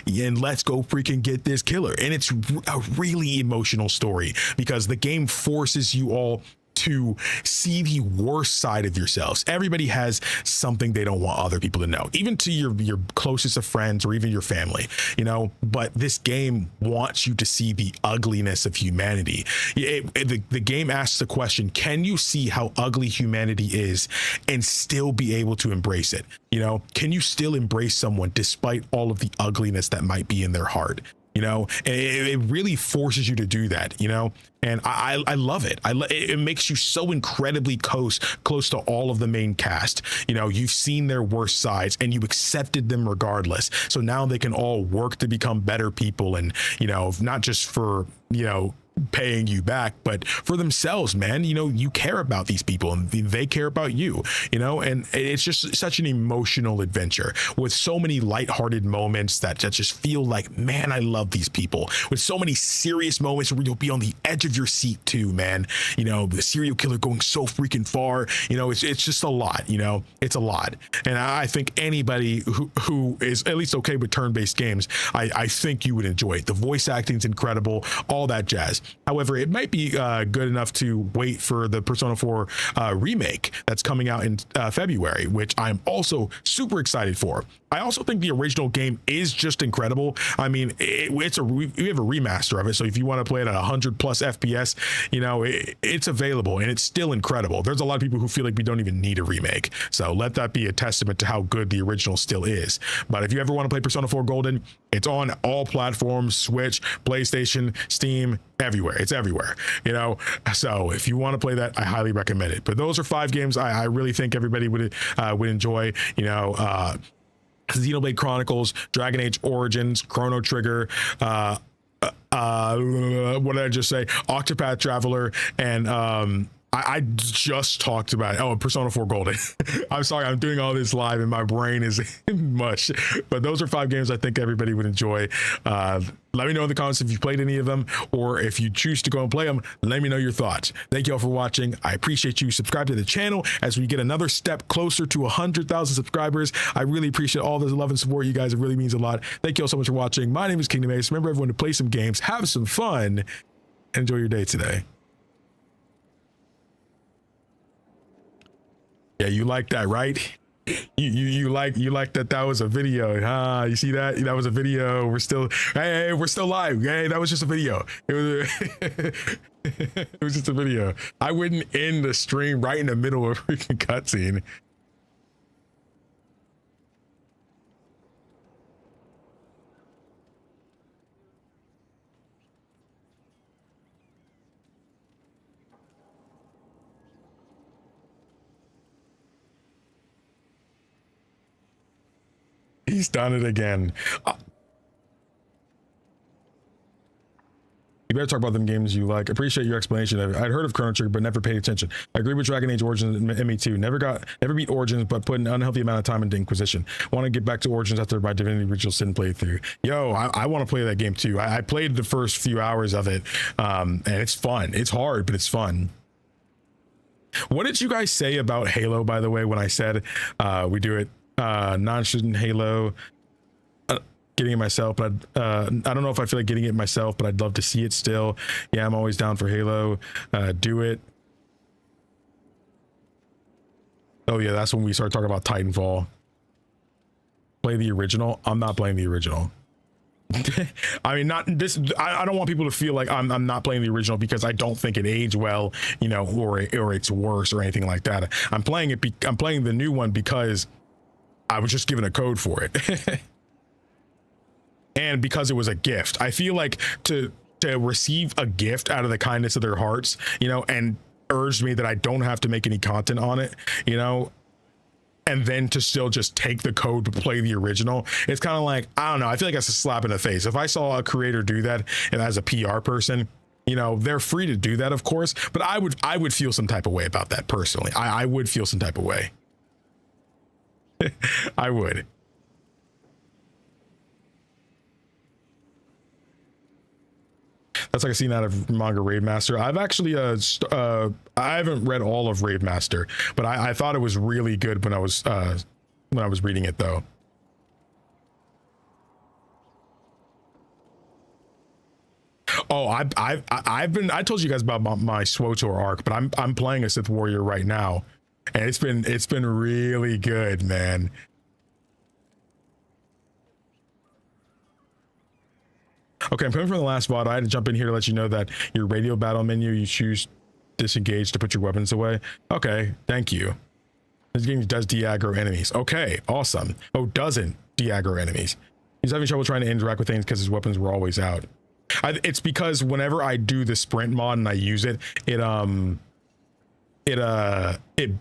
and let's go freaking get this killer. And it's a really emotional story, because the game forces you all to see the worst side of yourselves. Everybody has something they don't want other people to know, even to your closest of friends or even your family, you know. But this game wants you to see the ugliness of humanity. The game asks the question, can you see how ugly humanity is and still be able to embrace it? You know, can you still embrace someone despite all of the ugliness that might be in their heart? You know, it really forces you to do that, you know, and I love it. It makes you so incredibly close to all of the main cast. You know, you've seen their worst sides and you accepted them regardless. So now they can all work to become better people, and, you know, not just for, you know, paying you back, but for themselves, man. You know, you care about these people and they care about you, you know, and it's just such an emotional adventure with so many lighthearted moments that just feel like, man, I love these people, with so many serious moments where you'll be on the edge of your seat too, man. You know, the serial killer going so freaking far, you know, it's just a lot, you know, it's a lot. And I think anybody who is at least okay with turn-based games, I think you would enjoy it. The voice acting is incredible, all that jazz. However, it might be good enough to wait for the Persona 4 remake that's coming out in February, which I'm also super excited for. I also think the original game is just incredible. I mean, we have a remaster of it, so if you want to play it at 100 plus FPS, you know, it's available and it's still incredible. There's a lot of people who feel like we don't even need a remake, so let that be a testament to how good the original still is. But if you ever want to play Persona 4 Golden, it's on all platforms: Switch, PlayStation, Steam, everywhere. It's everywhere, you know. So if you want to play that, I highly recommend it. But those are 5 games I really think everybody would enjoy. You know, Xenoblade Chronicles, Dragon Age Origins, Chrono Trigger, what did I just say? Octopath Traveler, and I just talked about it. Oh, Persona 4 Golden. I'm sorry, I'm doing all this live and my brain is mush. But those are 5 games I think everybody would enjoy. Let me know in the comments if you played any of them, or if you choose to go and play them, let me know your thoughts. Thank you all for watching. I appreciate you. Subscribe to the channel as we get another step closer to 100,000 subscribers. I really appreciate all the love and support, you guys. It really means a lot. Thank you all so much for watching. My name is KingdomAce. Remember, everyone, to play some games, have some fun, enjoy your day today. Yeah, you like that, right? You like that was a video. You see that? That was a video. We're still live. Hey, that was just a video. It was just a video. I wouldn't end the stream right in the middle of a freaking cutscene. He's done it again. You better talk about them games you like. Appreciate your explanation of it. I'd heard of Chrono Trigger, but never paid attention. I agree with Dragon Age Origins and ME2. Never beat Origins, but put an unhealthy amount of time into Inquisition. Want to get back to Origins after my Divinity Original Sin playthrough. Yo, I want to play that game too. I played the first few hours of it, and it's fun. It's hard, but it's fun. What did you guys say about Halo, by the way, when I said we do it non-shooting Halo? Getting it myself, but I don't know if I feel like getting it myself, but I'd love to see it still. Yeah, I'm always down for Halo. Do it. Oh yeah, that's when we start talking about Titanfall. Play the original. I'm not playing the original. I mean, not this. I don't want people to feel like I'm not playing the original because I don't think it aged well, you know, or it's worse or anything like that. I'm playing it. I'm playing the new one because I was just given a code for it. And because it was a gift. I feel like to receive a gift out of the kindness of their hearts, you know, and urged me that I don't have to make any content on it, you know, and then to still just take the code to play the original. It's kind of like, I don't know, I feel like that's a slap in the face. If I saw a creator do that, and as a PR person, you know, they're free to do that, of course, but I would feel some type of way about that personally. I would feel some type of way. I would. That's like a scene out of manga Raid Master. I've actually I haven't read all of Raid Master, but I thought it was really good when I was reading it though. Oh, I told you guys about my SWTOR arc, but I'm playing a Sith Warrior right now, and it's been really good, man. Okay, I'm coming from the last VOD. I had to jump in here to let you know that your radio battle menu, you choose disengage to put your weapons away. Okay, thank you. This game does de-aggro enemies. Okay, awesome. Oh, doesn't de-aggro enemies. He's having trouble trying to interact with things because his weapons were always out. It's because whenever I do the sprint mod and I use it, it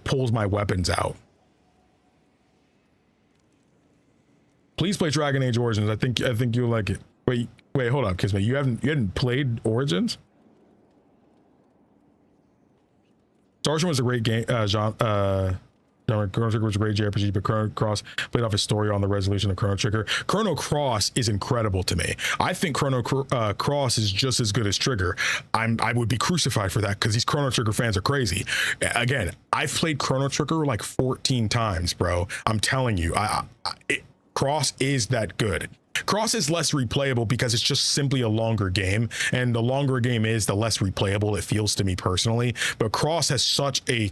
pulls my weapons out. Please play Dragon Age Origins. I think you'll like it. Wait, hold up, Kismet. You hadn't played Origins? Star Ocean was a great game, Chrono Trigger was a great JRPG, but Chrono Cross played off his story on the resolution of Chrono Trigger. Chrono Cross is incredible to me. I think Chrono Cross is just as good as Trigger. I would be crucified for that because these Chrono Trigger fans are crazy. Again, I've played Chrono Trigger like 14 times, bro. I'm telling you, Cross is that good. Cross is less replayable because it's just simply a longer game, and the longer a game is, the less replayable it feels to me personally. But Cross has such a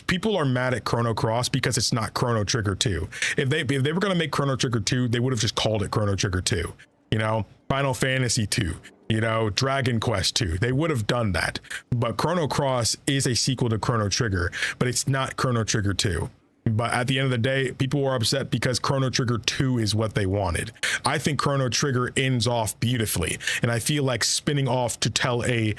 people are mad at Chrono Cross because it's not Chrono Trigger 2. If they were going to make Chrono Trigger 2, they would have just called it Chrono Trigger 2. You know, Final Fantasy 2, you know, Dragon Quest 2. They would have done that. But Chrono Cross is a sequel to Chrono Trigger, but it's not Chrono Trigger 2. But at the end of the day, people were upset because Chrono Trigger 2 is what they wanted. I think Chrono Trigger ends off beautifully, and I feel like spinning off to tell a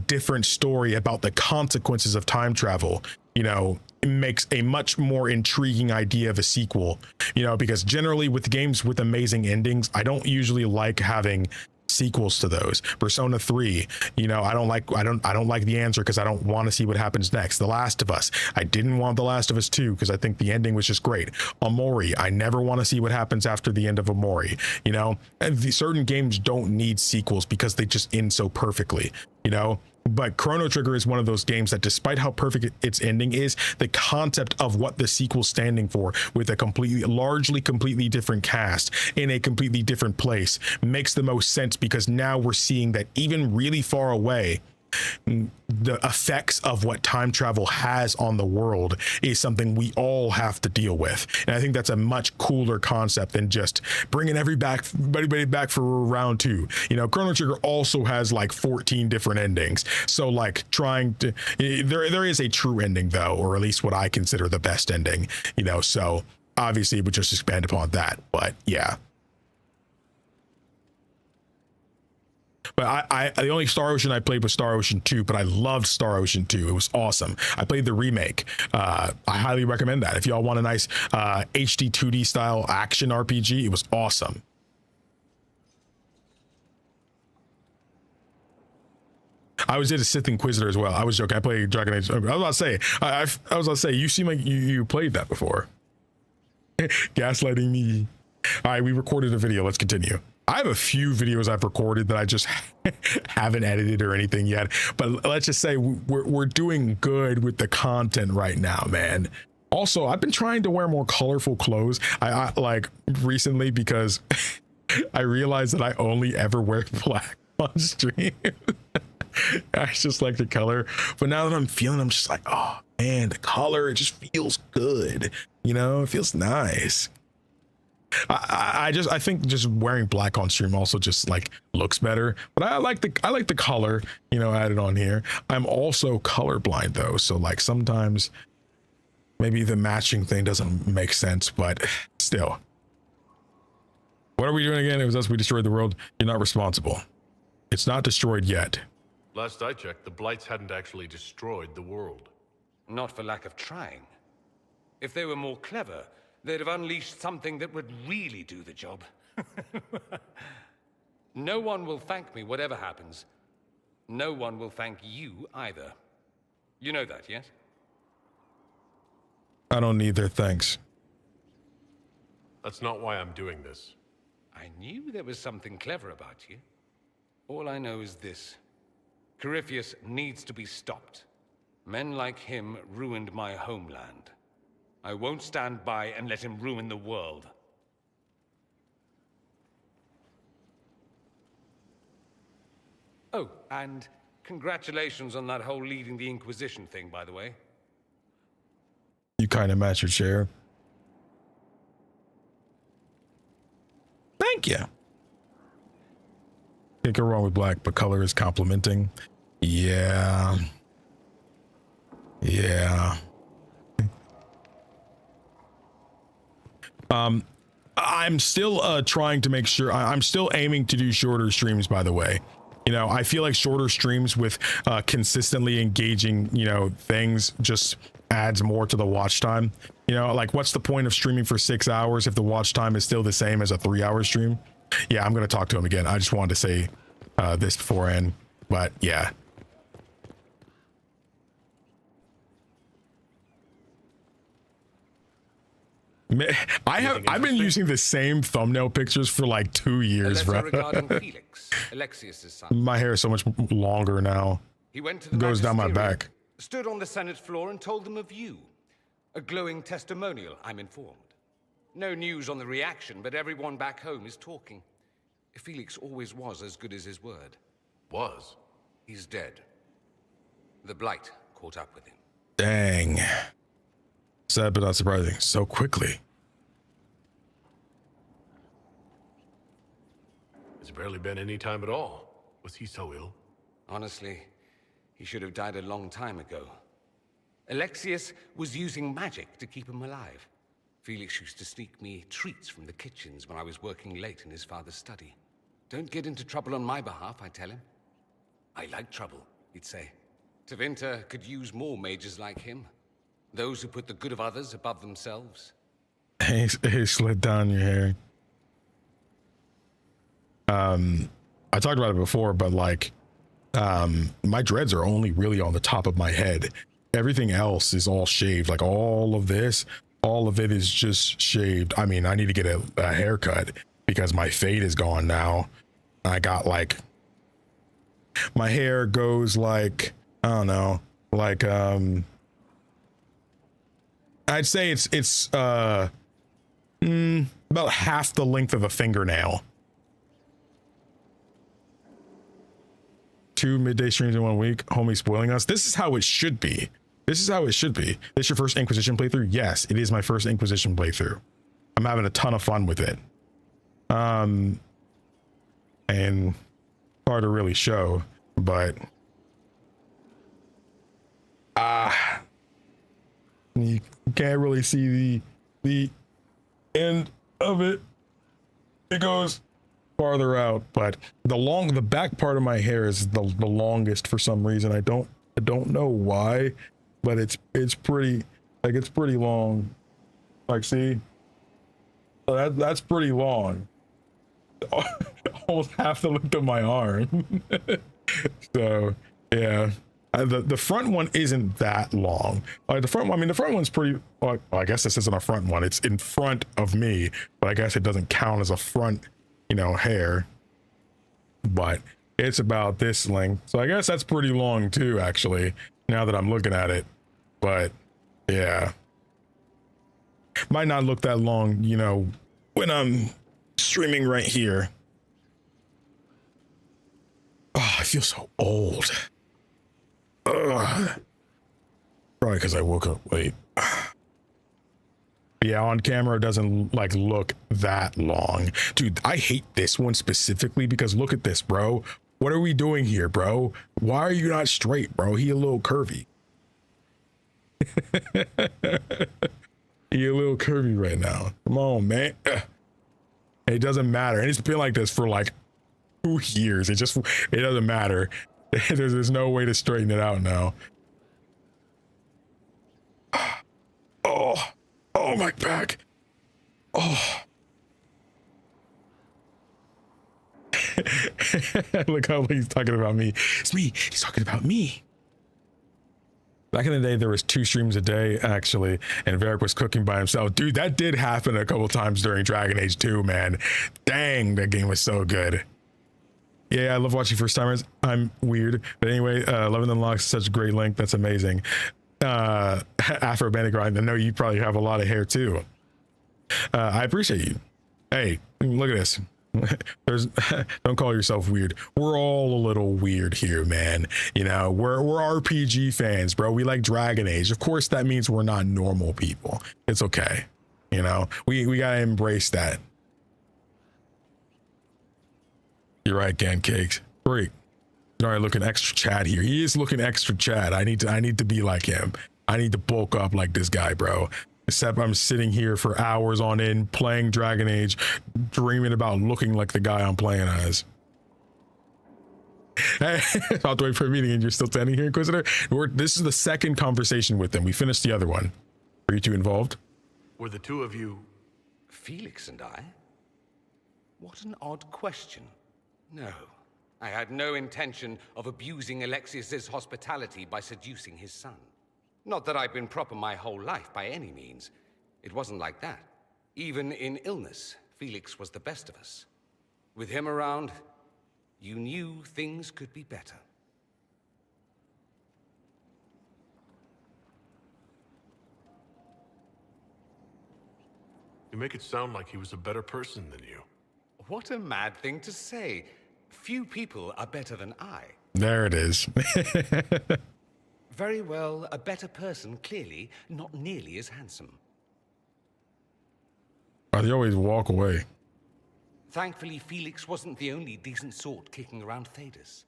different story about the consequences of time travel, you know, makes a much more intriguing idea of a sequel, you know, because generally with games with amazing endings, I don't usually like having sequels to those. Persona 3, you know, I don't like the answer because I don't want to see what happens next. The Last of Us, I didn't want The Last of Us 2 because I think the ending was just great. Omori, I never want to see what happens after the end of Omori, you know. And certain games don't need sequels because they just end so perfectly, you know. But Chrono Trigger is one of those games that, despite how perfect its ending is, the concept of what the sequel's standing for, with a largely completely different cast in a completely different place, makes the most sense, because now we're seeing that even really far away, the effects of what time travel has on the world is something we all have to deal with. And I think that's a much cooler concept than just bringing everybody back for round 2. You know, Chrono Trigger also has like 14 different endings. So like there is a true ending though, or at least what I consider the best ending, you know, so obviously it would just expand upon that. But yeah. But the only Star Ocean I played was Star Ocean 2, but I loved Star Ocean 2. It was awesome. I played the remake. I highly recommend that. If y'all want a nice HD 2D style action RPG, it was awesome. I did a Sith Inquisitor as well. I was joking. I played Dragon Age. I was about to say, I was about to say, you seem like you played that before. Gaslighting me. All right, we recorded a video. Let's continue. I have a few videos I've recorded that I just haven't edited or anything yet, but let's just say we're doing good with the content right now, man. Also, I've been trying to wear more colorful clothes. I like recently, because I realized that I only ever wear black on stream. I just like the color, but now that I'm feeling, I'm just like, oh man, the color, it just feels good. You know, it feels nice. I think just wearing black on stream also just like looks better, but I like the color, you know, added on here. I'm also colorblind though, so like sometimes maybe the matching thing doesn't make sense, but still. What are we doing again? It was us. We destroyed the world. You're not responsible. It's not destroyed yet. Last I checked, the Blights hadn't actually destroyed the world. Not for lack of trying. If they were more clever, they'd have unleashed something that would really do the job. No one will thank me, whatever happens. No one will thank you either. You know that, yes? I don't need their thanks. That's not why I'm doing this. I knew there was something clever about you. All I know is this. Corypheus needs to be stopped. Men like him ruined my homeland. I won't stand by and let him ruin the world. Oh, and congratulations on that whole leading the Inquisition thing, by the way. You kind of match your chair. Thank you. Can't go wrong with black, but color is complementing. Yeah. Yeah. I'm still trying to make sure I'm still aiming to do shorter streams, by the way. You know, I feel like shorter streams with consistently engaging, you know, things just adds more to the watch time. You know, like what's the point of streaming for 6 hours if the watch time is still the same as a 3-hour stream? Yeah, I'm going to talk to him again. I just wanted to say this beforehand, but yeah. I've been using the same thumbnail pictures for like 2 years, bro. Regarding Felix, Alexius's son. My hair is so much longer now. He went to the goes down my magisterium, back. stood on the Senate floor and told them of you. A glowing testimonial, I'm informed. No news on the reaction, but everyone back home is talking. Felix always was as good as his word. Was? He's dead. The Blight caught up with him. Dang. Sad but not surprising. So quickly. It's barely been any time at all. Was he so ill? Honestly, he should have died a long time ago. Alexius was using magic to keep him alive. Felix used to sneak me treats from the kitchens when I was working late in his father's study. Don't get into trouble on my behalf, I tell him. I like trouble, he'd say. Tevinter could use more mages like him. Those who put the good of others above themselves. Hey, slid down your hair. I talked about it before, but like, my dreads are only really on the top of my head. Everything else is all shaved. Like all of it is just shaved. I mean, I need to get a haircut because my fade is gone now. I got like, my hair goes like, I don't know, like, I'd say it's about half the length of a fingernail. 2 midday streams in 1 week. Homie spoiling us. This is how it should be. This is how it should be. This is your first Inquisition playthrough? Yes, it is my first Inquisition playthrough. I'm having a ton of fun with it. And hard to really show, but you can't really see the end of it. It goes farther out, but the back part of my hair is the longest for some reason. I don't know why, but it's pretty, like, it's pretty long. Like, see, so that's pretty long. Almost half the length of my arm. So yeah, the front one isn't that long. Like the front one's pretty, well, I guess this isn't a front one, it's in front of me, but I guess it doesn't count as a front, you know, hair. But it's about this length, so I guess that's pretty long too, actually, now that I'm looking at it. But yeah, might not look that long, you know, when I'm streaming right here. Oh, I feel so old. Ugh. Probably because I woke up late. Yeah, on camera it doesn't like look that long. Dude, I hate this one specifically because look at this, bro. What are we doing here, bro? Why are you not straight, bro? He a little curvy. He a little curvy right now. Come on, man. It doesn't matter. And it's been like this for like 2 years. It doesn't matter. There's no way to straighten it out now. Oh, my back. Oh. Look how he's talking about me. It's me. He's talking about me. Back in the day, there was 2 streams a day, actually, and Varric was cooking by himself. Dude, that did happen a couple times during Dragon Age 2, man. Dang, that game was so good. Yeah, I love watching first timers. I'm weird. But anyway, 11 Unlocks is such a great link. That's amazing. Afro Bandit Grind, I know you probably have a lot of hair too. I appreciate you. Hey, look at this. There's don't call yourself weird. We're all a little weird here, man. You know, we're RPG fans, bro. We like Dragon Age. Of course, that means we're not normal people. It's okay. You know, we gotta embrace that. You're right, Cakes. Great. All right, looking extra Chad here. He is looking extra Chad. I need to be like him. I need to bulk up like this guy, bro. Except I'm sitting here for hours on end playing Dragon Age, dreaming about looking like the guy I'm playing as. Hey, I'll wait for a meeting and you're still standing here, Inquisitor? This is the second conversation with them. We finished the other one. Are you two involved? Were the two of you... Felix and I? What an odd question. No, I had no intention of abusing Alexius's hospitality by seducing his son. Not that I've been proper my whole life by any means. It wasn't like that. Even in illness, Felix was the best of us. With him around, you knew things could be better. You make it sound like he was a better person than you. What a mad thing to say. Few people are better than I. There it is. Very well, a better person, clearly, not nearly as handsome. They always walk away. Thankfully, Felix wasn't the only decent sort kicking around Thedas.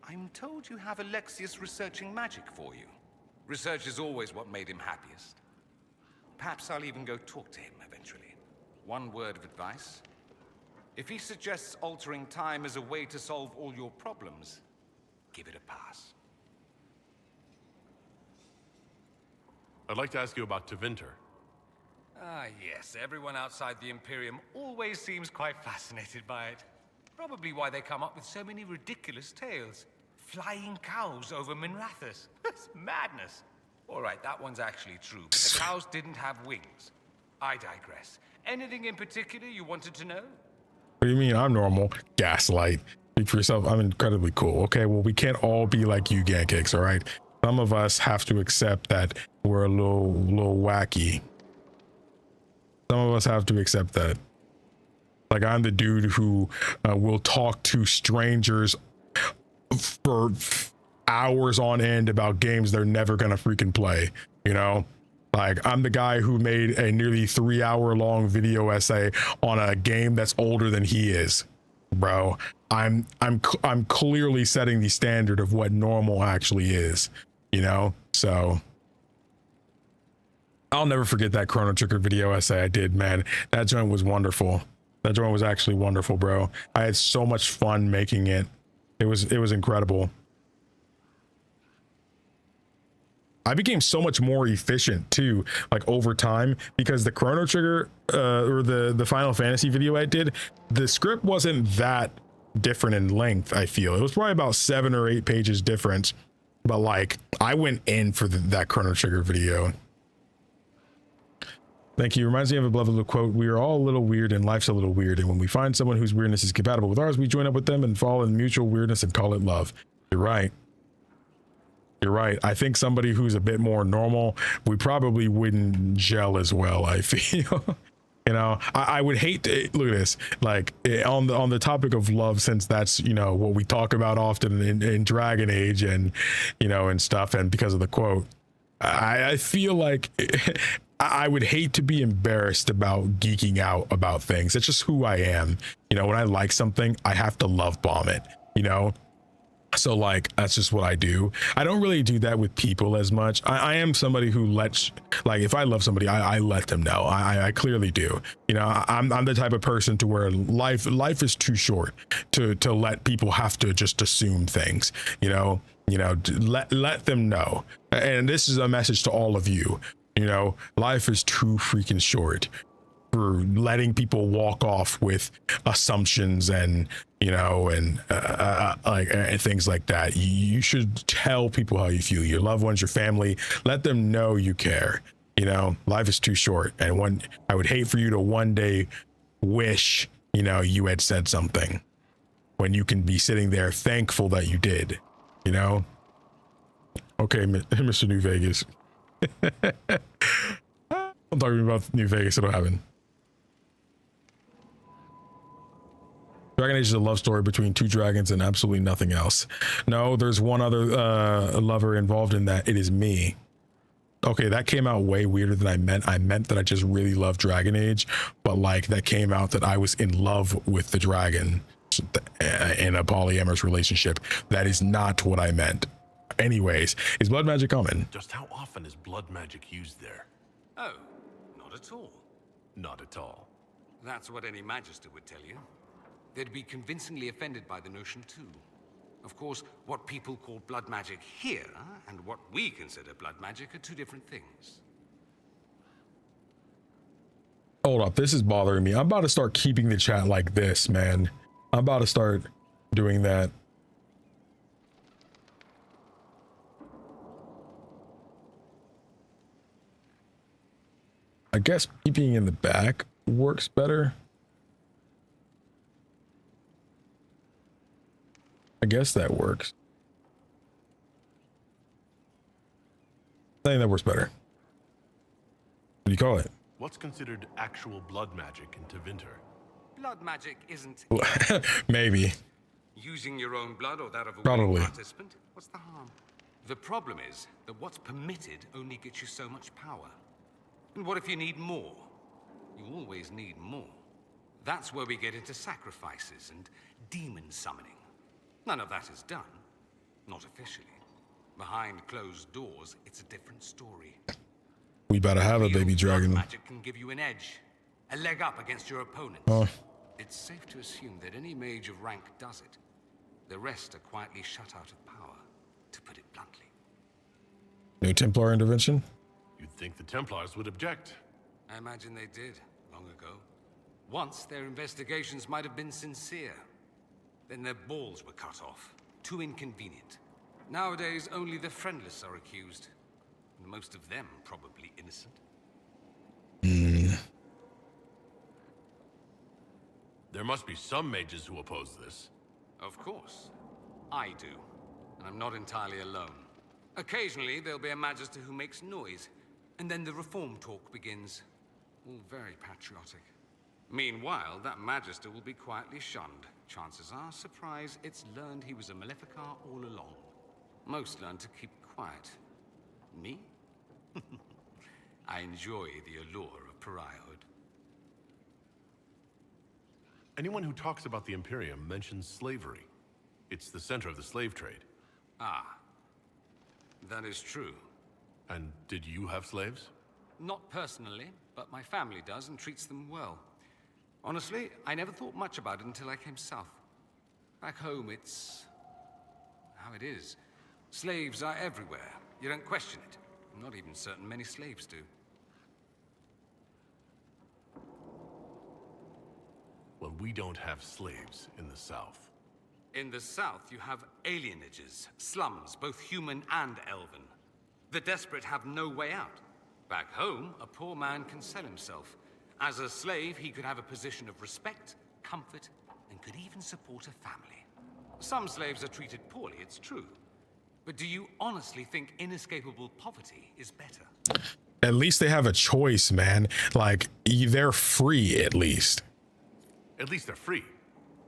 I'm told you have Alexius researching magic for you. Research is always what made him happiest. Perhaps I'll even go talk to him eventually. One word of advice. If he suggests altering time as a way to solve all your problems, give it a pass. I'd like to ask you about Tevinter. Ah, yes. Everyone outside the Imperium always seems quite fascinated by it. Probably why they come up with so many ridiculous tales. Flying cows over Minrathous. It's madness. All right, that one's actually true. But the cows didn't have wings. I digress. Anything in particular you wanted to know? What do you mean I'm normal? Gaslight. Speak for yourself. I'm incredibly cool. Okay, well, we can't all be like you, Gancakes, all right? Some of us have to accept that we're a little wacky. Some of us have to accept that. Like, I'm the dude who will talk to strangers for hours on end about games they're never gonna freaking play, you know? Like, I'm the guy who made a nearly 3-hour-long video essay on a game that's older than he is, bro. I'm clearly setting the standard of what normal actually is, you know? So I'll never forget that Chrono Trigger video essay I did, man. That joint was wonderful. That joint was actually wonderful, bro. I had so much fun making it. It was incredible. I became so much more efficient too, like over time, because the Chrono Trigger or the Final Fantasy video I did, the script wasn't that different in length. I feel it was probably about 7 or 8 pages difference, but like I went in for that Chrono Trigger video. Thank you. Reminds me of a beloved quote. We are all a little weird and life's a little weird. And when we find someone whose weirdness is compatible with ours, we join up with them and fall in mutual weirdness and call it love. You're right. You're right. I think somebody who's a bit more normal, we probably wouldn't gel as well, I feel. You know, I would hate to look at this, like on the topic of love, since that's, you know, what we talk about often in Dragon Age and, you know, and stuff. And because of the quote, I feel like I would hate to be embarrassed about geeking out about things. It's just who I am. You know, when I like something, I have to love bomb it, you know? So like, that's just what I do. I don't really do that with people as much. I am somebody who lets, like, if I love somebody, I let them know. I clearly do. You know, I'm the type of person to where life is too short to let people have to just assume things, you know, let them know. And this is a message to all of you. You know, life is too freaking short for letting people walk off with assumptions and, you know, and and things like that. You should tell people how you feel, your loved ones, your family, let them know you care. You know, life is too short. And I would hate for you to one day wish, you know, you had said something when you can be sitting there thankful that you did, you know? Okay, Mr. New Vegas. I'm talking about New Vegas. It'll happen. Dragon Age is a love story between two dragons and absolutely nothing else. No, there's one other lover involved in that. It is me. Okay, that came out way weirder than I meant. I meant that I just really love Dragon Age, but like that came out that I was in love with the dragon in a polyamorous relationship. That is not what I meant. Anyways, is blood magic common? Just how often is blood magic used there? Oh, not at all. Not at all. That's what any Magister would tell you. They'd be convincingly offended by the notion too. Of course, what people call blood magic here and what we consider blood magic are two different things. Hold up, this is bothering me. I'm about to start keeping the chat like this, man. I'm about to start doing that. I guess keeping in the back works better. I guess that works. I think that works better. What do you call it? What's considered actual blood magic in Tevinter? Blood magic isn't... Maybe. Using your own blood or that of a Probably. willing participant? What's the harm? The problem is that what's permitted only gets you so much power. And what if you need more? You always need more. That's where we get into sacrifices and demon summoning. None of that is done. Not officially. Behind closed doors, it's a different story. We better have a baby dragon. Magic can give you an edge, a leg up against your opponents. Oh. It's safe to assume that any mage of rank does it. The rest are quietly shut out of power, to put it bluntly. New Templar intervention? You'd think the Templars would object. I imagine they did, long ago. Once, their investigations might have been sincere. Then their balls were cut off. Too inconvenient. Nowadays, only the friendless are accused. And most of them probably innocent. There must be some mages who oppose this. Of course. I do. And I'm not entirely alone. Occasionally, there'll be a Magister who makes noise. And then the reform talk begins. All very patriotic. Meanwhile, that Magister will be quietly shunned. Chances are, surprise, it's learned he was a Maleficar all along. Most learn to keep quiet. Me? I enjoy the allure of pariahhood. Anyone who talks about the Imperium mentions slavery. It's the center of the slave trade. Ah. That is true. And did you have slaves? Not personally, but my family does and treats them well. Honestly, I never thought much about it until I came south. Back home, it's... how it is. Slaves are everywhere. You don't question it. I'm not even certain many slaves do. Well, we don't have slaves in the South. In the south, you have alienages, slums, both human and elven. The desperate have no way out. Back home, a poor man can sell himself. As a slave, he could have a position of respect, comfort, and could even support a family. Some slaves are treated poorly, it's true. But do you honestly think inescapable poverty is better? At least they have a choice, man. Like, they're free, at least. At least they're free.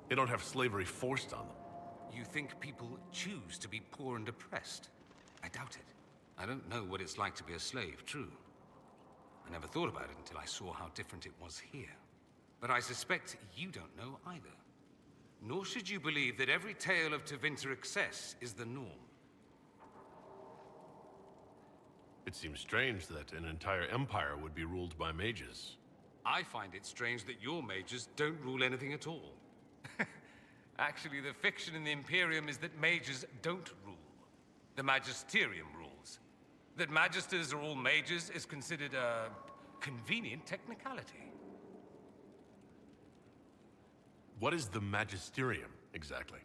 They don't have slavery forced on them. You think people choose to be poor and oppressed? I doubt it. I don't know what it's like to be a slave, true. I never thought about it until I saw how different it was here. But I suspect you don't know either. Nor should you believe that every tale of Tevinter excess is the norm. It seems strange that an entire empire would be ruled by mages. I find it strange that your mages don't rule anything at all. Actually, the fiction in the Imperium is that mages don't rule. The Magisterium rules. That Magisters are all mages is considered a convenient technicality. What is the Magisterium, exactly?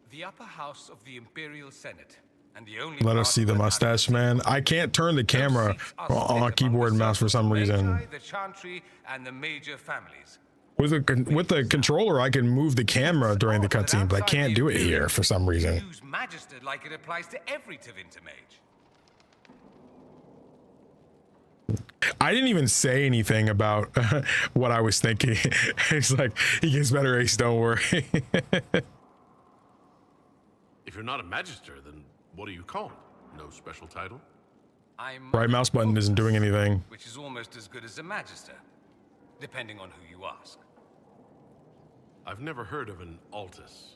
The upper house of the Imperial Senate, and the only... Let us see the mustache, man. I can't turn the camera on keyboard and mouse for some reason. The Chantry and the major families. With the controller, I can move the camera during the cutscene, but I can't do it here for some reason. Use Magister like it applies to every Tevinter mage. I didn't even say anything about what I was thinking. It's like, he gets better, Ace, don't worry. If you're not a Magister, then what are you called? No special title? I'm Right mouse button isn't doing anything. which is almost as good as a Magister, depending on who you ask. I've never heard of an Altus.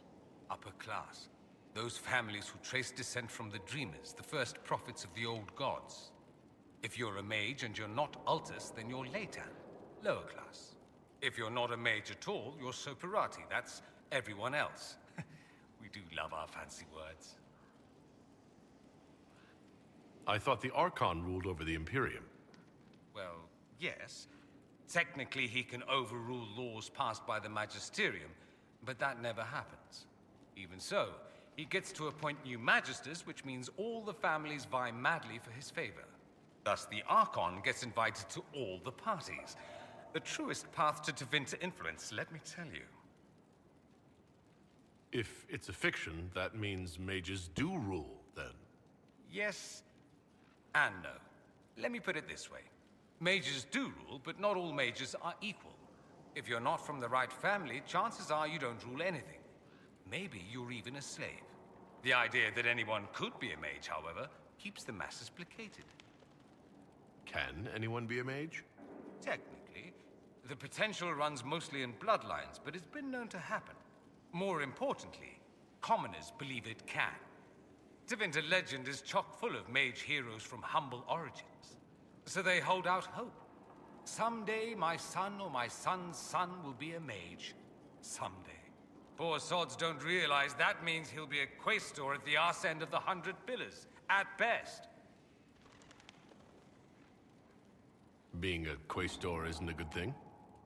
Upper class. Those families who trace descent from the Dreamers, the first prophets of the old gods. If you're a mage and you're not Altus, then you're Leitan, lower class. If you're not a mage at all, you're Soperati. That's everyone else. We do love our fancy words. I thought the Archon ruled over the Imperium. Well, yes. Technically, he can overrule laws passed by the Magisterium, but that never happens. Even so, he gets to appoint new Magisters, which means all the families vie madly for his favor. Thus, the Archon gets invited to all the parties. The truest path to Tevinter influence, let me tell you. If it's a fiction, that means mages do rule, then. Yes and no. Let me put it this way. Mages do rule, but not all mages are equal. If you're not from the right family, chances are you don't rule anything. Maybe you're even a slave. The idea that anyone could be a mage, however, keeps the masses placated. Can anyone be a mage? Technically, the potential runs mostly in bloodlines, but it's been known to happen. More importantly, commoners believe it can. Tevinter legend is chock full of mage heroes from humble origins. So they hold out hope. Someday my son or my son's son will be a mage. Someday. Poor sods don't realize that means he'll be a quaestor at the arse end of the 100 Pillars, at best. Being a quaestor isn't a good thing?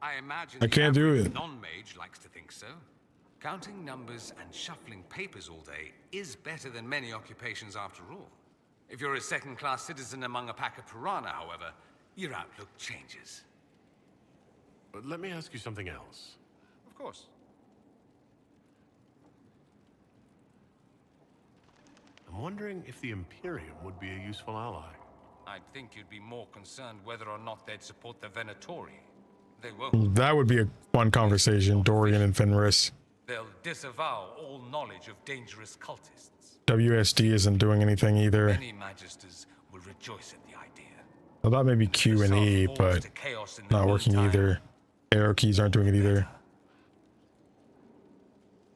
I imagine I can't do it. non-mage likes to think so. Counting numbers and shuffling papers all day is better than many occupations after all. If you're a second-class citizen among a pack of piranha, however, your outlook changes. But let me ask you something else. Of course. I'm wondering if the Imperium would be a useful ally. I'd think you'd be more concerned whether or not they'd support the Venatori. They won't. That would be a fun conversation, Dorian and Fenris. They'll disavow all knowledge of dangerous cultists. WSD isn't doing anything either. Many Magisters will rejoice at the idea. I thought maybe Q and E, but not working either. Arrow keys aren't doing it either.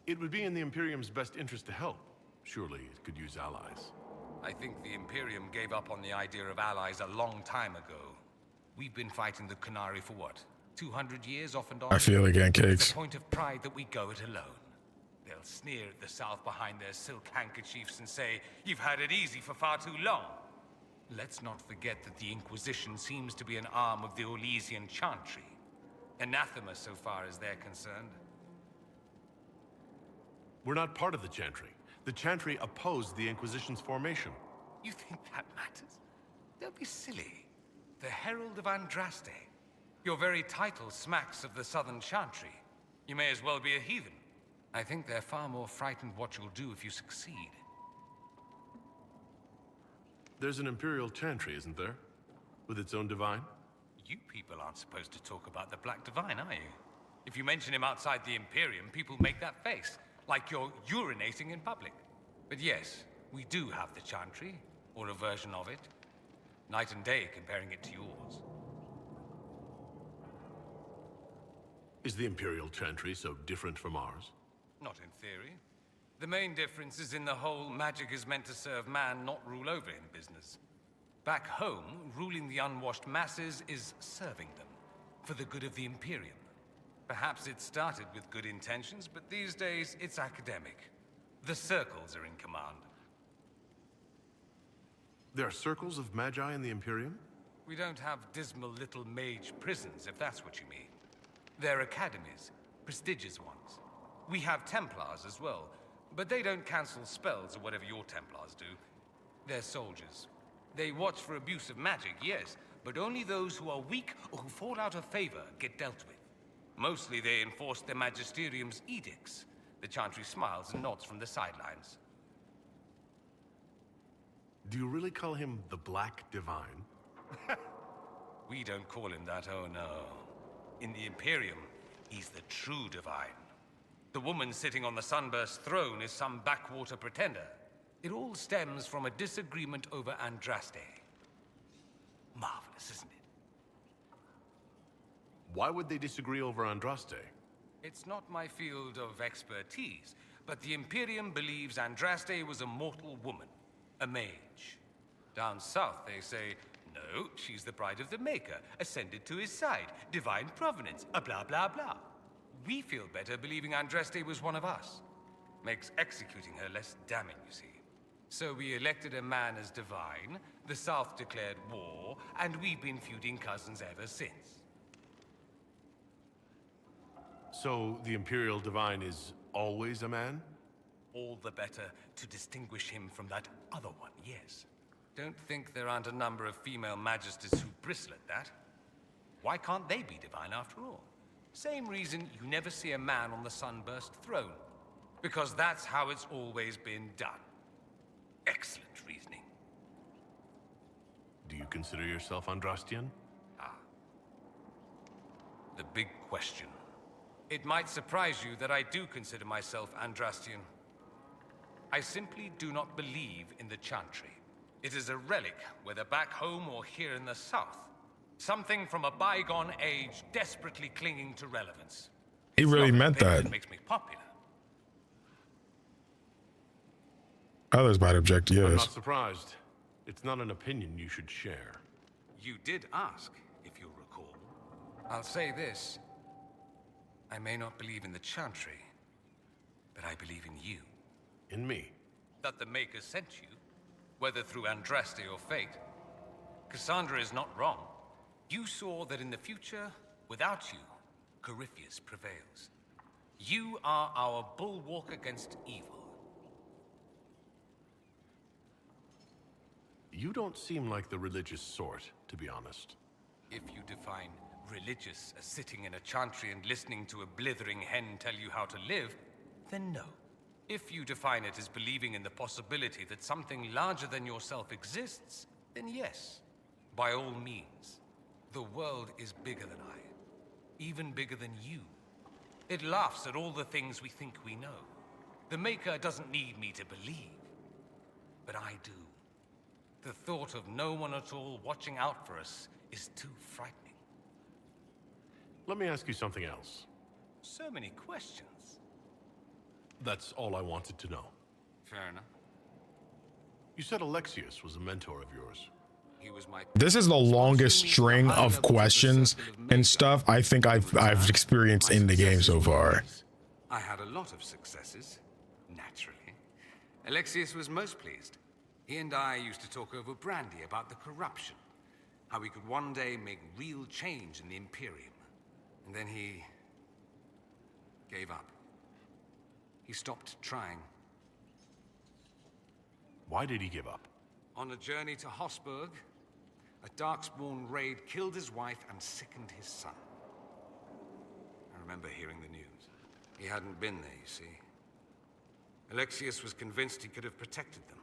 It would be in the Imperium's best interest to help. Surely it could use allies. I think the Imperium gave up on the idea of allies a long time ago. We've been fighting the Qunari for what? 200 years off and on? I feel again, It's cakes. a point of pride that we go it alone. They'll sneer at the South behind their silk handkerchiefs and say, "You've had it easy for far too long." Let's not forget that the Inquisition seems to be an arm of the Orlesian Chantry. Anathema so far as they're concerned. We're not part of the Chantry. The Chantry opposed the Inquisition's formation. You think that matters? Don't be silly. The Herald of Andraste. Your very title smacks of the Southern Chantry. You may as well be a heathen. I think they're far more frightened what you'll do if you succeed. There's an Imperial Chantry, isn't there? With its own divine? You people aren't supposed to talk about the Black Divine, are you? If you mention him outside the Imperium, people make that face, like you're urinating in public. But yes, we do have the Chantry, or a version of it. Night and day comparing it to yours. Is the Imperial Chantry so different from ours? Not in theory. The main difference is in the whole magic is meant to serve man, not rule over him business. Back home, ruling the unwashed masses is serving them, for the good of the Imperium. Perhaps it started with good intentions, but these days it's academic. The circles are in command. There are circles of magi in the Imperium? We don't have dismal little mage prisons, if that's what you mean. They're academies, prestigious ones. We have Templars as well, but they don't cancel spells or whatever your Templars do. They're soldiers. They watch for abuse of magic, yes, but only those who are weak or who fall out of favor get dealt with. Mostly they enforce the Magisterium's edicts. The Chantry smiles and nods from the sidelines. Do you really call him the Black Divine? We don't call him that, oh no. In the Imperium, he's the true divine. The woman sitting on the Sunburst throne is some backwater pretender. It all stems from a disagreement over Andraste. Marvelous, isn't it? Why would they disagree over Andraste? It's not my field of expertise, but the Imperium believes Andraste was a mortal woman, a mage. Down south, they say, no, she's the bride of the Maker, ascended to his side, divine provenance, a blah blah blah. We feel better believing Andraste was one of us. Makes executing her less damning, you see. So we elected a man as divine, the South declared war, and we've been feuding cousins ever since. So the Imperial Divine is always a man? All the better to distinguish him from that other one, yes. Don't think there aren't a number of female magisters who bristle at that. Why can't they be divine after all? Same reason you never see a man on the Sunburst throne. Because that's how it's always been done. Excellent reasoning. Do you consider yourself Andrastian? Ah. The big question. It might surprise you that I do consider myself Andrastian. I simply do not believe in the Chantry. It is a relic, whether back home or here in the South. Something from a bygone age desperately clinging to relevance. He really meant that. It makes me popular. Others might object, I'm yes. not surprised. It's not an opinion you should share. You did ask, if you'll recall. I'll say this. I may not believe in the Chantry, but I believe in you. In me? That the Maker sent you, whether through Andraste or fate. Cassandra is not wrong. You saw that in the future, without you, Corypheus prevails. You are our bulwark against evil. You don't seem like the religious sort, to be honest. If you define religious as sitting in a chantry and listening to a blithering hen tell you how to live, then no. If you define it as believing in the possibility that something larger than yourself exists, then yes, by all means. The world is bigger than I, even bigger than you. It laughs at all the things we think we know. The Maker doesn't need me to believe, but I do. The thought of no one at all watching out for us is too frightening. Let me ask you something else. So many questions. That's all I wanted to know. Fair enough. You said Alexius was a mentor of yours. He was my... This is the longest string of questions and stuff I think I've experienced in the game so far. I had a lot of successes, naturally. Alexius was most pleased. He and I used to talk over brandy about the corruption, how we could one day make real change in the Imperium. And then he gave up. He stopped trying. Why did he give up? On a journey to Hossberg, a Darkspawn raid killed his wife and sickened his son. I remember hearing the news. He hadn't been there, you see. Alexius was convinced he could have protected them.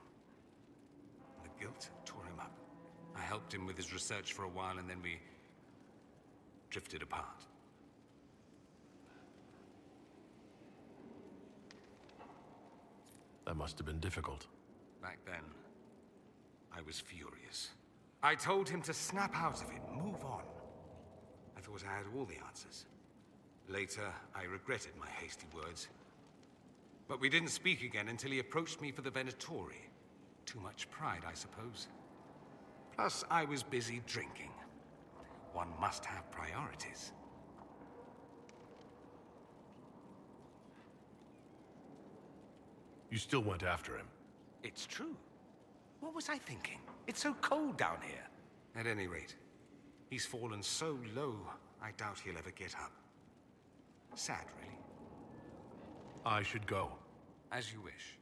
And the guilt tore him up. I helped him with his research for a while, and then we drifted apart. That must have been difficult. Back then, I was furious. I told him to snap out of it, move on. I thought I had all the answers. Later, I regretted my hasty words. But we didn't speak again until he approached me for the Venatori. Too much pride, I suppose. Plus, I was busy drinking. One must have priorities. You still went after him. It's true. What was I thinking? It's so cold down here. At any rate, he's fallen so low, I doubt he'll ever get up. Sad, really. I should go. As you wish.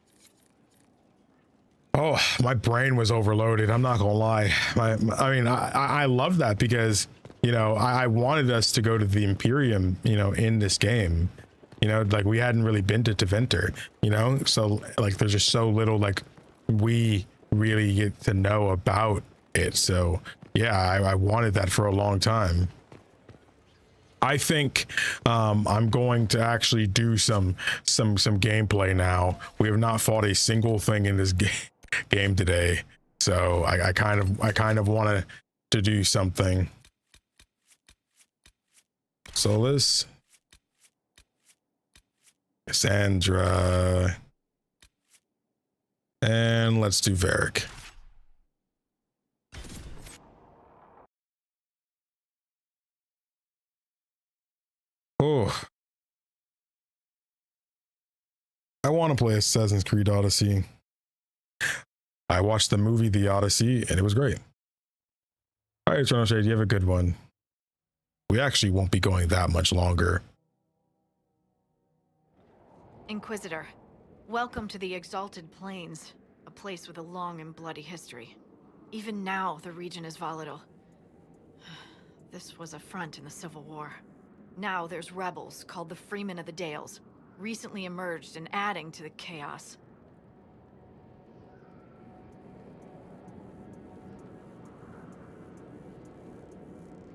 Oh, my brain was overloaded. I'm not gonna lie. I love that because, you know, I wanted us to go to the Imperium, you know, in this game. You know, like we hadn't really been to Teventer, you know, so like there's just so little like we really get to know about it. So Yeah, I wanted that for a long time. I think I'm going to actually do some gameplay now. We have not fought a single thing in this game today, so I kind of wanted to do something. Solus, Sandra, and let's do Varric. Oh, I want to play Assassin's Creed Odyssey. I watched the movie The Odyssey and it was great. All right, Eternal Shade, you have a good one. We actually won't be going that much longer. Inquisitor, welcome to the Exalted Plains, a place with a long and bloody history. Even now, the region is volatile. This was a front in the Civil War. Now there's rebels called the Freemen of the Dales, recently emerged and adding to the chaos.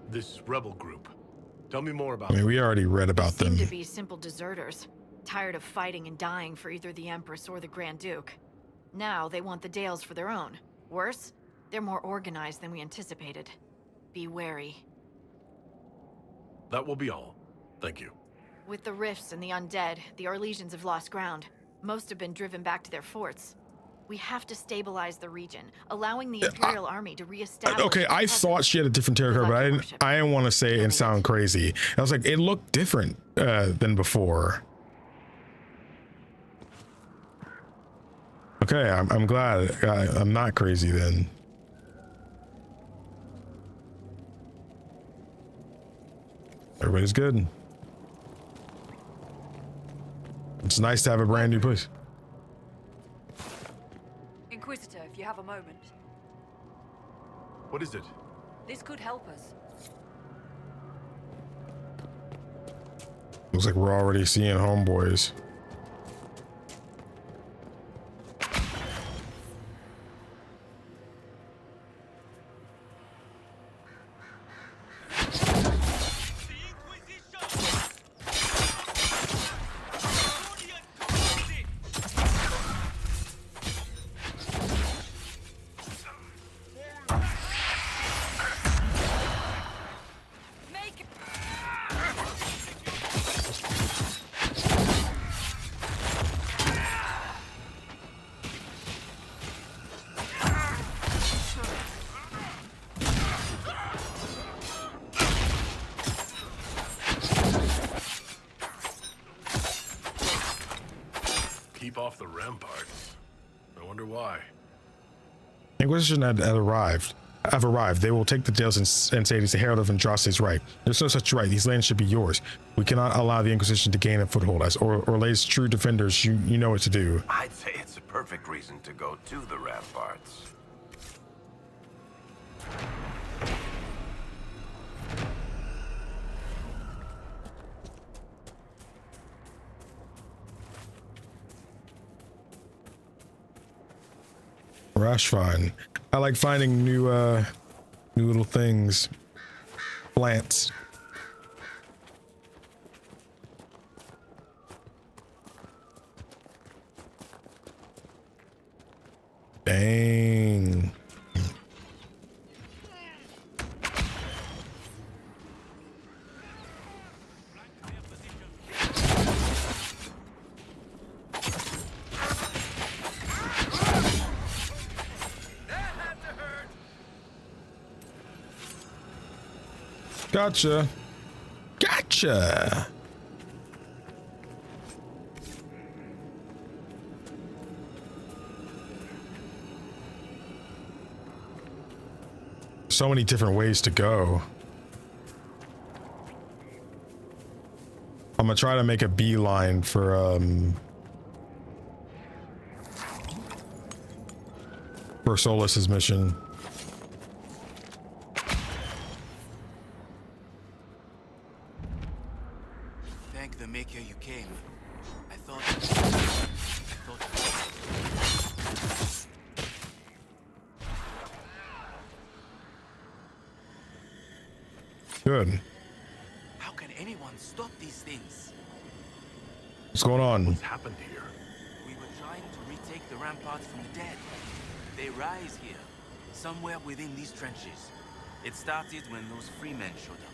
This rebel group. Tell me more about I mean, we already read about them. Seem to be simple deserters, tired of fighting and dying for either the Empress or the Grand Duke. Now they want the Dales for their own. Worse, they're more organized than we anticipated. Be wary. That will be all. Thank you. With the rifts and the undead, the Orlesians have lost ground. Most have been driven back to their forts. We have to stabilize the region, allowing the Imperial Army to reestablish... Okay, I thought she had a different territory, but I didn't want to say it and sound crazy. I was like, it looked different than before. Okay, I'm glad I'm not crazy then. Everybody's good. It's nice to have a brand new place. Inquisitor, if you have a moment. What is it? This could help us. Looks like we're already seeing homeboys. Keep off the ramparts. I wonder why. Inquisition have arrived. They will take the Dales and say it is the Herald of Andraste's right. There's no such right. These lands should be yours. We cannot allow the Inquisition to gain a foothold. As Orlay's true defenders, you know what to do. I'd say it's a perfect reason to go to the ramparts. Rashfine. I like finding new little things. Plants. Dang. Gotcha. Gotcha. So many different ways to go. I'm gonna try to make a beeline for Solus's mission. Thank the Maker you came. I thought... Good. How can anyone stop these things? What's going on? What's happened here? We were trying to retake the ramparts from the dead. They rise here, somewhere within these trenches. It started when those free men showed up.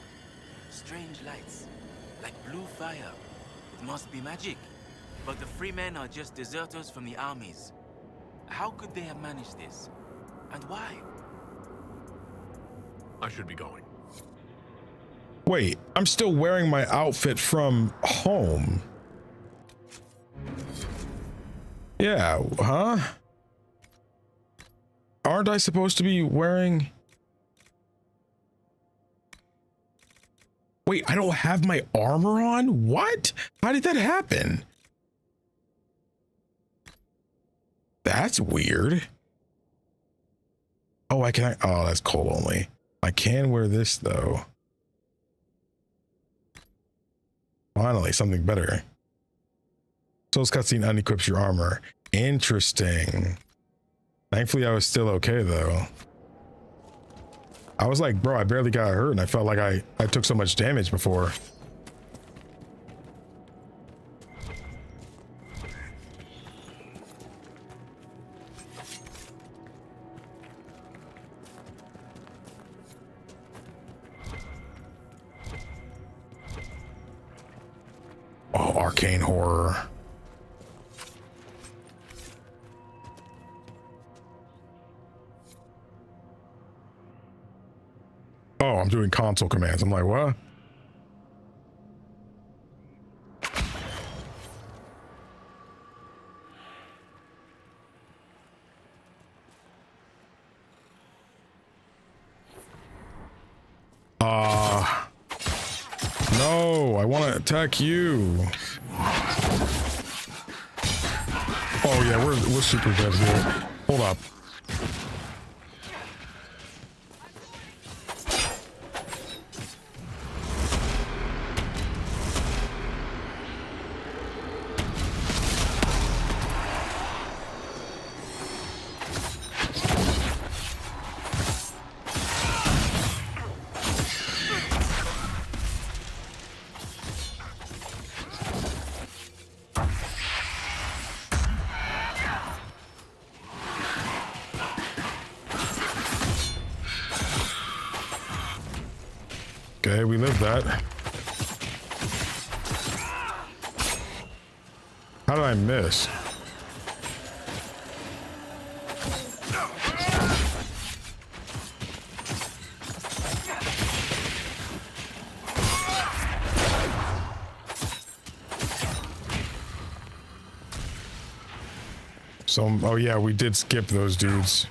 Strange lights, like blue fire. It must be magic. But the free men are just deserters from the armies. How could they have managed this? And why? I should be going. Wait, I'm still wearing my outfit from home. Yeah, huh? Aren't I supposed to be wearing... Wait, I don't have my armor on? What? How did that happen? That's weird. Oh, oh, that's cold only. I can wear this though. Finally, something better. Soul's cutscene unequips your armor. Interesting. Thankfully, I was still okay though. I was like, bro, I barely got hurt and I felt like I took so much damage before. Oh, arcane horror. Oh, I'm doing console commands. I'm like, what? No, I want to attack you. Oh yeah, we're super dead here. Hold up. Okay, we lived that. How did I miss? So, oh yeah, we did skip those dudes.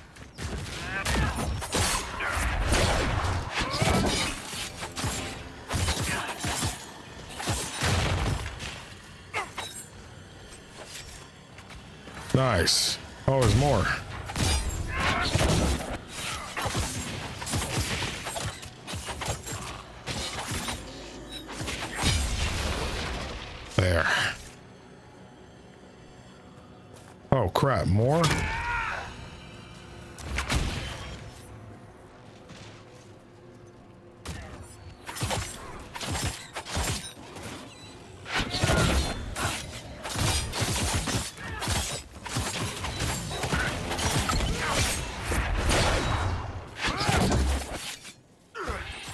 Nice. Oh, there's more. There. Oh, crap. More?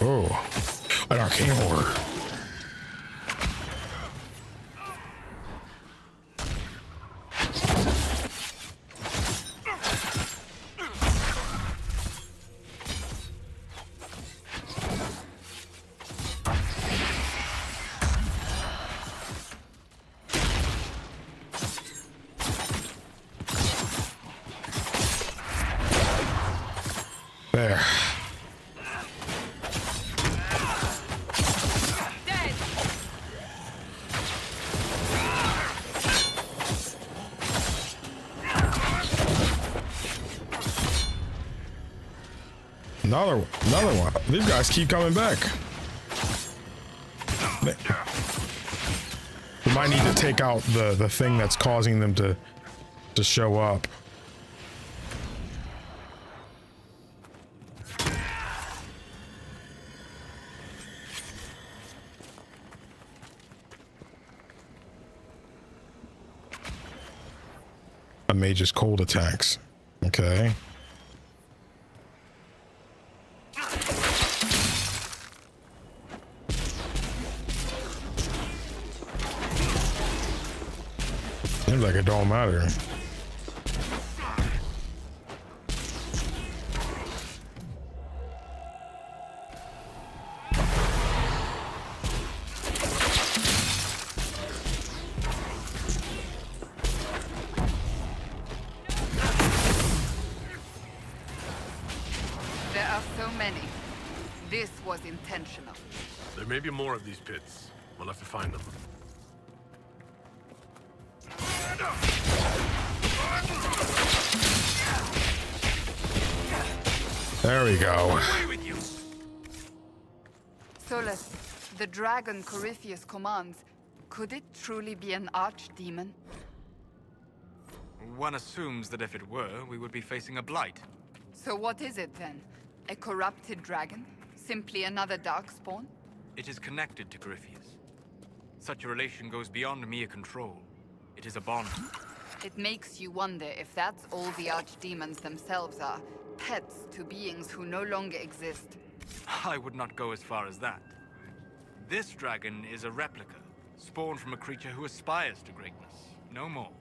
Oh, an arcane horror. There. Another one. These guys keep coming back. We might need to take out the thing that's causing them to show up. mage's cold attacks. Okay. Seems like it don't matter. There are so many. This was intentional. There may be more of these pits. We'll have to find them. There we go. Solus, the dragon Corypheus commands, could it truly be an archdemon? One assumes that if it were, we would be facing a blight. So what is it then? A corrupted dragon? Simply another darkspawn? It is connected to Corypheus. Such a relation goes beyond mere control. It is a bond. It makes you wonder if that's all the archdemons themselves are. Pets to beings who no longer exist. I would not go as far as that. This dragon is a replica, spawned from a creature who aspires to greatness. No more.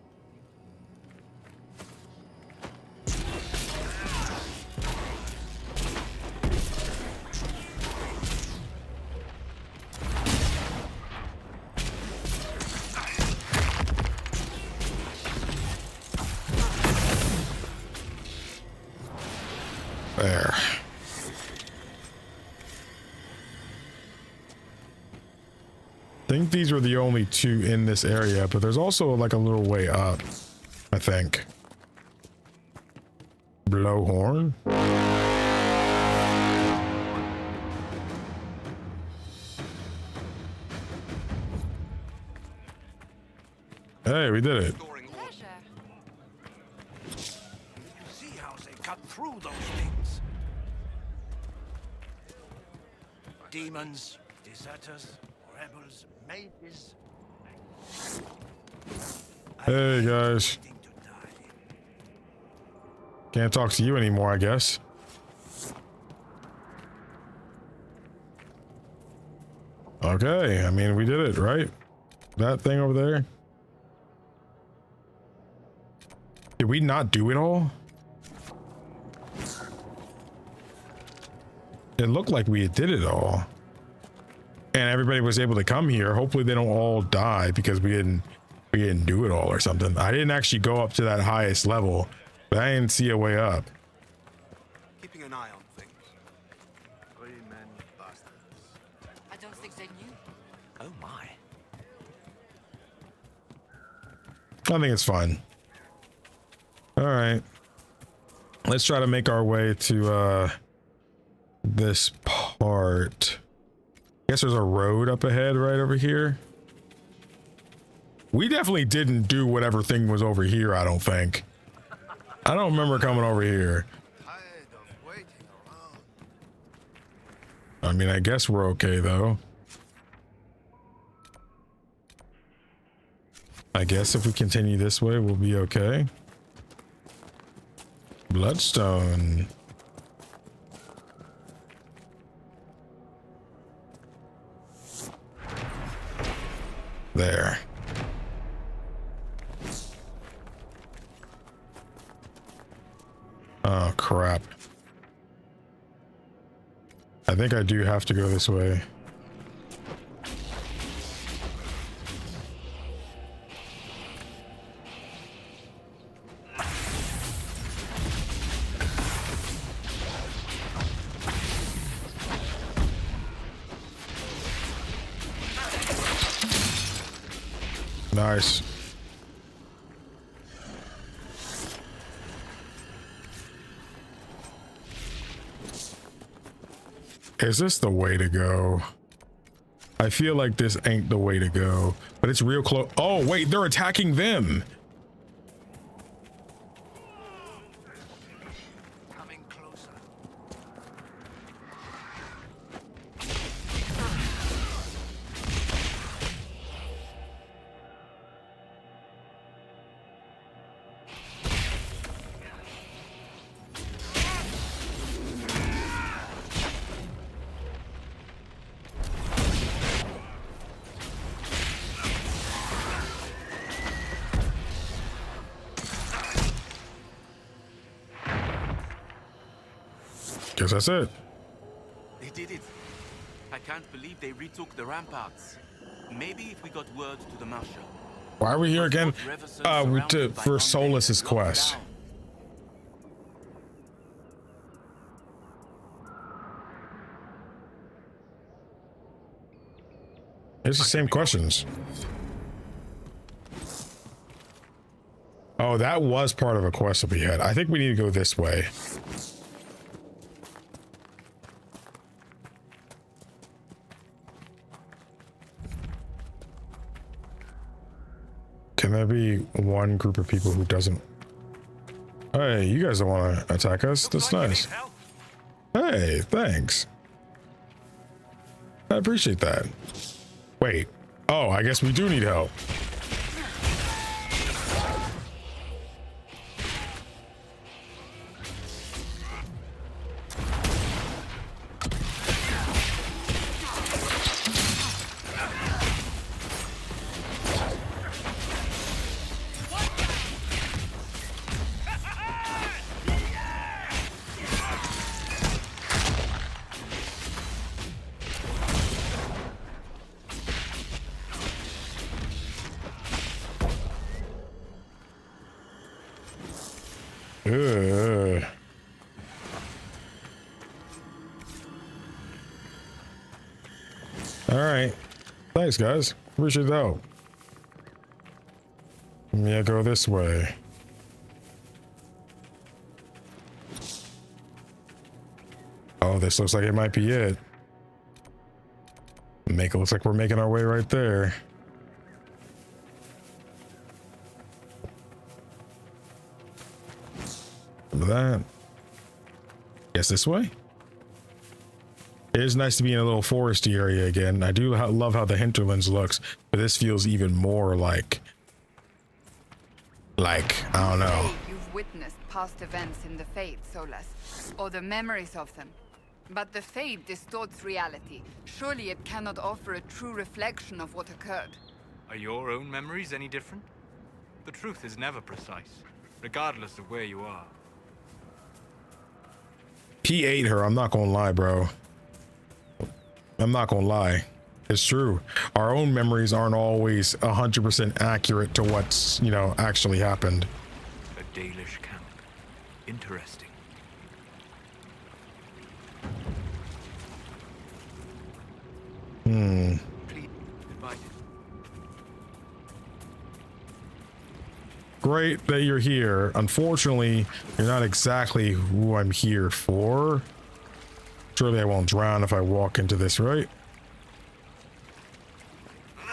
There. I think these were the only two in this area, but there's also like a little way up, I think. Blowhorn. Hey, we did it. See how they cut through those things. Demons, deserters, rebels, mages. Hey guys. Can't talk to you anymore, I guess. Okay, I mean, we did it, right? That thing over there. Did we not do it all? It looked like we did it all. And everybody was able to come here. Hopefully they don't all die because we didn't do it all or something. I didn't actually go up to that highest level, but I didn't see a way up. Keeping an eye on things. 3 men bastards. I don't think they knew. Oh my. I think it's fine. All right. Let's try to make our way to this part. I guess there's a road up ahead right over here. We definitely didn't do whatever thing was over here, I don't think. I don't remember coming over here. I mean, I guess we're okay though. I guess if we continue this way, we'll be okay. Bloodstone. There. Oh, crap. I think I do have to go this way. Nice. Is this the way to go? I feel like this ain't the way to go, but it's real close. Oh, wait, they're attacking them. Coming closer. Guess that's it. They did it. I can't believe they retook the ramparts. Maybe if we got word to the Marshal. Why are we here again? For Solas's quest. It's the same questions. Oh, that was part of a quest that we had. I think we need to go this way. Can there be one group of people who doesn't? Hey, you guys don't want to attack us? That's nice. Hey, thanks. I appreciate that. Wait. Oh, I guess we do need help. All right. Thanks, guys. Appreciate the help. Yeah, go this way. Oh, this looks like it might be it. Make it look like we're making our way right there. Look at that. Guess this way? It is nice to be in a little foresty area again. I do love how the hinterlands looks, but this feels even more like I don't know. You've witnessed past events in the Fade, Solas, or the memories of them. But the Fade distorts reality. Surely it cannot offer a true reflection of what occurred. Are your own memories any different? The truth is never precise, regardless of where you are. He ate her. I'm not gonna lie, bro. I'm not gonna lie. It's true. Our own memories aren't always 100% accurate to what's, you know, actually happened. A Dalish camp. Interesting. Great that you're here. Unfortunately, you're not exactly who I'm here for. Surely I won't drown if I walk into this, right?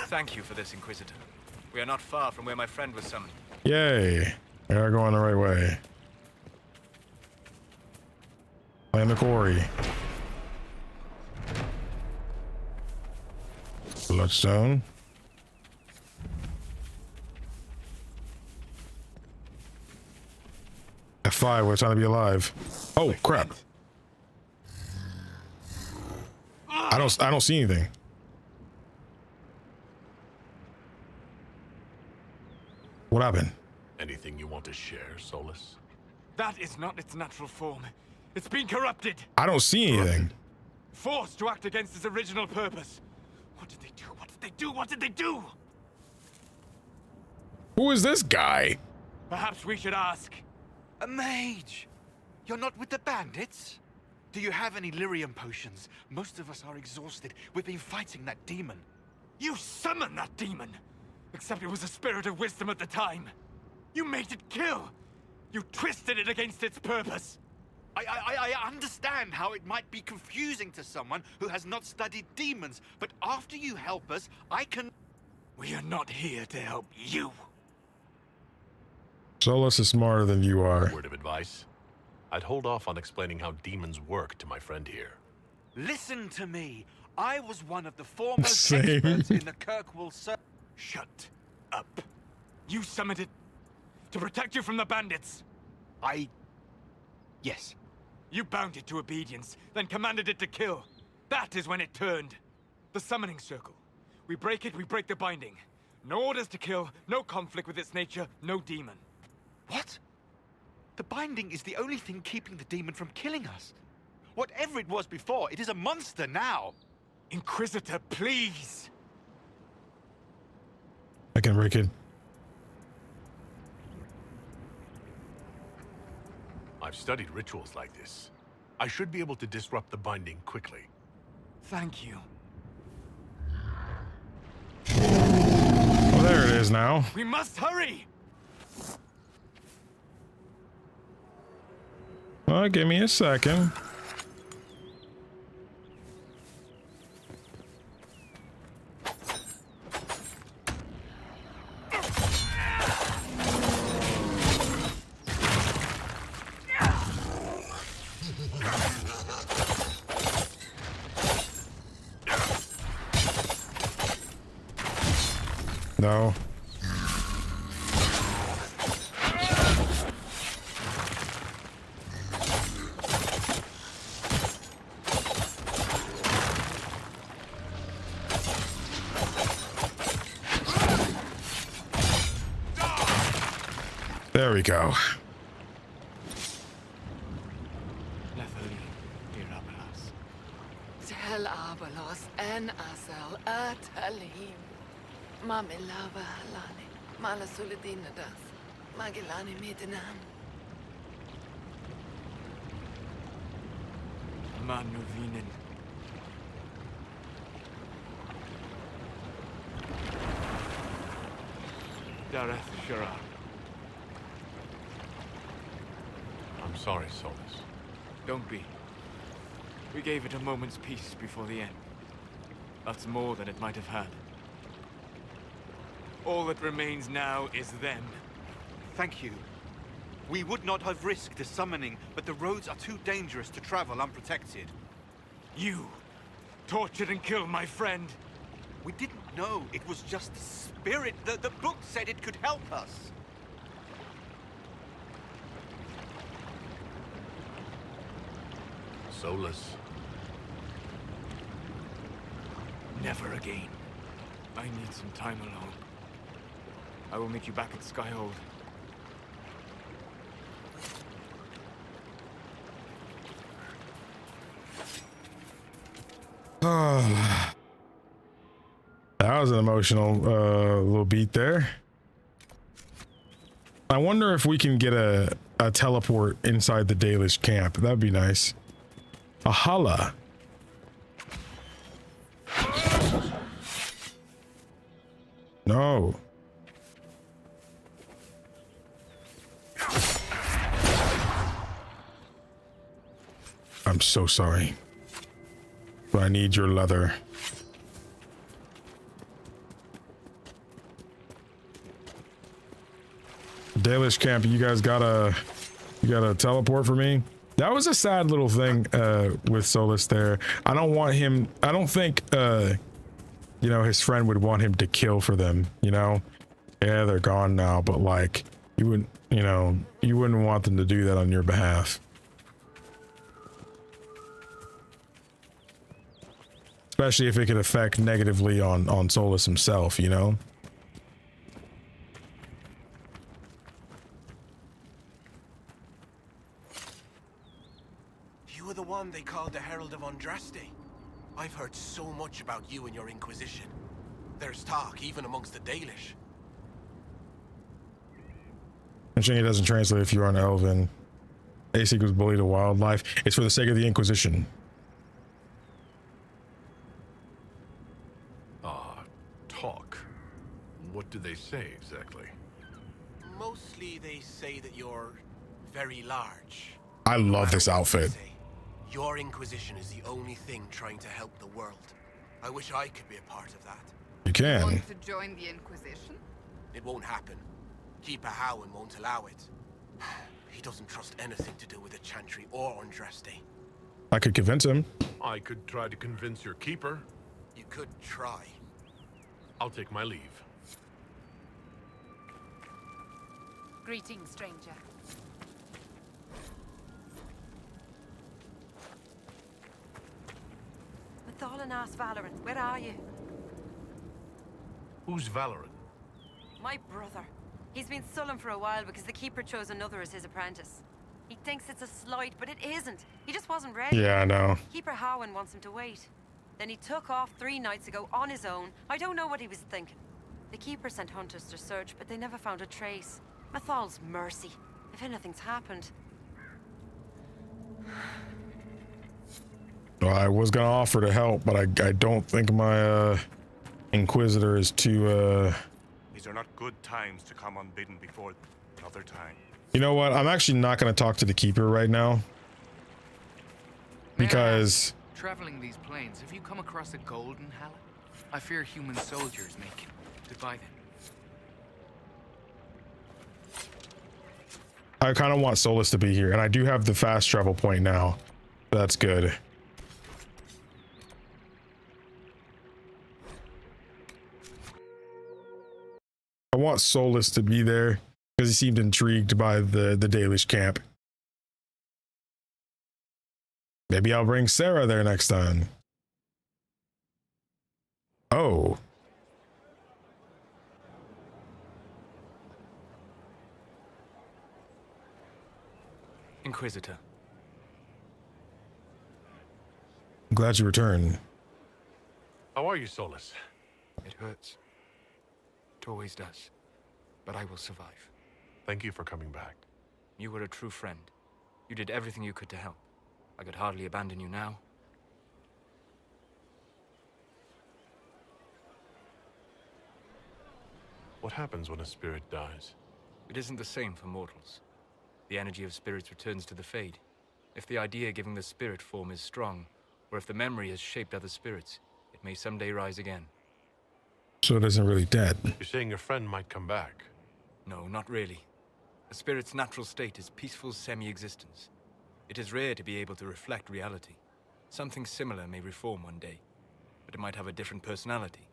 Thank you for this, Inquisitor. We are not far from where my friend was summoned. Yay. We are going the right way. Claim the quarry. Bloodstone. F5, we're trying to be alive. Oh, crap. I don't see anything. What happened? Anything you want to share, Solus? That is not its natural form. It's been corrupted. I don't see anything. Forced to act against its original purpose. What did they do? What did they do? What did they do? Who is this guy? Perhaps we should ask. A mage! You're not with the bandits? Do you have any lyrium potions? Most of us are exhausted. We've been fighting that demon. You summoned that demon! Except it was a spirit of wisdom at the time. You made it kill! You twisted it against its purpose! I understand how it might be confusing to someone who has not studied demons, but after you help us, I can... We are not here to help you. Solus is smarter than you are. Word of advice? I'd hold off on explaining how demons work to my friend here. Listen to me. I was one of the foremost experts in the Kirkwall Circle. Shut up. You summoned it to protect you from the bandits. Yes. You bound it to obedience, then commanded it to kill. That is when it turned. The summoning circle. We break it, we break the binding. No orders to kill, no conflict with its nature, no demon. What? The binding is the only thing keeping the demon from killing us. Whatever it was before, it is a monster now. Inquisitor, please! I can break it. I've studied rituals like this. I should be able to disrupt the binding quickly. Thank you. Well, there it is now. We must hurry! Well, give me a second. No. There we go. Tel Abalos en Asel Atalim. Mamilava Halani. Malasuladinadas. Magilani Midanam. Manuvinen. Dareth Shara. I'm sorry, Solus. Don't be. We gave it a moment's peace before the end. That's more than it might have had. All that remains now is them. Thank you. We would not have risked the summoning, but the roads are too dangerous to travel unprotected. You tortured and killed my friend. We didn't know it was just the spirit. The book said it could help us. Solus. Never again. I need some time alone. I will meet you back at Skyhold. That was an emotional little beat there. I wonder if we can get a teleport inside the Dalish camp. That'd be nice. A holla. No. I'm so sorry. But I need your leather. Dalish camp, you guys got a teleport for me? That was a sad little thing with Solus there. I don't want him, I don't think you know, his friend would want him to kill for them, you know? Yeah, they're gone now, but like you wouldn't, you know, you wouldn't want them to do that on your behalf. Especially if it could affect negatively on Solus himself, you know? You were the one they called the Herald of Andraste. I've heard so much about you and your Inquisition. There's talk even amongst the Dalish. I'm saying it doesn't translate if you are an Elven. Ace equals bully to wildlife. It's for the sake of the Inquisition. Talk. What do they say exactly? Mostly they say that you're very large. I love this outfit. Your Inquisition is the only thing trying to help the world. I wish I could be a part of that. You can. Want to join the Inquisition? It won't happen. Keeper Howin won't allow it. He doesn't trust anything to do with the Chantry or Andraste. I could convince him. I could try to convince your keeper. You could try. I'll take my leave. Greetings, stranger. Mathalanas Valorant, where are you? Who's Valorant? My brother. He's been sullen for a while because the Keeper chose another as his apprentice. He thinks it's a slight, but it isn't. He just wasn't ready. Yeah, I know. Keeper Harwin wants him to wait. Then he took off 3 nights ago on his own. I don't know what he was thinking. The Keeper sent hunters to search, but they never found a trace. Mathal's mercy. If anything's happened. Well, I was gonna offer to help, but I don't think my Inquisitor is too These are not good times to come unbidden before another time. You know what? I'm actually not gonna talk to the Keeper right now. Because traveling these plains, have you come across a golden hallet? I fear human soldiers make it to buy them. I kind of want Solus to be here, and I do have the fast travel point now. That's good. I want Solus to be there because he seemed intrigued by the Dalish camp. Maybe I'll bring Sarah there next time. Oh. Inquisitor. I'm glad you returned. How are you, Solus? It hurts. It always does. But I will survive. Thank you for coming back. You were a true friend. You did everything you could to help. I could hardly abandon you now. What happens when a spirit dies? It isn't the same for mortals. The energy of spirits returns to the Fade. If the idea giving the spirit form is strong, or if the memory has shaped other spirits, it may someday rise again. So it isn't really dead. You're saying your friend might come back? No, not really. A spirit's natural state is peaceful semi-existence. It is rare to be able to reflect reality. Something similar may reform one day, but it might have a different personality.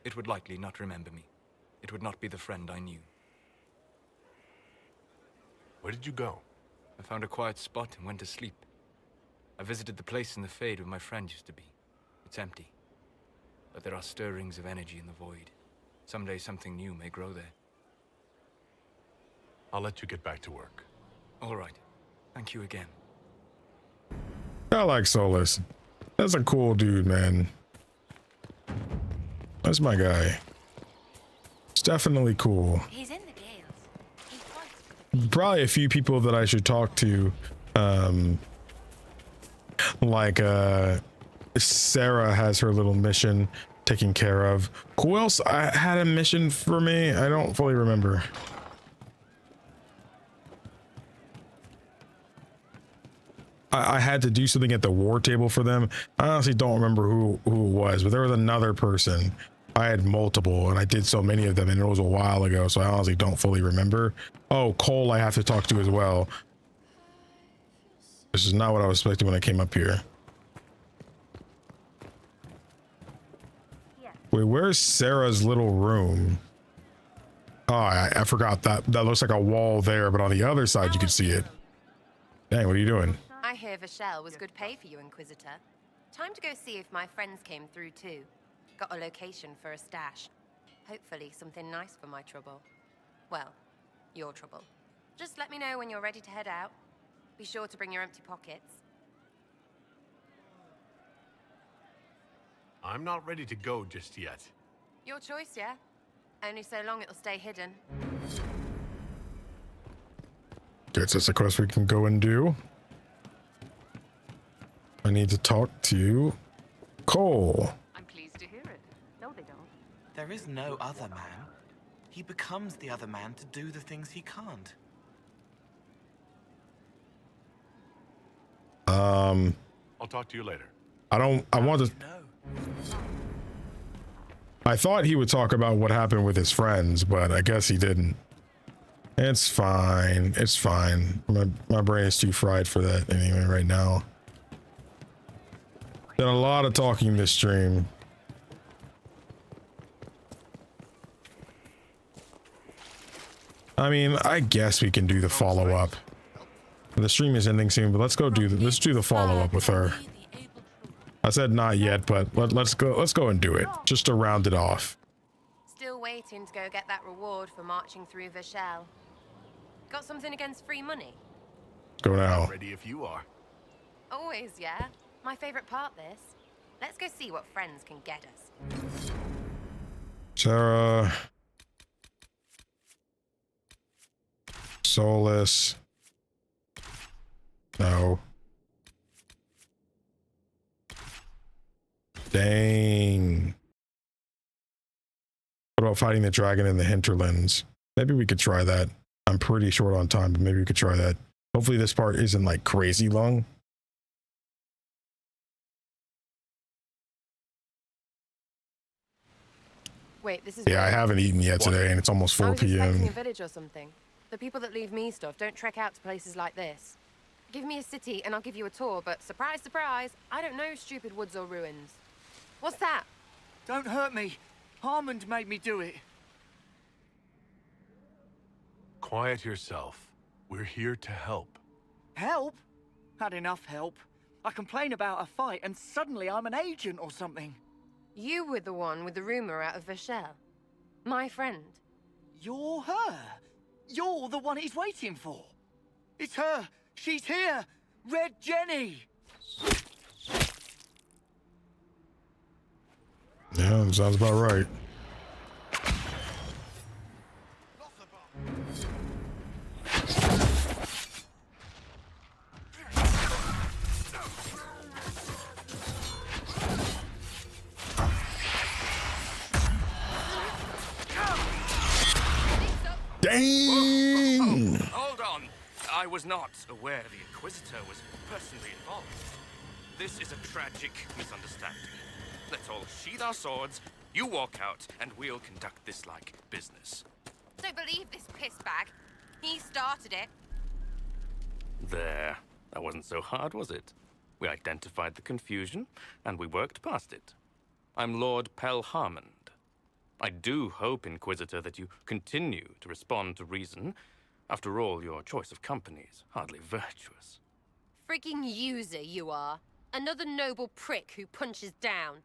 It would likely not remember me. It would not be the friend I knew. Where did you go? I found a quiet spot and went to sleep. I visited the place in the Fade where my friend used to be. It's empty. But there are stirrings of energy in the void. Someday something new may grow there. I'll let you get back to work. All right. Thank you again. I like Solus. That's a cool dude, man. That's my guy. It's definitely cool. He's in the Gales. Probably a few people that I should talk to. Like Sarah has her little mission taken care of. Who else had a mission for me? I don't fully remember. I had to do something at the war table for them. I honestly don't remember who it was, but there was another person. I had multiple, and I did so many of them, and it was a while ago, so I honestly don't fully remember. Oh, Cole I have to talk to as well. This is not what I was expecting when I came up here. Wait, where's Sarah's little room? Oh, I forgot that. That looks like a wall there, but on the other side you can see it. Dang, what are you doing? I hear Vashel was good pay for you, Inquisitor. Time to go see if my friends came through too. Got a location for a stash. Hopefully something nice for my trouble. Well, your trouble. Just let me know when you're ready to head out. Be sure to bring your empty pockets. I'm not ready to go just yet. Your choice, yeah? Only so long it'll stay hidden. Guess that's a quest we can go and do. I need to talk to Cole. I'm pleased to hear it. No, they don't. There is no other man. He becomes the other man to do the things he can't. I'll talk to you later. I want to. I thought he would talk about what happened with his friends, but I guess he didn't. It's fine. It's fine. My brain is too fried for that anyway right now. Done a lot of talking this stream. I mean, I guess we can do the follow-up. The stream is ending soon, but let's do the follow-up with her. I said not yet, but let's go and do it just to round it off. Still waiting to go get that reward for marching through Vashel. Got something against free money? Go now. Ready if you are. Always, yeah. My favorite part, this. Let's go see what friends can get us. Sarah. Solus. No. Dang. What about fighting the dragon in the hinterlands? Maybe we could try that. I'm pretty short on time, but maybe we could try that. Hopefully this part isn't like crazy long. Wait, this is Yeah, I weird. haven't eaten yet today, and it's almost 4 I was expecting p.m. a village or something. The people that leave me stuff don't trek out to places like this. Give me a city and I'll give you a tour, but surprise, surprise, I don't know stupid woods or ruins. What's that? Don't hurt me. Harmond made me do it. Quiet yourself. We're here to help. Help? Had enough help. I complain about a fight and suddenly I'm an agent or something. You were the one with the rumor out of Vashel. My friend. You're her. You're the one he's waiting for. It's her. She's here. Red Jenny. Yeah, that sounds about right. Dang! Hold on. I was not aware the Inquisitor was personally involved. This is a tragic misunderstanding. Let's all sheathe our swords, you walk out, and we'll conduct this like business. Don't believe this piss bag. He started it. There. That wasn't so hard, was it? We identified the confusion, and we worked past it. I'm Lord Pel Harmond. I do hope, Inquisitor, that you continue to respond to reason. After all, your choice of company is hardly virtuous. Freaking user, you are. Another noble prick who punches down.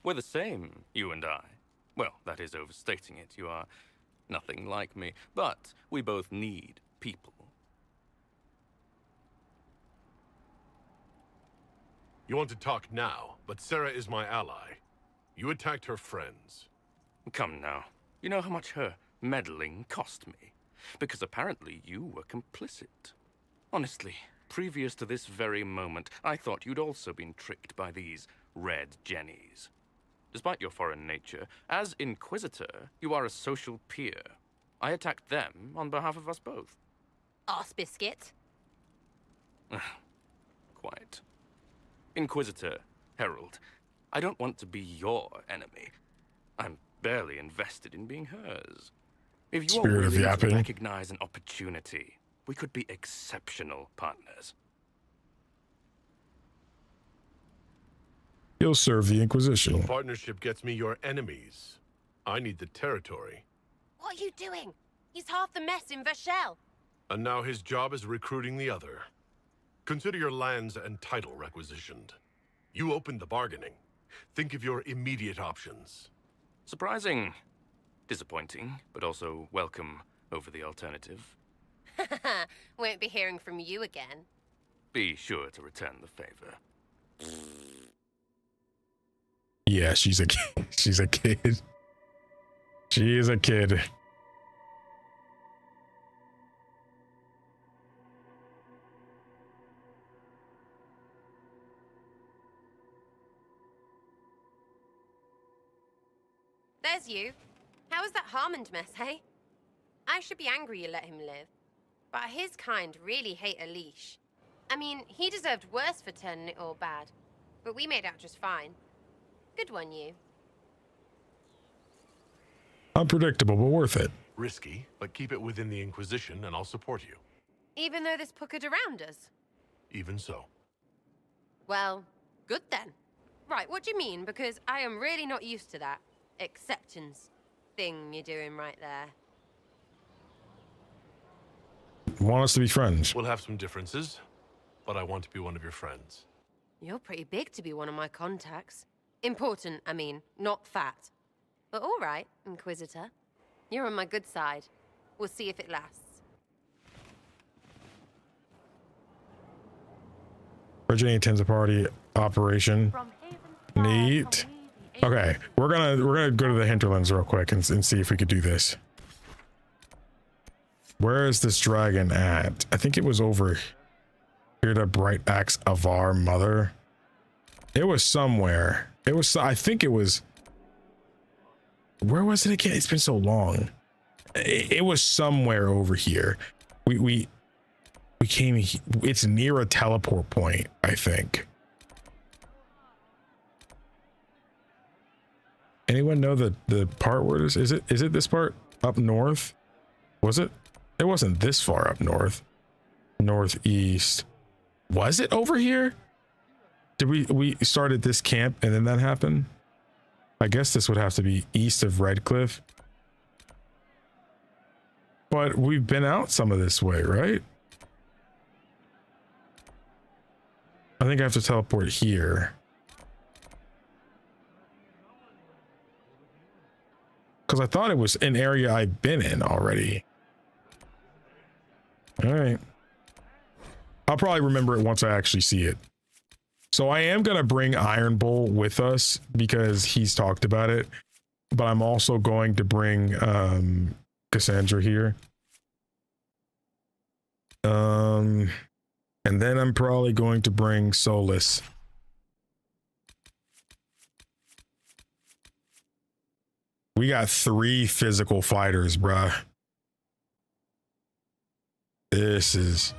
We're the same, you and I. Well, that is overstating it. You are nothing like me. But we both need people. You want to talk now, but Sarah is my ally. You attacked her friends. Come now. You know how much her meddling cost me? Because apparently you were complicit. Honestly, previous to this very moment, I thought you'd also been tricked by these Red Jennies. Despite your foreign nature, as Inquisitor, you are a social peer. I attacked them on behalf of us both. Arse biscuit. Quiet. Inquisitor, Herald, I don't want to be your enemy. I'm barely invested in being hers. If you Spirit are of willing to yapping. recognize an opportunity, we could be exceptional partners. He'll serve the Inquisition. Partnership gets me your enemies. I need the territory. What are you doing? He's half the mess in Vashel. And now his job is recruiting the other. Consider your lands and title requisitioned. You opened the bargaining. Think of your immediate options. Surprising. Disappointing, but also welcome over the alternative. Won't be hearing from you again. Be sure to return the favor. Yeah, she's a kid. She's a kid. She is a kid. There's you. How was that Harmond mess, hey? I should be angry you let him live. But his kind really hate a leash. I mean, he deserved worse for turning it all bad. But we made out just fine. Good one, you. Unpredictable, but worth it. Risky, but keep it within the Inquisition and I'll support you. Even though this puckered around us? Even so. Well, good then. Right, what do you mean? Because I am really not used to that acceptance thing you're doing right there. Want us to be friends. We'll have some differences, but I want to be one of your friends. You're pretty big to be one of my contacts. Important, I mean, not fat. But all right, Inquisitor. You're on my good side. We'll see if it lasts. Originating attends a party operation. Neat. Okay, we're gonna go to the hinterlands real quick and see if we could do this. Where is this dragon at? I think it was over here, the bright axe of our mother. It was somewhere. It was, I think it was, where was it again? It's been so long. It was somewhere over here. We came, it's near a teleport point, I think. Anyone know the part where it is? Is it this part up north? Was it? It wasn't this far up north. Northeast. Was it over here? Did we started this camp and then that happened? I guess this would have to be east of Redcliffe. But we've been out some of this way, right? I think I have to teleport here. Because I thought it was an area I've been in already. All right. I'll probably remember it once I actually see it. So I am going to bring Iron Bull with us because he's talked about it. But I'm also going to bring Cassandra here. And then I'm probably going to bring Solus. We got 3 physical fighters, bruh. This is...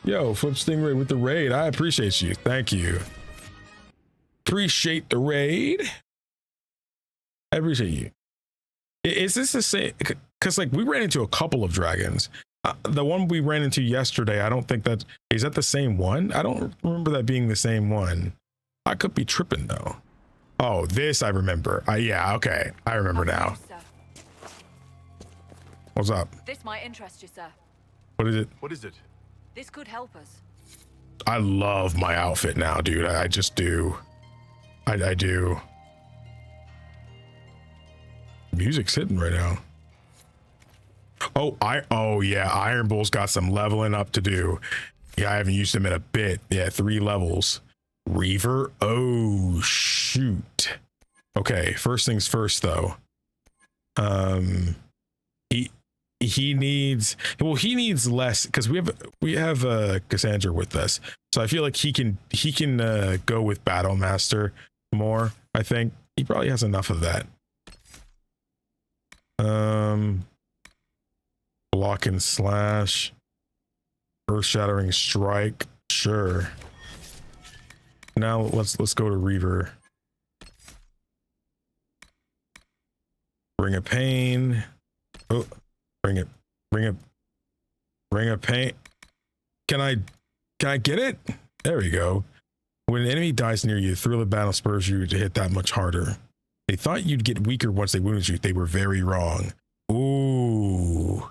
Yo, Flip Stingray with the raid. I appreciate you. Thank you. Appreciate the raid. I appreciate you. Is this the same? Because like we ran into a couple of dragons. The one we ran into yesterday, I don't think that... Is that the same one? I don't remember that being the same one. I could be tripping though. Oh, this I remember. Yeah, okay. I remember now. What's up? This might interest you, sir. What is it? What is it? This could help us. I love my outfit now, dude. I just do. I do. Music's hitting right now. Oh yeah, Iron Bull's got some leveling up to do. Yeah, I haven't used him in a bit. Yeah, 3 levels. Reaver. Oh shoot. Okay, first things first though. He needs less because we have Cassandra with us, so I feel like he can go with Battle Master more. I think he probably has enough of that. Block and slash, earth shattering strike, sure. Now let's go to Reaver. Ring of Pain. Oh, ring a pain. Can I get it? There we go. When an enemy dies near you, the thrill of battle spurs you to hit that much harder. They thought you'd get weaker once they wounded you. They were very wrong. Ooh.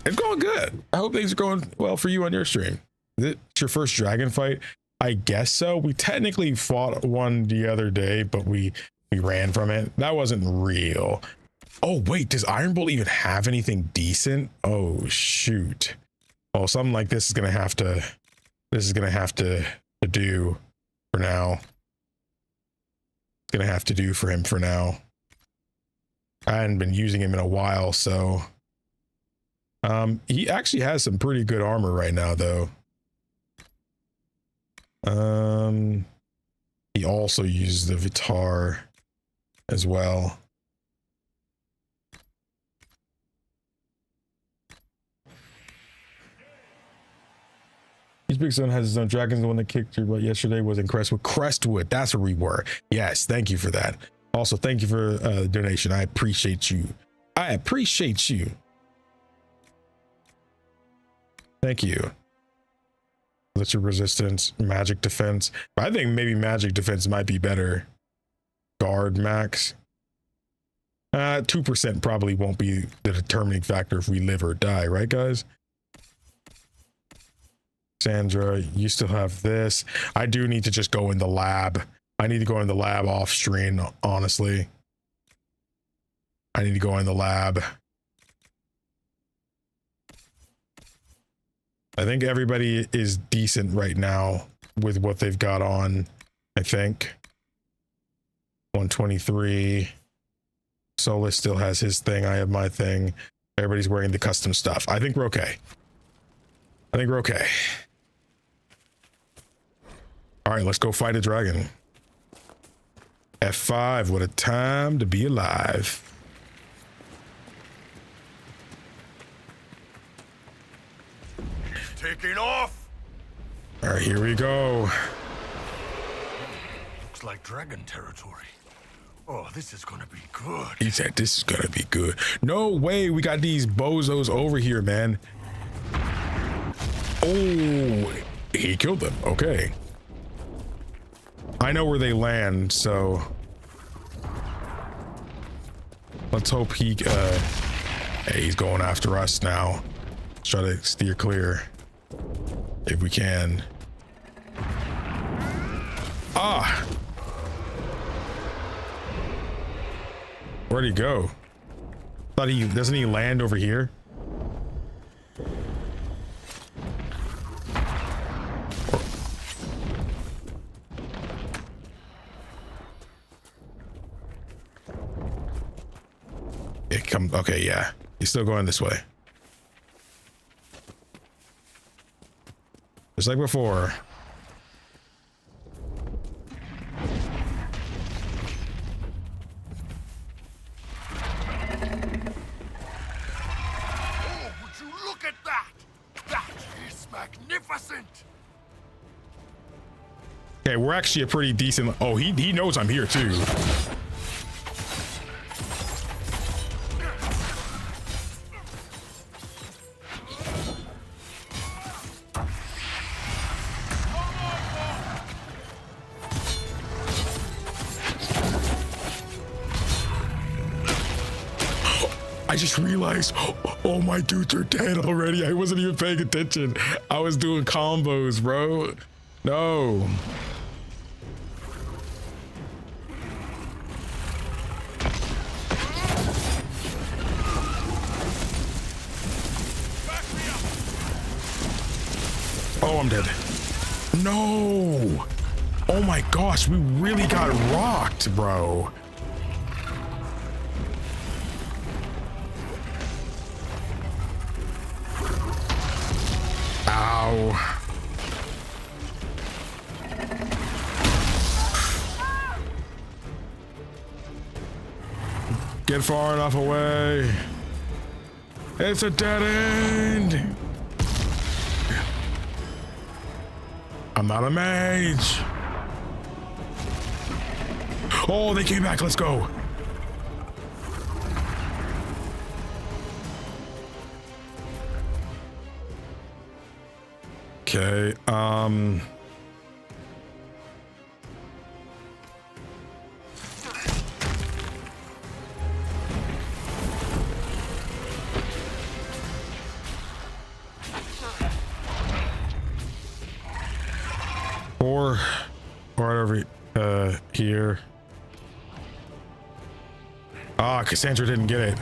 It's going good. I hope things are going well for you on your stream. Is it your first dragon fight? I guess so. We technically fought one the other day, but we ran from it. That wasn't real. Oh wait, does Iron Bull even have anything decent? Oh shoot. Well, something like this is gonna have to do for now. It's gonna have to do for him for now. I hadn't been using him in a while, so he actually has some pretty good armor right now though. He also uses the Vitar as well. Each big son has his own dragons. The one that kicked your butt yesterday was in Crestwood. Crestwood, that's where we were. Yes, thank you for that. Also, thank you for the donation. I appreciate you. I appreciate you. Thank you. That's your resistance, magic defense. I think maybe magic defense might be better. Guard max. 2% probably won't be the determining factor if we live or die, right, guys? Sandra, you still have this. I do need to just go in the lab. I need to go in the lab off screen, honestly. I need to go in the lab. I think everybody is decent right now with what they've got on. I think 123. Solus still has his thing. I have my thing. Everybody's wearing the custom stuff. I think we're okay. I think we're okay. All right, let's go fight a dragon. F5, what a time to be alive. Taking off. All right, here we go. Looks like dragon territory. Oh, this is gonna be good. He said this is gonna be good. No way, we got these bozos over here, man. Oh, he killed them. Okay. I know where they land, so let's hope he hey, he's going after us now. Let's try to steer clear if we can. Ah, where'd he go? Thought he doesn't he land over here? Okay, yeah, he's still going this way, just like before. Oh, would you look at that? That is magnificent. Okay, we're actually a pretty decent. Oh, he knows I'm here too. I just realized, oh, my dudes are dead already. I wasn't even paying attention. I was doing combos, bro. No. Oh, I'm dead. No. Oh my gosh, we really got rocked, bro. Ow. Get far enough away. It's a dead end. I'm not a mage. Oh, they came back. Let's go. Okay, or right over here. Ah, Cassandra didn't get it.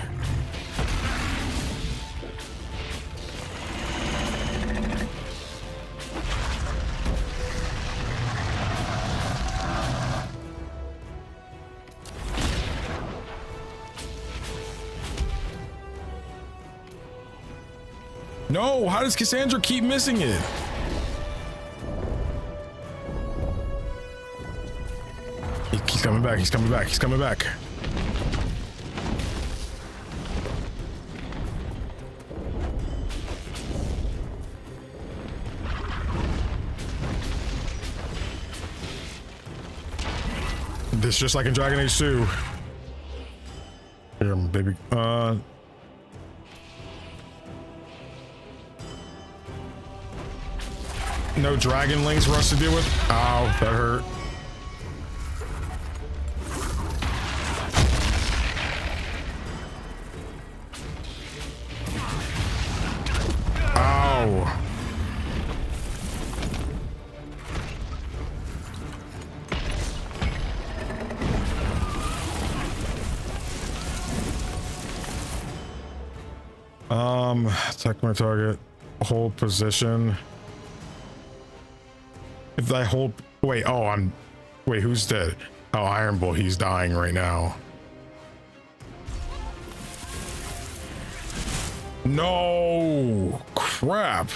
No, how does Cassandra keep missing it? He's coming back, he's coming back, he's coming back. This is just like in Dragon Age 2. Here, baby. No dragon links for us to deal with. Ow, that hurt. Ow. Attack my target. hold position. If I hold, wait, oh, wait, who's dead? Oh, Iron Bull, he's dying right now. No, crap.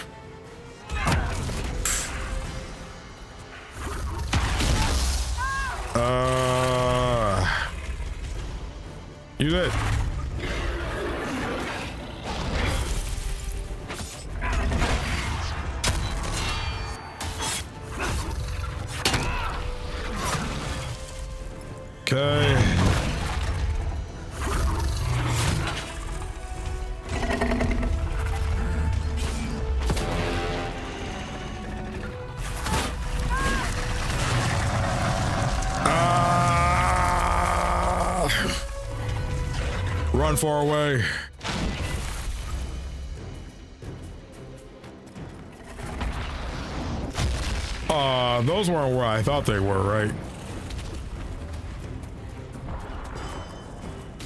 You did. Okay. Run far away. Those weren't where I thought they were, right?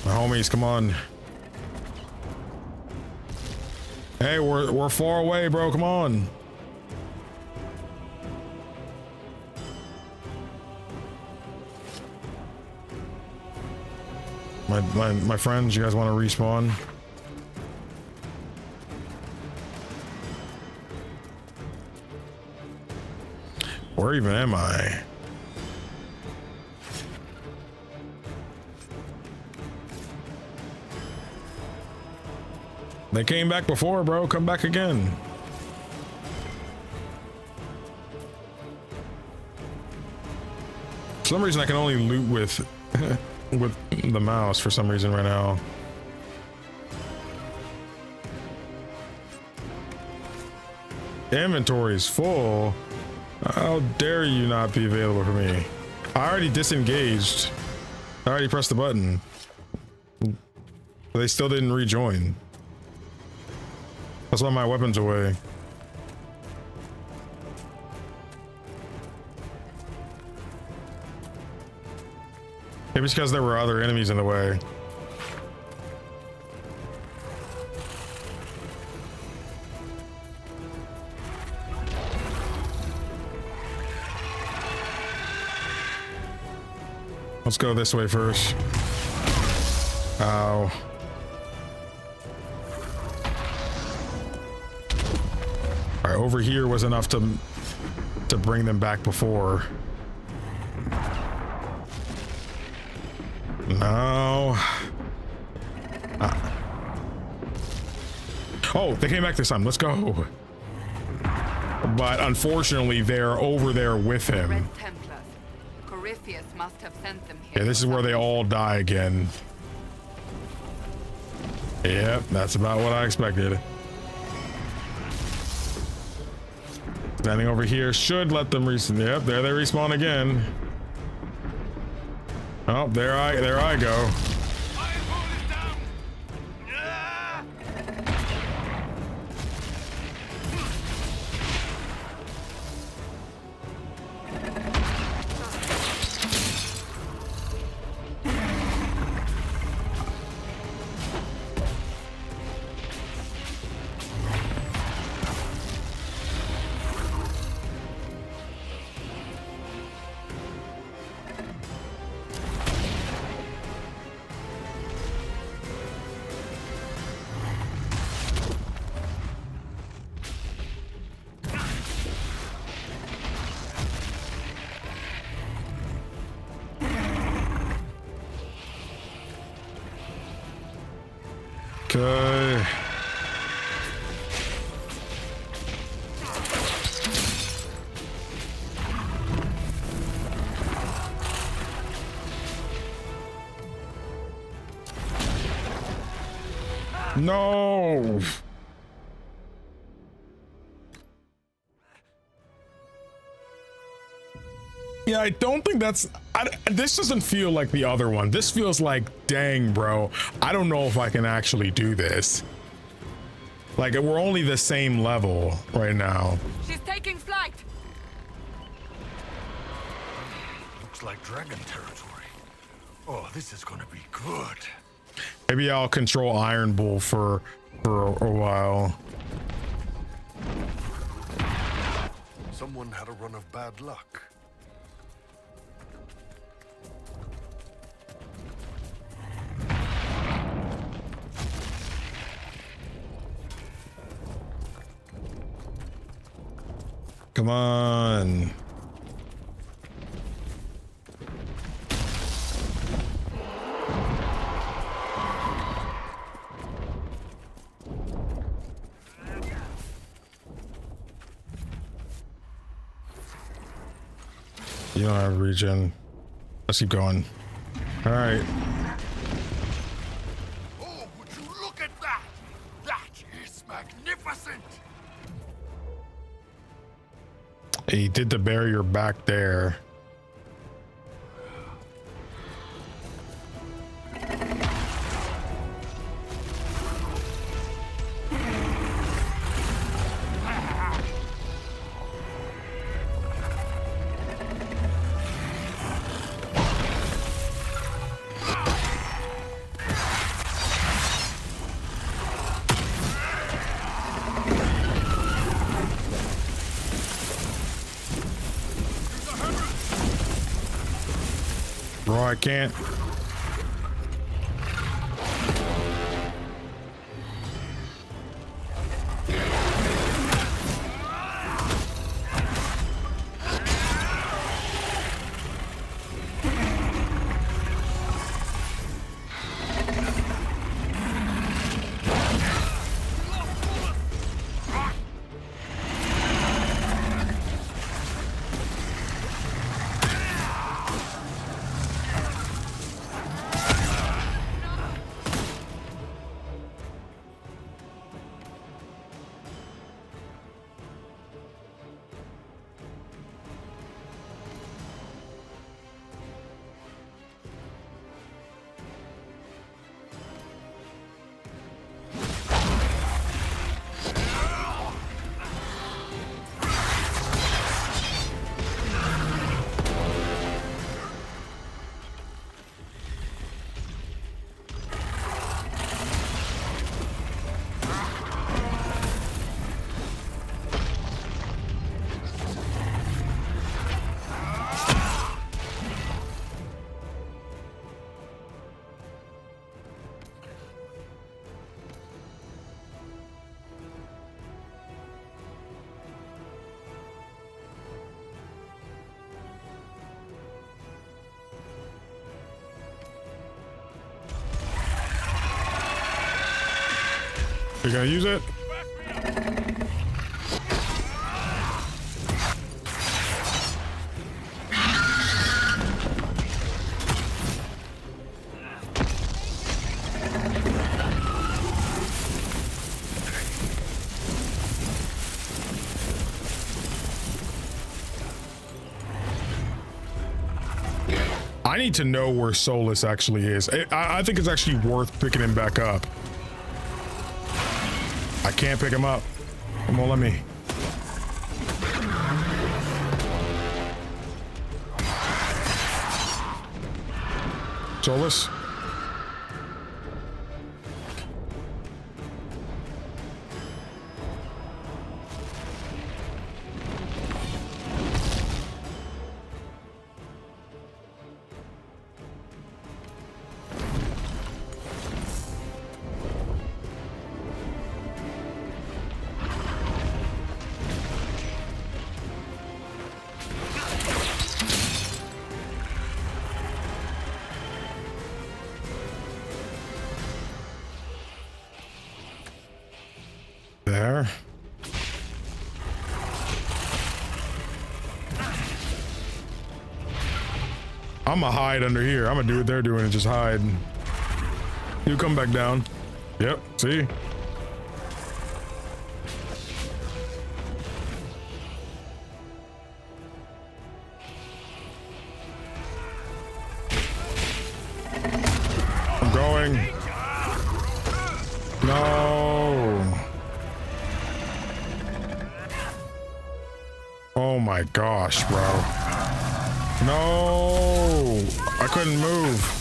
My homies, come on. Hey, we're far away, bro. Come on. My friends, you guys want to respawn? Where even am I? They came back before, bro. Come back again. For some reason I can only loot with with the mouse for some reason right now. Inventory is full. How dare you not be available for me? I already disengaged. I already pressed the button. But they still didn't rejoin. That's why my weapon's away. Maybe it's because there were other enemies in the way. Let's go this way first. Ow. All right, over here was enough to bring them back before. No. Oh, they came back this time. Let's go. But unfortunately, they're over there with him. Red Templars. Corypheus must have sent them here. Yeah, this is where they all die again. Yep, that's about what I expected. Standing over here should let them respawn. Yep, there they respawn again. Oh, there I go. Okay. No. Yeah, I don't think that's... this doesn't feel like the other one. This feels like, dang, bro. I don't know if I can actually do this. Like, we're only the same level right now. She's taking flight. Looks like dragon territory. Oh, this is gonna be good. Maybe I'll control Iron Bull for a while. Someone had a run of bad luck. Come on. You don't have regen. Let's keep going. All right. Oh, would you look at that? That is magnificent. He did the barrier back there. Bro, I can't. You gonna use it? I need to know where Solus actually is. I think it's actually worth picking him back up. I can't pick him up. Come on, let me. Solus? There. I'm gonna hide under here. I'm gonna do what they're doing and just hide. You come back down. Yep, see? I'm going. No. Oh my gosh, bro. No, I couldn't move.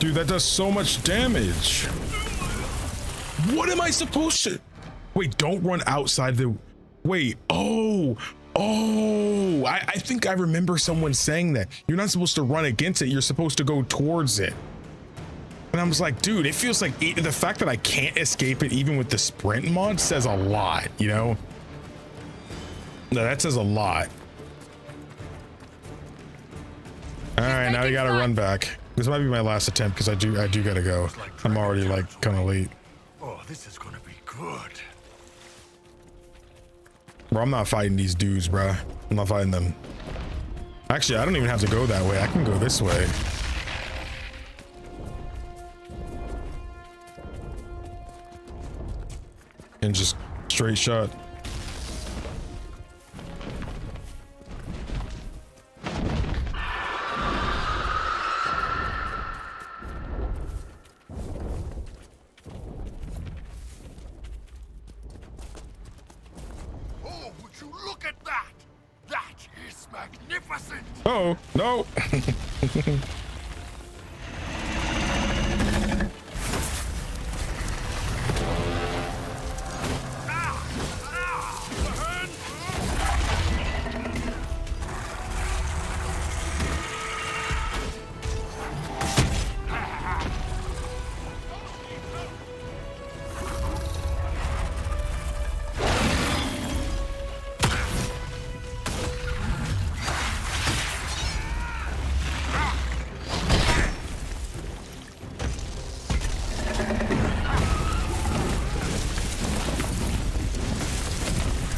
Dude, that does so much damage. What am I supposed to? Wait, don't run outside the... Wait, oh, I think I remember someone saying that. You're not supposed to run against it. You're supposed to go towards it. And I was like, dude, it feels like the fact that I can't escape it even with the sprint mod says a lot, you know? No, that says a lot. All right, now you gotta run back. This might be my last attempt because I do gotta go. I'm already like kind of late. Oh, this is gonna be good. Bro, I'm not fighting these dudes, bro. I'm not fighting them. Actually, I don't even have to go that way. I can go this way. And just straight shot. Oh, would you look at that? That is magnificent. Oh, no.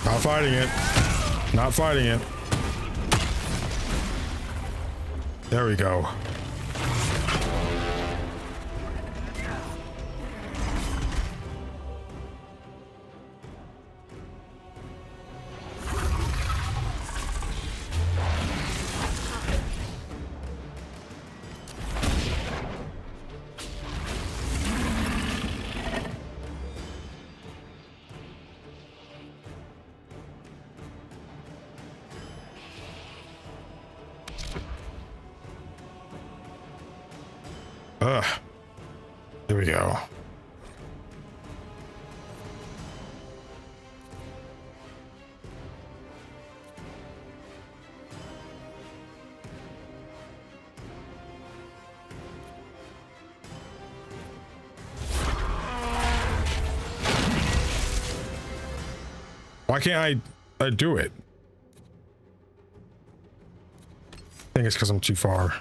Not fighting it. Not fighting it. There we go. There we go. Why can't I do it? I think it's because I'm too far.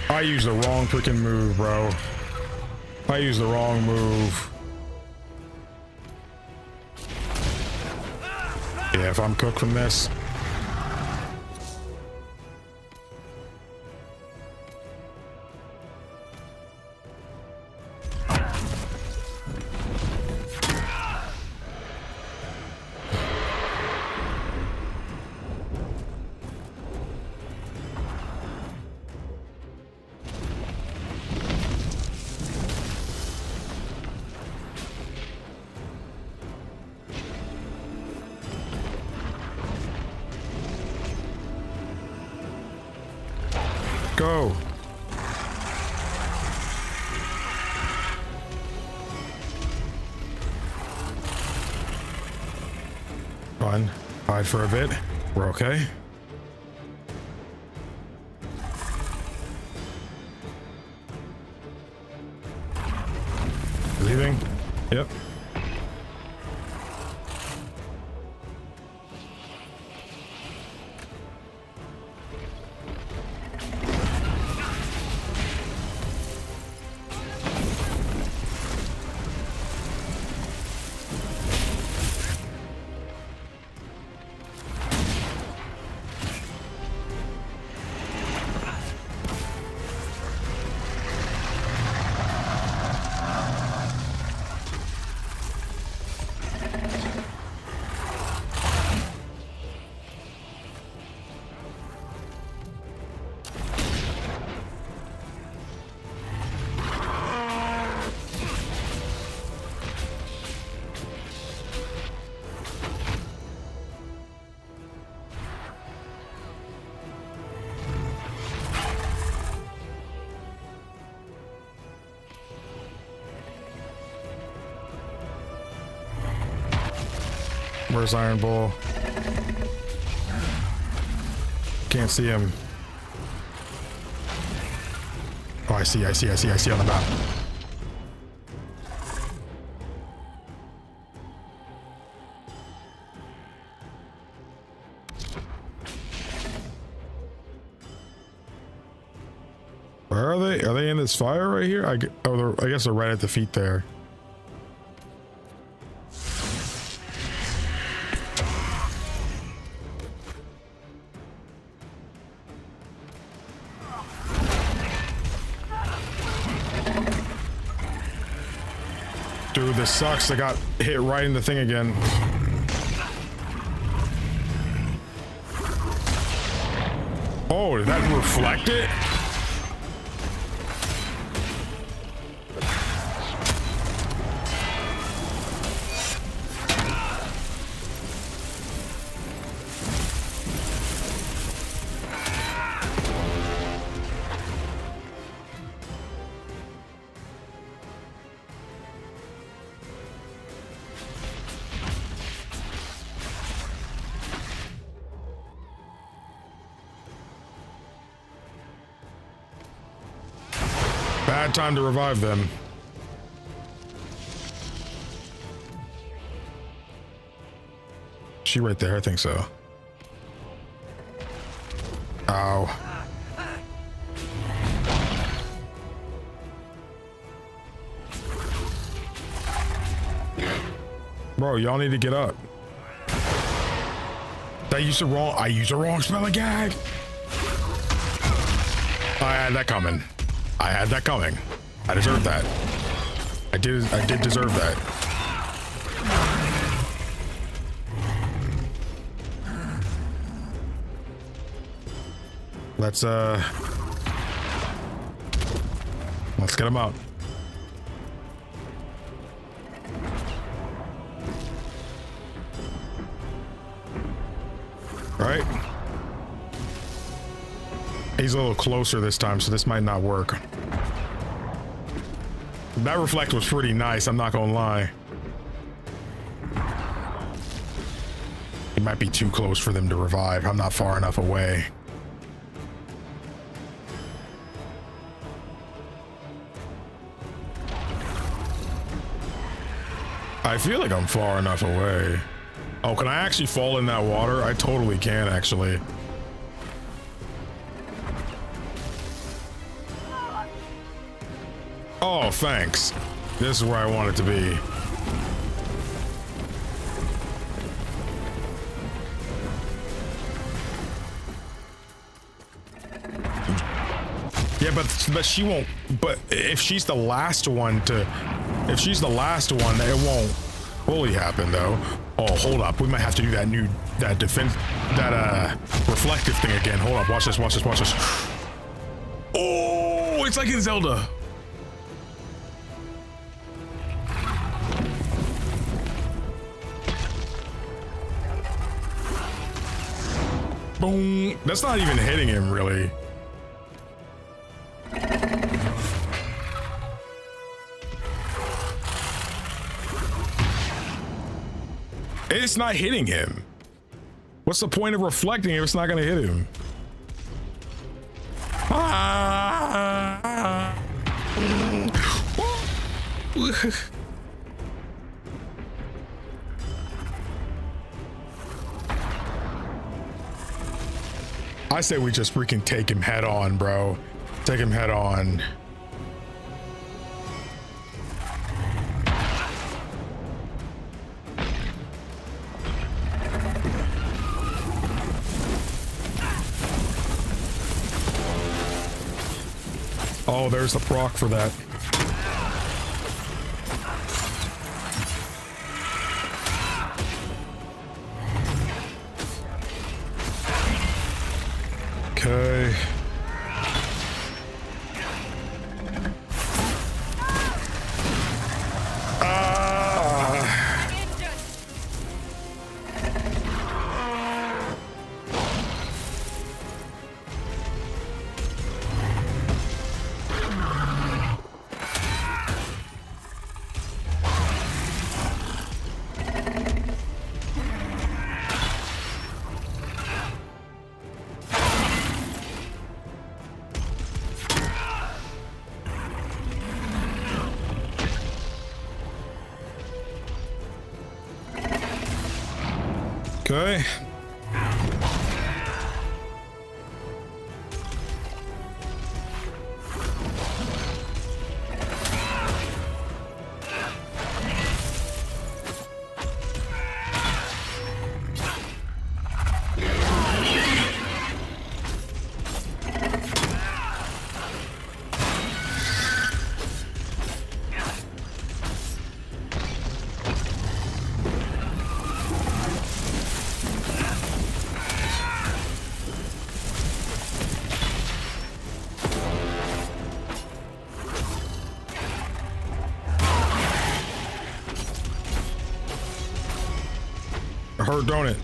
I used the wrong freaking move, bro. I used the wrong move. Yeah, if I'm cooked from this. Go. Fine. Hide for a bit. We're okay. Leaving? Yep. Where's Iron Bull? Can't see him. Oh, I see on the map. Where are they? Are they in this fire right here? I guess they're right at the feet there. Dude, this sucks. I got hit right in the thing again. Oh, did that reflect it? Bad time to revive them. She right there, I think so. Ow. Bro, y'all need to get up. I used the wrong spell gag. I had that coming. I deserved that. I did deserve that. Let's get him out. Right? He's a little closer this time, so this might not work. That reflect was pretty nice, I'm not gonna lie. It might be too close for them to revive. I'm not far enough away. I feel like I'm far enough away. Oh, can I actually fall in that water? I totally can, actually. Oh, thanks. This is where I want it to be. Yeah, but she won't. But if she's the last one, it won't fully happen though. Oh, hold up. We might have to do that reflective thing again. Hold up. Watch this. Oh, it's like in Zelda. Boom. That's not even hitting him, really. It's not hitting him. What's the point of reflecting if it's not going to hit him? I say we just freaking take him head on, bro. Take him head on. Oh, there's the proc for that. Okay. Okay. It hurt, don't it?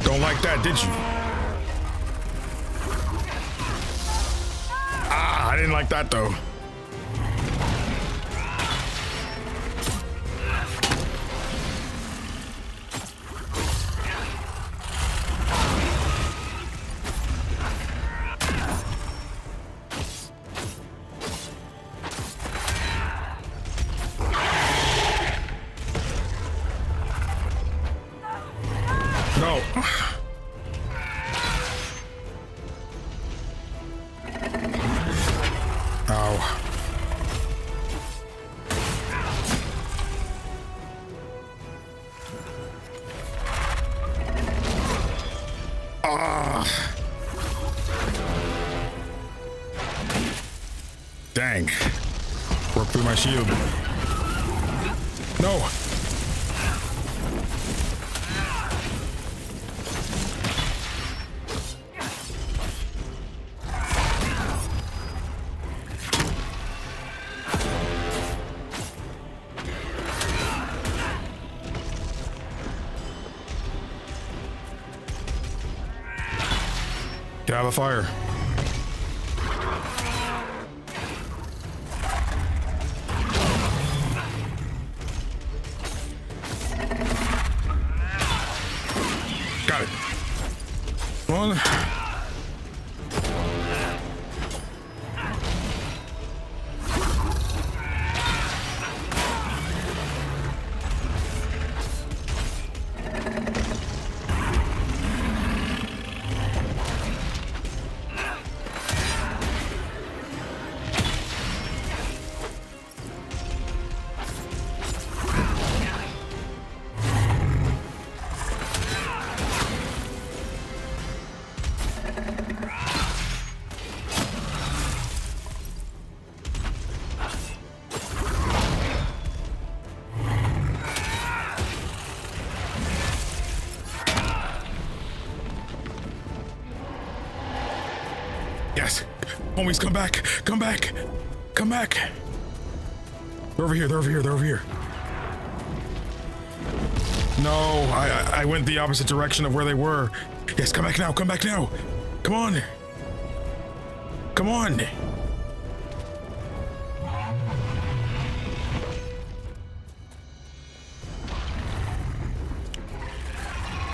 Don't like that, did you? Ah, I didn't like that though. No. Ow. Ah. Dang. Broke through my shield. No. Get out of the fire. Got it. One. Yes. Homies, come back. Come back. Come back. They're over here. They're over here. They're over here. No, I went the opposite direction of where they were. Yes, come back now. Come back now. Come on. Come on.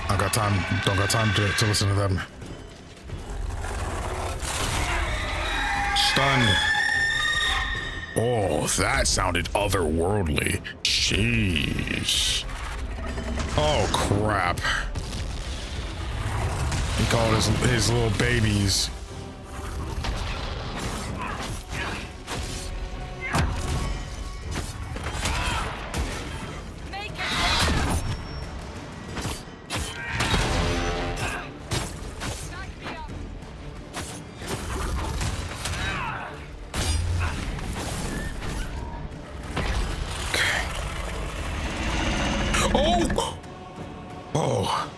I got time. Don't got time to listen to them. Stunned. Oh, that sounded otherworldly. Sheesh. Oh, crap. He called his little babies. Oh! Oh.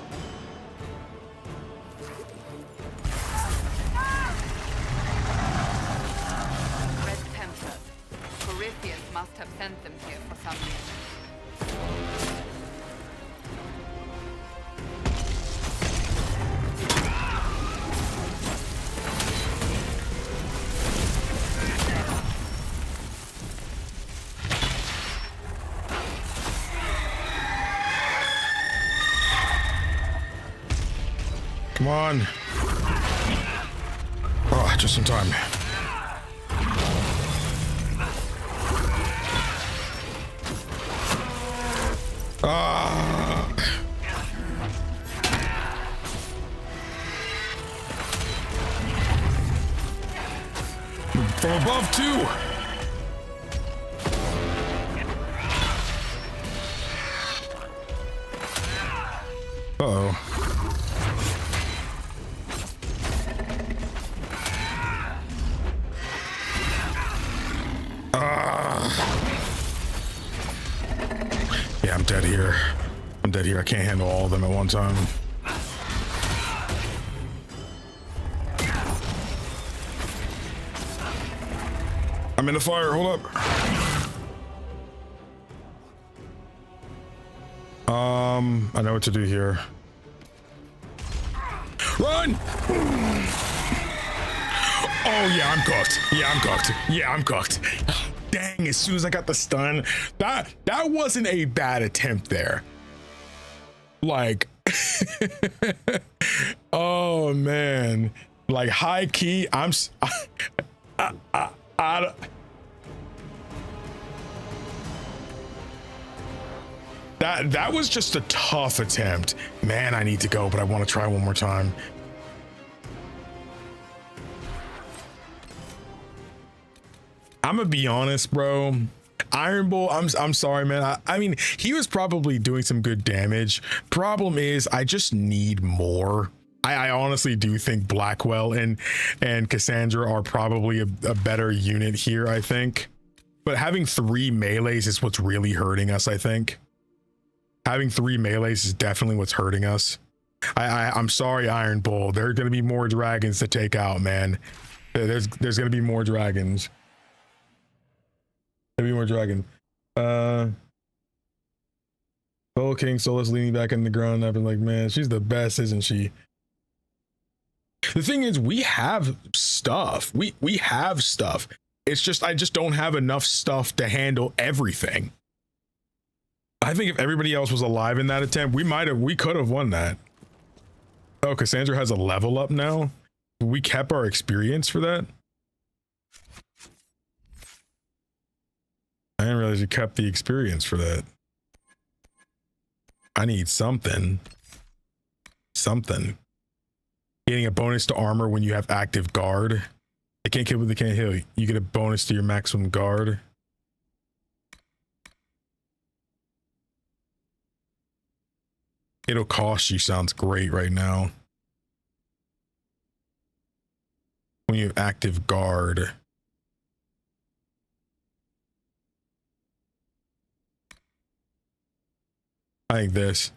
Red Templars. Corypheus must have sent them here for some reason. Come on. Oh, just in time. Ah. From above too. Uh-oh. Yeah, I'm dead here. I'm dead here. I can't handle all of them at one time. I'm in the fire. Hold up. I know what to do here. Run! Oh yeah, I'm cooked. Yeah, I'm cooked. Yeah, I'm cooked. Dang, as soon as I got the stun, that wasn't a bad attempt there. Like, oh man, like high key, that was just a tough attempt. Man, I need to go, but I want to try one more time. I'm gonna be honest, bro. Iron Bull, I'm sorry, man. I mean, he was probably doing some good damage. Problem is, I just need more. I honestly do think Blackwell and Cassandra are probably a better unit here, I think. But having 3 melees is what's really hurting us, I think. Having 3 melees is definitely what's hurting us. I'm sorry, Iron Bull. There are gonna be more dragons to take out, man. There's gonna be more dragons. There'll be more dragon. Soul King Solus leaning back in the ground. I've been like, man, she's the best, isn't she? The thing is, we have stuff. We have stuff. It's just I just don't have enough stuff to handle everything. I think if everybody else was alive in that attempt, we could have won that. Oh, Cassandra has a level up now. We kept our experience for that. I didn't realize you kept the experience for that. I need something. Something. Getting a bonus to armor when you have active guard. They can't kill, but they can't heal. You get a bonus to your maximum guard. It'll cost you sounds great right now. When you have active guard. I think this.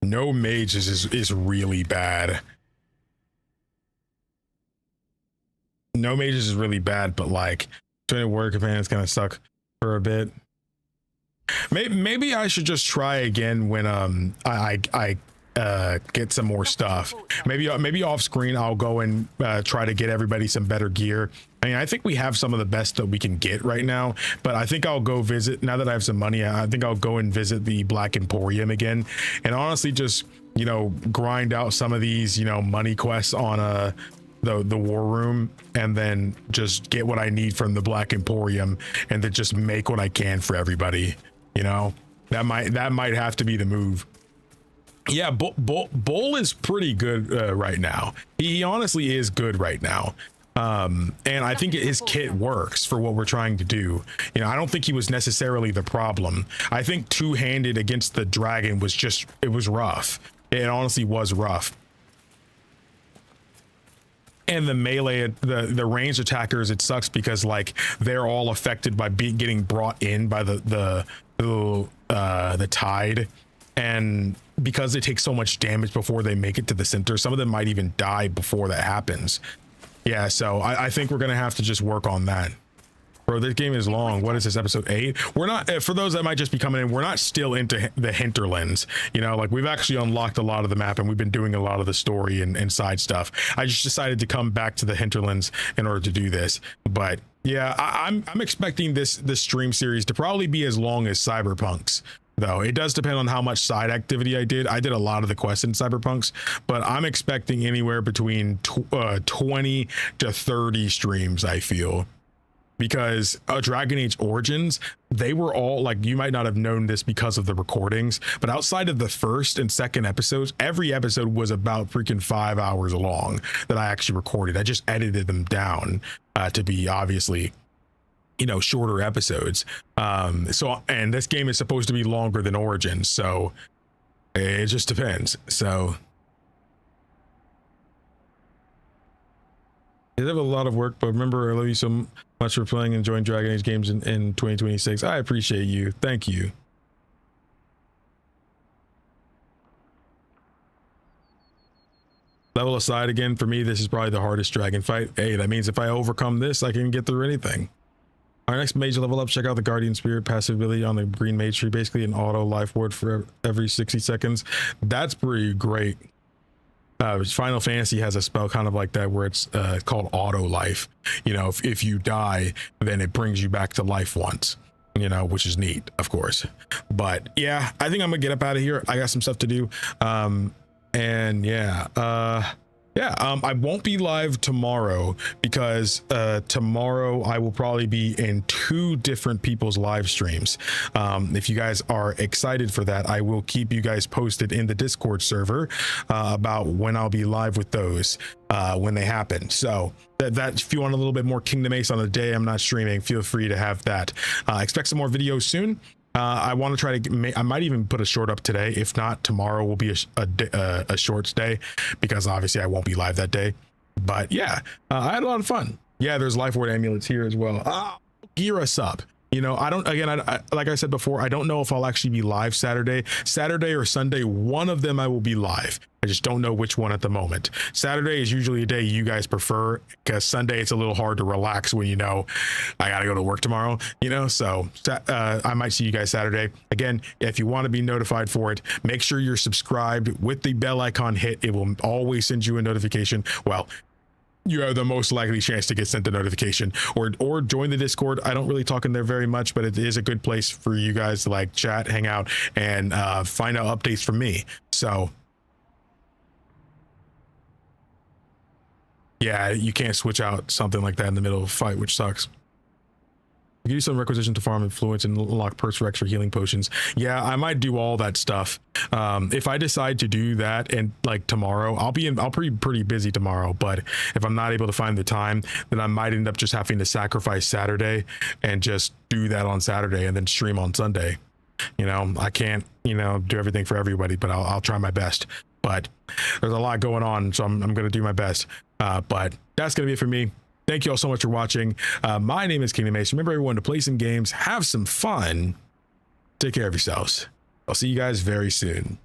No mages is really bad. No mages is really bad, but like trying to work companions kind of suck for a bit. Maybe I should just try again when I get some more stuff. Maybe off screen I'll go and try to get everybody some better gear. I mean, I think we have some of the best that we can get right now, but I think I'll go visit, now that I have some money, I think I'll go and visit the Black Emporium again and honestly just, you know, grind out some of these, you know, money quests on the war room and then just get what I need from the Black Emporium and then just make what I can for everybody. You know, that might have to be the move. Yeah, Bull is pretty good right now. He honestly is good right now. And I think his kit works for what we're trying to do. You know, I don't think he was necessarily the problem. I think two-handed against the dragon was just, it was rough. It honestly was rough. And the melee, the ranged attackers, it sucks because like they're all affected by getting brought in by the tide, and because they take so much damage before they make it to the center, some of them might even die before that happens. Yeah, so I think we're gonna have to just work on that. Bro, this game is long. What is this, episode 8? We're not, for those that might just be coming in, we're not still into the hinterlands. You know, like we've actually unlocked a lot of the map and we've been doing a lot of the story and side stuff. I just decided to come back to the hinterlands in order to do this. But yeah, I'm expecting this stream series to probably be as long as Cyberpunk's. though. It does depend on how much side activity I did. I did a lot of the quests in Cyberpunks, but I'm expecting anywhere between 20 to 30 streams, I feel. Because Dragon Age Origins, they were all like, you might not have known this because of the recordings, but outside of the first and second episodes, every episode was about freaking 5 hours long that I actually recorded. I just edited them down to be obviously, you know, shorter episodes. So, and this game is supposed to be longer than Origins, so it just depends. So they have a lot of work, but remember, I love you so much for playing and enjoying Dragon Age games in 2026. I appreciate you. Thank you. Level aside again, for me, this is probably the hardest dragon fight. Hey, that means if I overcome this, I can get through anything. Our next mage level up, check out the Guardian Spirit passive ability on the green mage tree, basically an auto life ward for every 60 seconds. That's pretty great. Final Fantasy has a spell kind of like that where it's called auto life. You know, if you die, then it brings you back to life once, you know, which is neat, of course. But yeah, I think I'm gonna get up out of here. I got some stuff to do. And yeah, I won't be live tomorrow because tomorrow I will probably be in 2 different people's live streams. If you guys are excited for that, I will keep you guys posted in the Discord server about when I'll be live with those when they happen. So that if you want a little bit more Kingdom Ace on the day I'm not streaming, feel free to have that. Expect some more videos soon. I want to try to I might even put a short up today. If not, tomorrow will be a shorts day because obviously I won't be live that day. But yeah, I had a lot of fun. Yeah, there's life ward amulets here as well. Gear us up. You know, I don't, again, I like I said before, I don't know if I'll actually be live Saturday or Sunday. One of them I will be live. I just don't know which one at the moment. Saturday is usually a day you guys prefer because Sunday it's a little hard to relax when you know I gotta go to work tomorrow, you know. So I might see you guys Saturday. Again, if you want to be notified for it, make sure you're subscribed with the bell icon hit. It will always send you a notification. Well, you have the most likely chance to get sent a notification, or join the Discord. I don't really talk in there very much, but it is a good place for you guys to like chat, hang out, and find out updates from me. So yeah, you can't switch out something like that in the middle of a fight, which sucks. You can use some requisition to farm influence and unlock perks for extra healing potions. Yeah, I might do all that stuff. If I decide to do that and like tomorrow, I'll be pretty busy tomorrow, but if I'm not able to find the time, then I might end up just having to sacrifice Saturday and just do that on Saturday and then stream on Sunday. You know, I can't, you know, do everything for everybody, but I'll try my best. But there's a lot going on, so I'm going to do my best. But that's going to be it for me. Thank you all so much for watching. My name is KingdomAce. Remember, everyone, to play some games, have some fun. Take care of yourselves. I'll see you guys very soon.